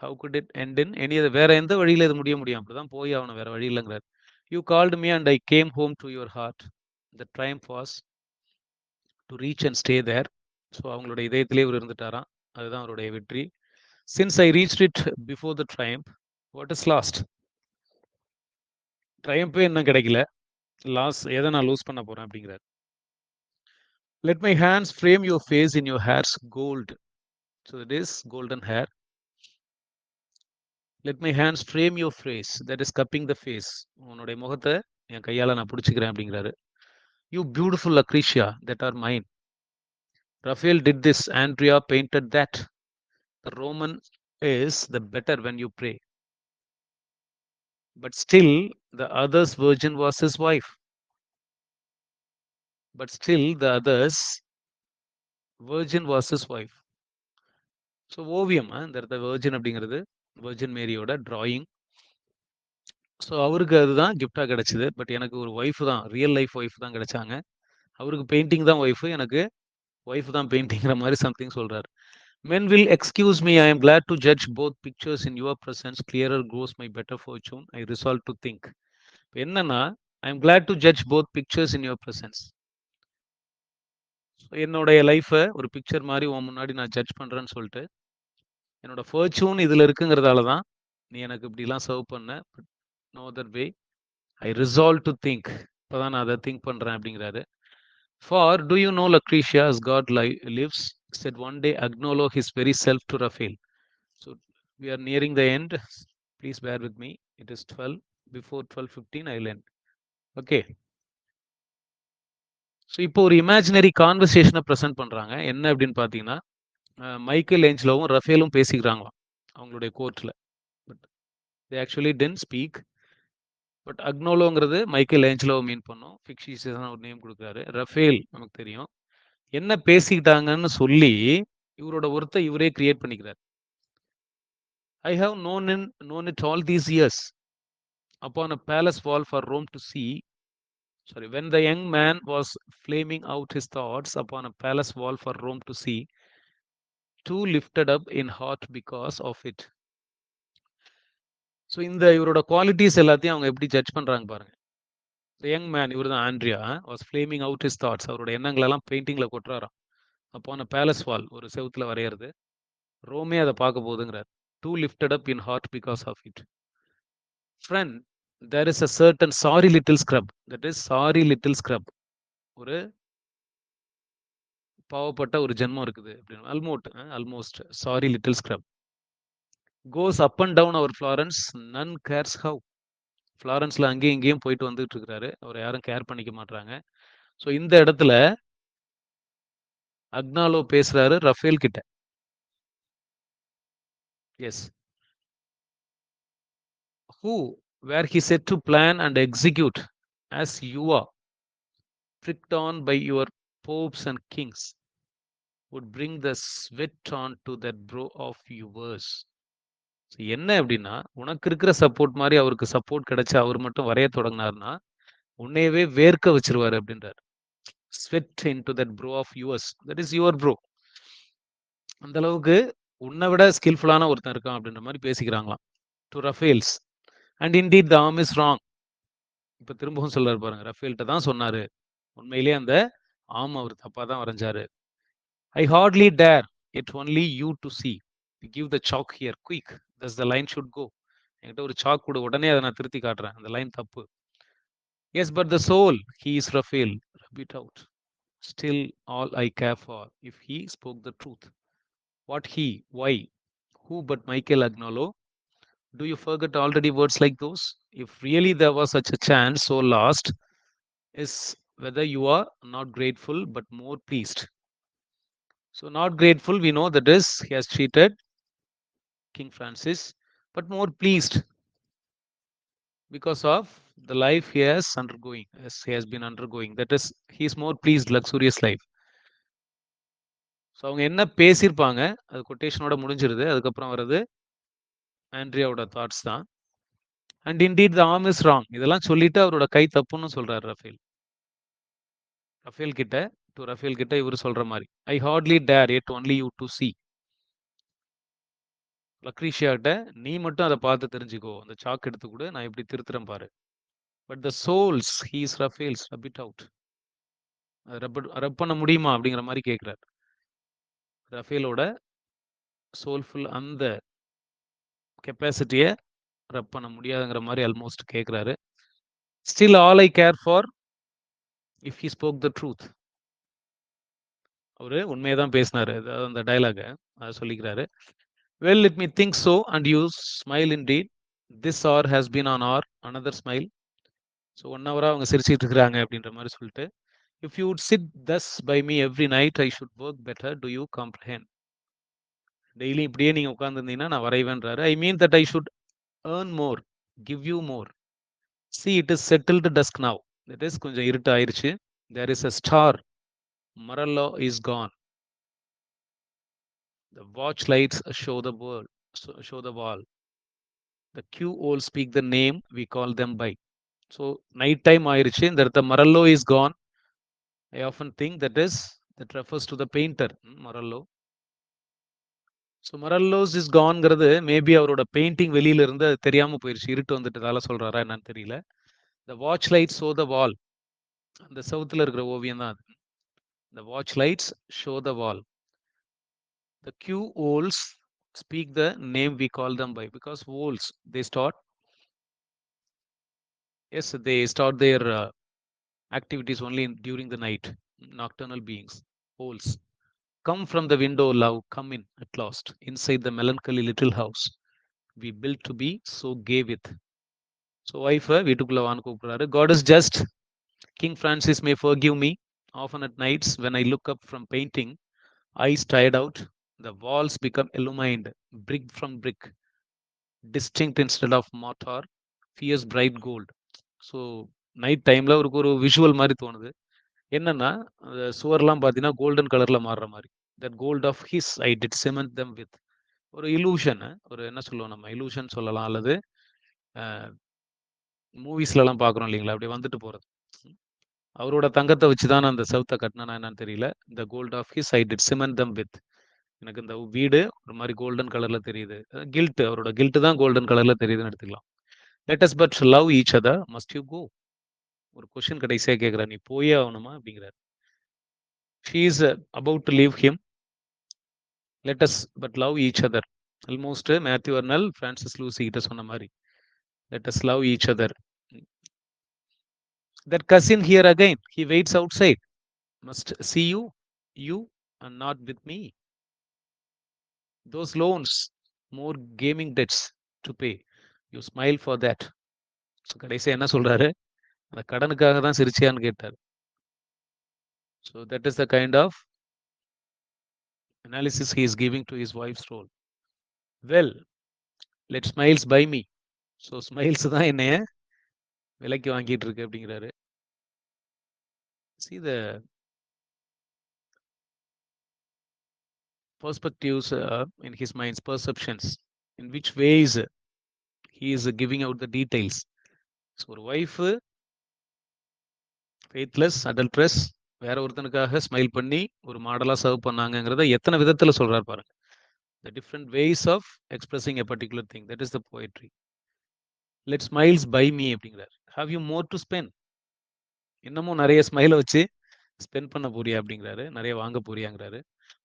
How good it end in any other? வேற எந்த வழியில இது முடிய முடியும்? அப்படிதான் போய் ஆகணும், வேற வழி இல்லைங்கிறார். You called me and I came home to your heart. The triumph was to reach and stay there. So அவங்களோட இதயத்திலே இவர் இருந்துட்டாராம். அதுதான் அவருடைய வெற்றி. Since I reached it before the triumph, what is lost? ட்ரைம்பே இன்னும் கிடைக்கல, லாஸ் எதை நான் லூஸ் பண்ண போறேன் அப்படிங்கிறார். Let my hands frame your face in your hair's gold. So it is golden hair. Let my hands frame your face, that is cupping the face. உன்னுடைய முகத்தை என் கையால் நான் பிடிச்சிக்கிறேன் அப்படிங்கிறாரு. You beautiful Lucrezia that are mine. Raphael did this, Andrea painted that. The Roman is the better when you pray. But still, the other's virgin was his wife. But still, the other's virgin was his wife. So ஓவியம், இந்த இடத்த virgin அப்படிங்கிறது virgin மேரியோட drawing. So அவருக்கு அதுதான் கிஃப்டாக கிடைச்சிது. But எனக்கு ஒரு ஒய்ஃப் தான், ரியல் லைஃப் ஒய்ஃப் தான் கிடைச்சாங்க. அவருக்கு பெயிண்டிங் தான் ஒய்ஃபு, எனக்கு ஒய்ஃப் தான் பெயிண்டிங்கிற மாதிரி சம்திங் சொல்கிறார். Men will excuse me, I am glad to judge both pictures in your presence. Clearer grows my better fortune. I resolve to think. என்னன்னா, I am glad to judge both pictures in your presence. என்னுடைய லைஃபை ஒரு picture மாதிரி உன் முன்னாடி நான் judge பண்ணுறேன்னு சொல்லிட்டு, என்னோட ஃபர்ச்சூன் இதில் இருக்குங்கிறதால தான் நீ எனக்கு இப்படிலாம் சர்வ் பண்ண. But no other way, I resolve to think. இப்போ தான் நான் அதை திங்க் பண்ணுறேன் அப்படிங்கிறாரு. For do you know Lucrezia as God lives, said one day Agnolo his very self to Raphael. So we are nearing the end. Please bear with me. It is 12. Before 12:15 I'll end. Okay. So இப்போ ஒரு imaginary கான்வர்சேஷனை present பண்ணுறாங்க. என்ன அப்படின்னு பார்த்தீங்கன்னா, Michael ஏஞ்சலோவும் ரஃபேலும் பேசிக்கிறாங்களாம் அவங்களுடைய கோர்ட்டில். But they actually tent speak. But அக்னோலோங்கிறது Michael ஏஞ்சலோவை மீன் பண்ணோம். ஃபிக்ஷியஸான ஒரு நேம் கொடுக்குறாரு. ரஃபேல் நமக்கு தெரியும். என்ன பேசிக்கிட்டாங்கன்னு சொல்லி இவரோட ஒருத்த இவரே கிரியேட் பண்ணிக்கிறார். I have known it all these years. Upon a palace wall for Rome to see. Sorry, when the young man was flaming out his thoughts upon a palace wall for Rome to see, two lifted up in heart because of it. So இந்த இவரோட qualities எல்லாத்தையும் அவங்க எப்படி judge பண்ணுறாங்க பாருங்க. The young man, இவர் தான் Andrea, was flaming out his thoughts. அவரோட எண்ணங்களெல்லாம் பெயிண்டிங்கில் கொட்டுறாராம். upon a palace wall, ஒரு செவுத்தில் வரைகிறது. ரோமே அதை பார்க்க போகுதுங்கிறார். Two lifted up in heart because of it. Friend, there is a certain sorry little scrub. That is sorry little scrub. ஒரு பாவப்பட்ட ஒரு ஜென்மம் இருக்குது அப்படின்னு. almost sorry little scrub goes up and down our Florence, none cares how. ஃப்ளாரன்ஸில் அங்கேயும் இங்கேயும் போயிட்டு வந்துட்டு இருக்கிறாரு, அவரை யாரும் கேர் பண்ணிக்க மாட்டாங்க. ஸோ இந்த இடத்துல அக்னாலோ பேசுறாரு ரஃபேல் கிட்ட. Yes, who where he said to plan and execute as you are, pricked on by your popes and kings, would bring the sweat on to that brow of yours. என்ன அப்படின்னா, உனக்கு இருக்கிற support மாதிரி அவருக்கு support கிடைச்சா அவர் மட்டும் வரைய தொடங்கினார்னா உன்னையவே வேர்க்க வச்சிருவாரு அப்படின்றார். Sweat into that brow of yours, that is your brow. அந்த அளவுக்கு உன்னை விட ஸ்கில்ஃபுல்லான ஒருத்தன் இருக்கான் அப்படின்ற மாதிரி பேசிக்கிறாங்களாம் to Raphael's. And indeed the arm is wrong. இப்போ திரும்பவும் சொல்றாரு பாருங்க, ரஃபேல்கிட்ட தான் சொன்னாரு, உண்மையிலேயே அந்த ஆர்ம் அவர் தப்பா தான் வரைஞ்சாரு. I hardly dare it only you to see. Give the chalk here quick, that's the line should go. என்கிட்ட ஒரு சாக் கொடு, உடனே அதை நான் திருத்தி காட்டுறேன், அந்த லைன் தப்பு. Yes, but the soul, he is Raphael, rub it out. Still all I care for, if he spoke the truth. What he? Why? Who but Michael Agnolo? Do you forget already words like those? If really there was such a chance so lost, is whether you are not grateful but more pleased. So not grateful, we know that is he has cheated King Francis, but more pleased because of the life he has undergoing, as he has been undergoing. That is, he is more pleased, luxurious life. ஸோ அவங்க என்ன பேசியிருப்பாங்க அது கொட்டேஷனோட முடிஞ்சிருது. அதுக்கப்புறம் வர்றது ஆண்ட்ரியாவோட தாட்ஸ் தான். And indeed the arm is wrong, இதெல்லாம் சொல்லிட்டு அவரோட கை தப்புன்னு சொல்றாரு ரஃபேல். ரஃபேல் கிட்ட டு ரஃபேல் கிட்ட இவர் சொல்ற மாதிரி, I hardly dare it only you to see. லக்ரீஷியாட்ட நீ மட்டும் அதை பார்த்து தெரிஞ்சுக்கோ, அந்த சாக் எடுத்து கூட நான் எப்படி திருத்துறேன் பாரு. But the soul's he's Raphael's rub it out. Rub பண்ண முடியுமா அப்படிங்கிற மாதிரி கேட்குறாரு. ரஃபேலோட சோல்ஃபுல் அந்த கெப்பாசிட்டியை ரப் பண்ண முடியாதுங்கிற மாதிரி ஆல்மோஸ்ட் கேட்குறாரு. Still all I care for if he spoke the truth. அவரு உண்மையை தான் பேசினாரு, அதாவது அந்த டைலாக அதை சொல்லிக்கிறாரு. Well let me think so and you smile indeed. This hour has been an hour another smile. So 1 hour அவங்க சிரிச்சிட்டு இருக்கிறாங்க அப்படின்ற மாதிரி சொல்லிட்டு, if you would sit thus by me every night I should work better. Do you comprehend? Daily இப்படியே நீங்க உட்காந்துருந்தீங்கன்னா நான் வரைவேன்றாரு. I mean that I should earn more, give you more. See it is settled dusk now. That is கொஞ்சம் இருட்டு ஆயிருச்சு. There is a star. Morello is gone. The watch lights show the world, show the wall. The queue all speak the name we call them by. So night time ஆயிருச்சு. The Morello is gone. I often think that refers to the painter Morello. So Morello's is கான்ங்கிறது maybe அவரோட painting வெளியில இருந்து அது தெரியாம போயிருச்சு, இருட்டு வந்துட்டதால சொல்றாரா என்னன்னு தெரியல. The watch lights show the wall. அந்த சவுத்துல இருக்கிற ஓவியம் தான் அது. The watch lights show the wall. The cue owls speak the name we call them by, because wolves they start their activities only during the night. Nocturnal beings, wolves. Come from the window, love, come in at last, inside the melancholy little house we built to be so gay with. So wife வீட்டுக்குள்ள வான்னு கூப்பிடுறாரு. God is just. King Francis may forgive me. Often at nights when I look up from painting, eyes tired out, the walls become illumined, brick from brick, distinct instead of mortar, fierce bright gold. So night டைமில் அவருக்கு ஒரு visual மாதிரி தோணுது. என்னன்னா அந்த சுவர்லாம் பார்த்தீங்கன்னா golden கலரில் மாறுற மாதிரி. That gold of his I did cement them with. ஒரு இலூஷன், ஒரு என்ன சொல்லுவோம் நம்ம, இலூஷன் சொல்லலாம், அல்லது மூவிஸ்லலாம் பார்க்குறோம் இல்லைங்களா, அப்படி வந்துட்டு போகிறது. அவரோட தங்கத்தை வச்சு தான் அந்த சவுத்தை கட்டினா என்னன்னு தெரியல. இந்த gold of his I did cement them with. எனக்கு இந்த வீடு ஒரு மாதிரி கோல்டன் கலர்ல தெரியுது. கில்ட், அவரோட கில்ட் தான் கோல்டன் கலர்ல தெரியுதுன்னு எடுத்துக்கலாம். Let us but love each other. Must you go? ஒரு கொஸ்டின் கடைசியாக கேட்குறா, நீ போயே ஆகணுமா அப்படிங்கிறார். She is about to leave him. Let us but love each other. Almost Matthew Arnold Frances Lucy கிட்ட சொன்ன மாதிரி, let us love each other. That cousin here again, he waits outside. Must see you and not with me. Those loans, more gaming debts to pay. You smile for that. So கடைசி என்ன சொல்றாரு, அந்த கடனுக்காக தான் சிரிச்சியான்னு கேட்டார். So that is the kind of analysis he is giving to his wife's role. Well, let smiles buy me. So smiles தான் என்னைய விலைக்கு வாங்கிட்டு இருக்கு அப்படிங்கிறாரு. See the perspectives in his mind's perceptions, in which ways he is giving out the details. So ஒரு wife faithless adulterous வேற ஒருத்தனுக்காக smile பண்ணி ஒரு மாடலாக சர்வ் பண்ணாங்கிறத எத்தனை விதத்தில் சொல்றாரு பாருங்க. The different ways of expressing a particular thing, that is the poetry. Let smiles buy me அப்படிங்கிறார். Have you more to spend? இன்னமும் நிறைய ஸ்மைலை வச்சு ஸ்பெண்ட் பண்ண போறியா அப்படிங்கிறாரு, நிறைய வாங்க போறியாங்கிறாரு.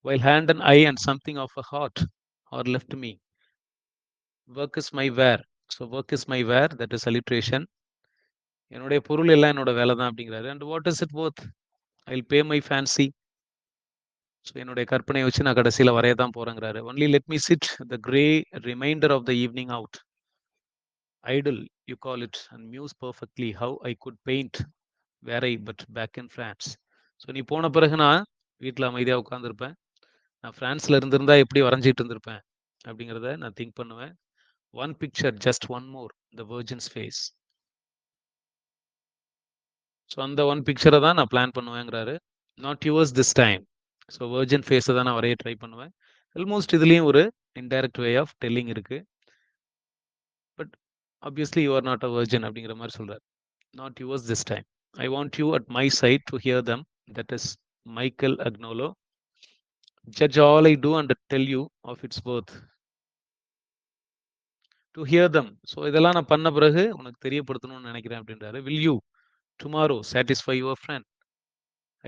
While hand and eye and something of a heart are left me. Work is my wear. So work is my wear, that is alliteration. என்னுடைய பொருள் எல்லாம் என்னோட வேலை தான் அப்படிங்கிறாரு. And what is it worth? I'll pay my fancy. So என்னுடைய கற்பனையை வச்சு நான் கடைசியில் வரைய தான் போறேங்கிறாரு. Only let me sit the grey remainder of the evening out. Idle, you call it, and muse perfectly how I could paint were I but back in France. So நீ போன பிறகு நான் வீட்டில் அமைதியாக உட்காந்துருப்பேன். நான் ஃப்ரான்ஸில் இருந்திருந்தா எப்படி வரைஞ்சிட்டு இருந்திருப்பேன் அப்படிங்கிறத நான் திங்க் பண்ணுவேன். One picture, just one more, the virgin's face. So அந்த ஒன் பிக்சரை தான் நான் பிளான் பண்ணுவேங்கிறாரு. Not yours this time. So virgin ஃபேஸை தான் நான் வரைய ட்ரை பண்ணுவேன். ஆல்மோஸ்ட் இதுலேயும் ஒரு இன்டைரக்ட் வே ஆஃப் டெல்லிங் இருக்கு. But obviously you are not a virgin அப்படிங்கிற மாதிரி சொல்றாரு. Not yours this time. I want you at my side to hear them. That is Michael Agnolo. Judge all I do and tell you of its worth. To hear them. So இதெல்லாம் நான் பண்ண பிறகு உனக்கு தெரியப்படுத்தணும்னு நினைக்கிறேன் அப்படின்றாரு. Will you tomorrow satisfy your friend?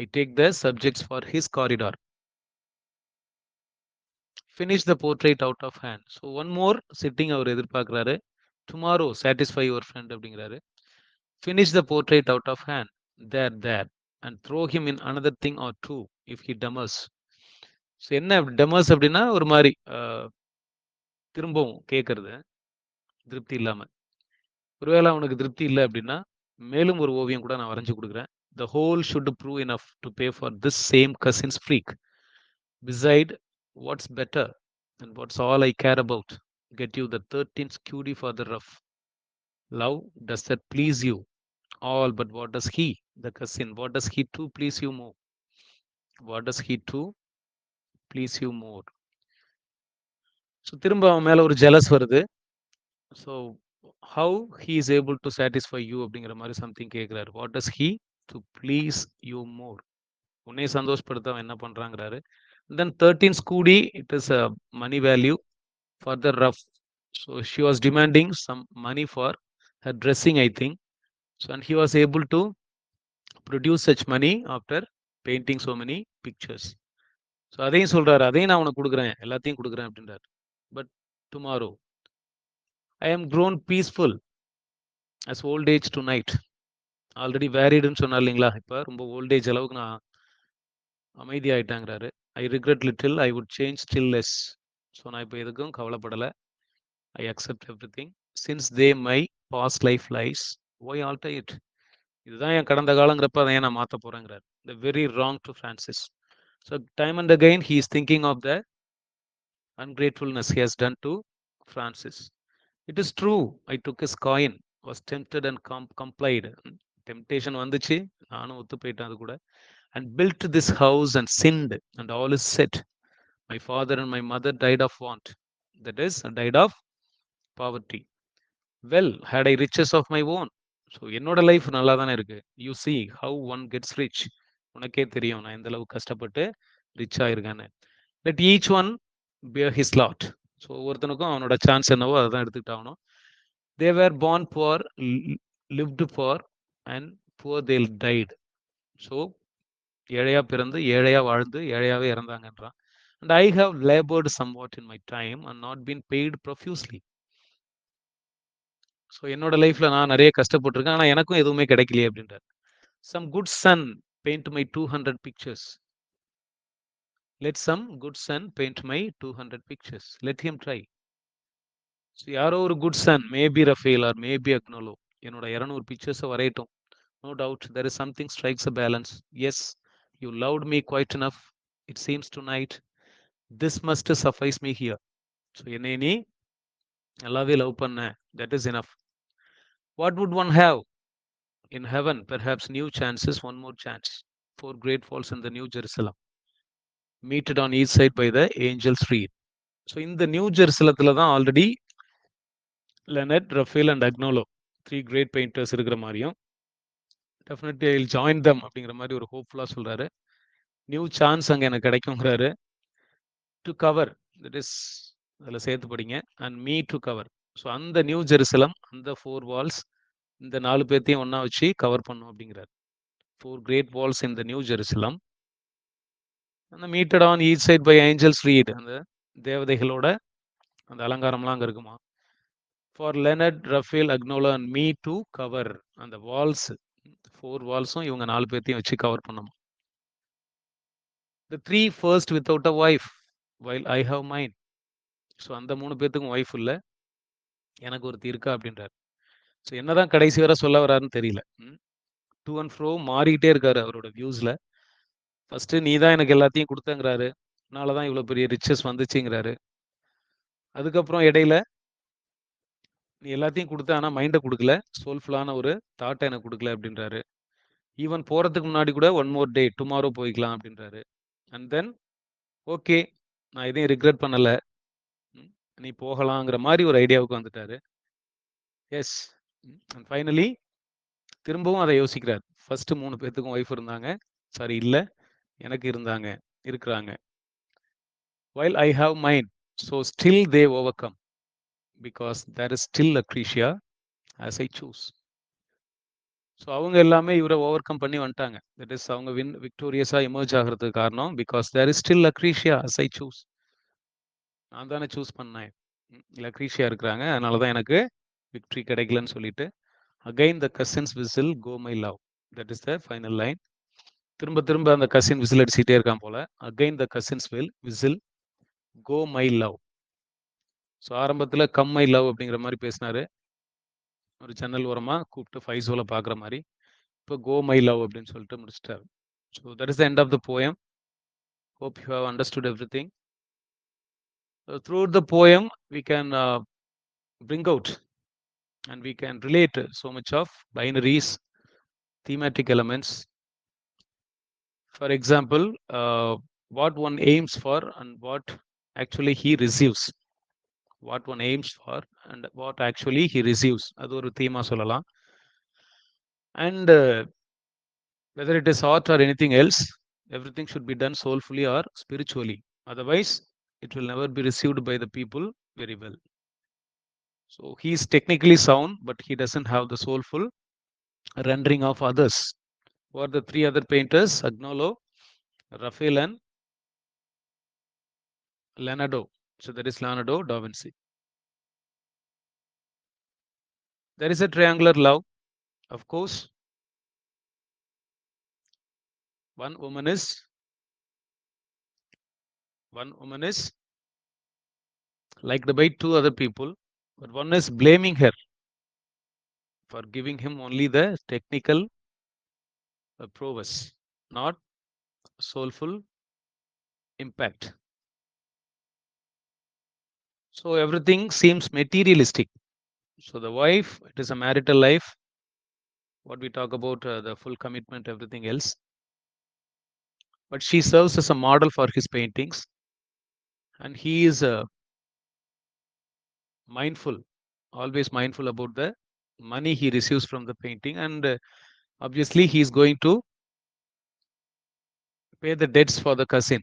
I take the subjects for his corridor. Finish the portrait out of hand. So one more sitting அவர் எதிர்பார்க்கிறாரு. Tomorrow satisfy your friend அப்படிங்கிறாரு. Finish the portrait out of hand. There. And throw him in another thing or two if he demurs. So என்ன டெமர்ஸ் அப்படின்னா ஒரு மாதிரி திரும்பவும் கேட்கறது திருப்தி இல்லாம. ஒருவேளை அவனுக்கு திருப்தி இல்லை அப்படின்னா மேலும் ஒரு ஓவியம் கூட நான் வரைஞ்சு கொடுக்குறேன். The whole should prove enough to pay for this same cousin's freak. Beside, what's better and what's all I care about? Get you the 13th cutie for the rough. Love, does that please you? All, but what does he, the cousin, what does he too please you more? What does he too please you more? So திரும்ப அவன் மேலே ஒரு jealous வருது. So how he is able to satisfy you அப்படிங்கிற மாதிரி something கேட்குறாரு. What does he do please you more? உன்னை சந்தோஷப்படுத்த அவன் என்ன பண்ணுறாங்கிறாரு. Then 13 scudi it is a money value for the ruff. So she was demanding some money for her dressing I think. So and he was able to produce such money after painting so many pictures. So அதையும் சொல்கிறாரு, அதையும் நான் உனக்கு கொடுக்குறேன், எல்லாத்தையும் கொடுக்குறேன் அப்படின்றார். But tomorrow I am grown peaceful as old age tonight. Already வேரிடுன்னு சொன்னார் இல்லைங்களா, இப்போ ரொம்ப ஓல்ட் ஏஜ் அளவுக்கு நான் அமைதி ஆயிட்டாங்கிறாரு. I regret little, I would change still less. So நான் இப்போ எதுக்கும் கவலைப்படலை. I accept every thing since they my past life lies why alter it. இதுதான் என் கடந்த காலங்கிறப்ப அதை ஏன் நான் மாற்ற போகிறேங்கிறார். The very wrong to Francis. So time and again he is thinking of the ungratefulness he has done to Francis. It is true, I took his coin, was tempted and complied. Temptation வந்துச்சு, நானும் ஒத்து போயிட்டேன் அது கூட. And built this house and sinned and all is set. My father and my mother died of want, that is died of poverty. Well, had I riches of my own. So என்னோட life நல்லா தானே இருக்கு. You see how one gets rich. உனக்கே தெரியும் நான் எந்த அளவுக்கு கஷ்டப்பட்டு ரிச் ஆயிருக்கேன்னு. Let each one bear his lot. So ஒவ்வொருத்தனுக்கும் அவனோட சான்ஸ் என்னவோ அதை தான் எடுத்துக்கிட்டாகணும். They were born poor, lived poor, and poor they died. So ஏழையா பிறந்து ஏழையா வாழ்ந்து ஏழையாவே இறந்தாங்கன்றான். And I have labored somewhat in my time and not been paid profusely. So என்னோட லைஃப்ல நான் நிறைய கஷ்டப்பட்டிருக்கேன், ஆனால் எனக்கும் எதுவுமே கிடைக்கலையே அப்படின்றார். Some good son paint my 200 pictures. Let some good son paint my 200 pictures. Let him try. So யாரோ ஒரு good son, maybe Raphael or maybe Agnolo, என்னோட 200 பிக்சர்ஸை வரையட்டும். No doubt there is something strikes a balance. Yes, you loved me quite enough, it seems tonight. This must suffice me here. So என்னை நீ நல்லாவே love பண்ண, that is enough. What would one have in heaven? Perhaps new chances, one more chance. 4 great falls in the New Jerusalem, meted on each side by the angels' reed. So இந்த new ஜெருசலத்தில் தான் already Leonard, Raphael and Agnolo 3 great painters இருக்கிற மாதிரியும், definitely I will join them அப்படிங்கிற மாதிரி ஒரு ஹோப்ஃபுல்லாக சொல்கிறாரு. நியூ சான்ஸ் அங்கே எனக்கு கிடைக்குங்கிறாரு. டு கவர், தட் இஸ் அதில் சேர்த்து படிங்க, and me to cover. So அந்த நியூ ஜெருசலம், அந்த 4 வால்ஸ், இந்த 4 பேர்த்தையும் ஒன்றா வச்சு கவர் பண்ணும் அப்படிங்கிறார். 4 great walls in the new Jerusalem, அந்த meted on each side by angels' reed, அந்த தேவதைகளோட அந்த அலங்காரம்லாம் அங்கே இருக்குமா. For Leonard, Raphael, Agnolo and me to cover, அந்த வால்ஸ் 4 வால்ஸும் இவங்க 4 பேர்த்தையும் வச்சு கவர் பண்ணணும். The 3 first without a wife while I have mine. So அந்த 3 பேர்த்துக்கும் ஒய்ஃப் இல்லை, எனக்கு ஒருத்தி இருக்கா அப்படின்றார். ஸோ என்னதான் கடைசி வரை சொல்ல வராருன்னு தெரியல. டூ அண்ட் ஃப்ரோ மாறிக்கிட்டே இருக்காரு அவரோட வியூஸில். ஃபர்ஸ்ட் நீ தான் எனக்கு எல்லாத்தையும் கொடுத்தங்கிறாரு, அதனால தான் இவ்வளோ பெரிய ரிச்சஸ் வந்துச்சுங்கிறாரு. அதுக்கப்புறம் இடையில நீ எல்லாத்தையும் கொடுத்த, ஆனால் மைண்டை கொடுக்கல, சோல்ஃபுல்லான ஒரு தாட்டை எனக்கு கொடுக்கல அப்படின்றாரு. ஈவன் போகிறதுக்கு முன்னாடி கூட ஒன் மோர் டே, டுமாரோ போய்க்கலாம் அப்படின்றாரு. அண்ட் தென் ஓகே, நான் எதையும் ரிக்ரெட் பண்ணலை, நீ போகலாங்கிற மாதிரி ஒரு ஐடியாவுக்கு வந்துட்டாரு. எஸ், அண்ட் ஃபைனலி திரும்பவும் அதை யோசிக்கிறார். ஃபர்ஸ்ட் 3 பேர்த்துக்கும் ஒய்ஃப் இருந்தாங்க, சாரி இல்லை, எனக்கு இருந்தாங்க, இருக்கிறாங்க. While I have mine, so still they overcome because there is still Lucretia as I choose. So அவங்க எல்லாமே இவரை ஓவர் கம் பண்ணி வந்துட்டாங்க. தட் இஸ் அவங்க விக்டோரியஸாக எமர்ஜ் ஆகிறதுக்கு காரணம் because there is still Lucrezia as I choose. நான் தானே சூஸ் பண்ணேன், லக்ரீஷியா இருக்கிறாங்க, அதனால தான் எனக்கு விக்ட்ரி கிடைக்கலன்னு சொல்லிட்டு again the cousins whistle go my love. That is the final line. திரும்ப திரும்ப அந்த கசின் விசில் அடிச்சுட்டே இருக்கான் போல. Again the cousins will whistle go my love. So ஆரம்பத்தில் கம் மை லவ் அப்படிங்கிற மாதிரி பேசினாரு, ஒரு ஜன்னல் ஓரமாக கூப்பிட்டு ஃபைசோல பார்க்குற மாதிரி. இப்போ கோ மை லவ் அப்படின்னு சொல்லிட்டு முடிச்சிட்டாரு. So that is the end of the poem. Hope you have understood everything. Throughout the poem, we can bring out and we can relate so much of binaries, thematic elements. For example, what one aims for and what actually he receives. What one aims for and what actually he receives. அது ஒரு தீமா சொல்லலாம். And whether it is art or anything else, everything should be done soulfully or spiritually. Otherwise, it will never be received by the people very well. So he is technically sound, but he doesn't have the soulful rendering of others. Who are the three other painters? Agnolo, Raphael, and Leonardo. So that is Leonardo da Vinci. There is a triangular love, of course. One woman is liked by two other people, but one is blaming her for giving him only the technical prowess, not soulful impact. So everything seems materialistic. So the wife, it is a marital life. What we talk about, the full commitment, everything else. But she serves as a model for his paintings. And he is mindful, always mindful about the money he receives from the painting. And obviously he is going to pay the debts for the cousin.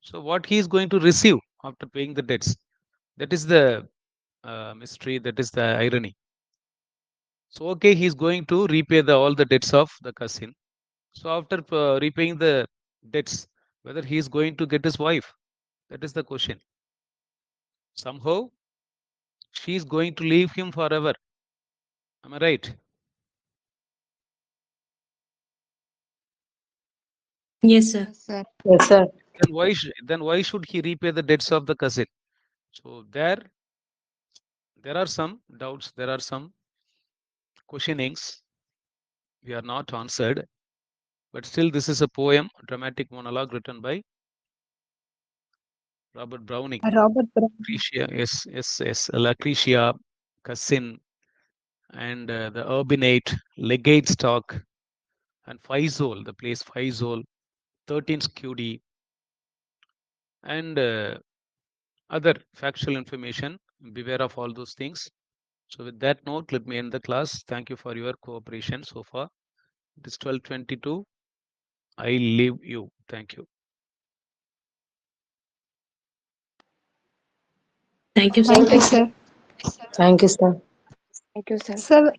So what he is going to receive after paying the debts, that is the mystery, that is the irony. So okay, he is going to repay all the debts of the cousin. So after repaying the debts, whether he is going to get his wife, that is the question. Somehow she is going to leave him forever. Am I right? Yes, sir. Yes, sir. Yes, sir. Then why should he repay the debts of the cousin? So there are some doubts, there are some questionings we are not answered, but still this is a poem, a dramatic monologue written by Robert Browning. Robert Brown. Lucretia, yes, Lucretia, cousin, and the urbinate, legate stock, and Faisal, the place Faisal, 13th Scudi, and other factual information. Beware of all those things. So with that note, let me end the class. Thank you for your cooperation so far. It is 12:22. I leave you. Thank you. Thank you, sir. Thank you, sir. Thank you, sir. Thank you, sir. Sir,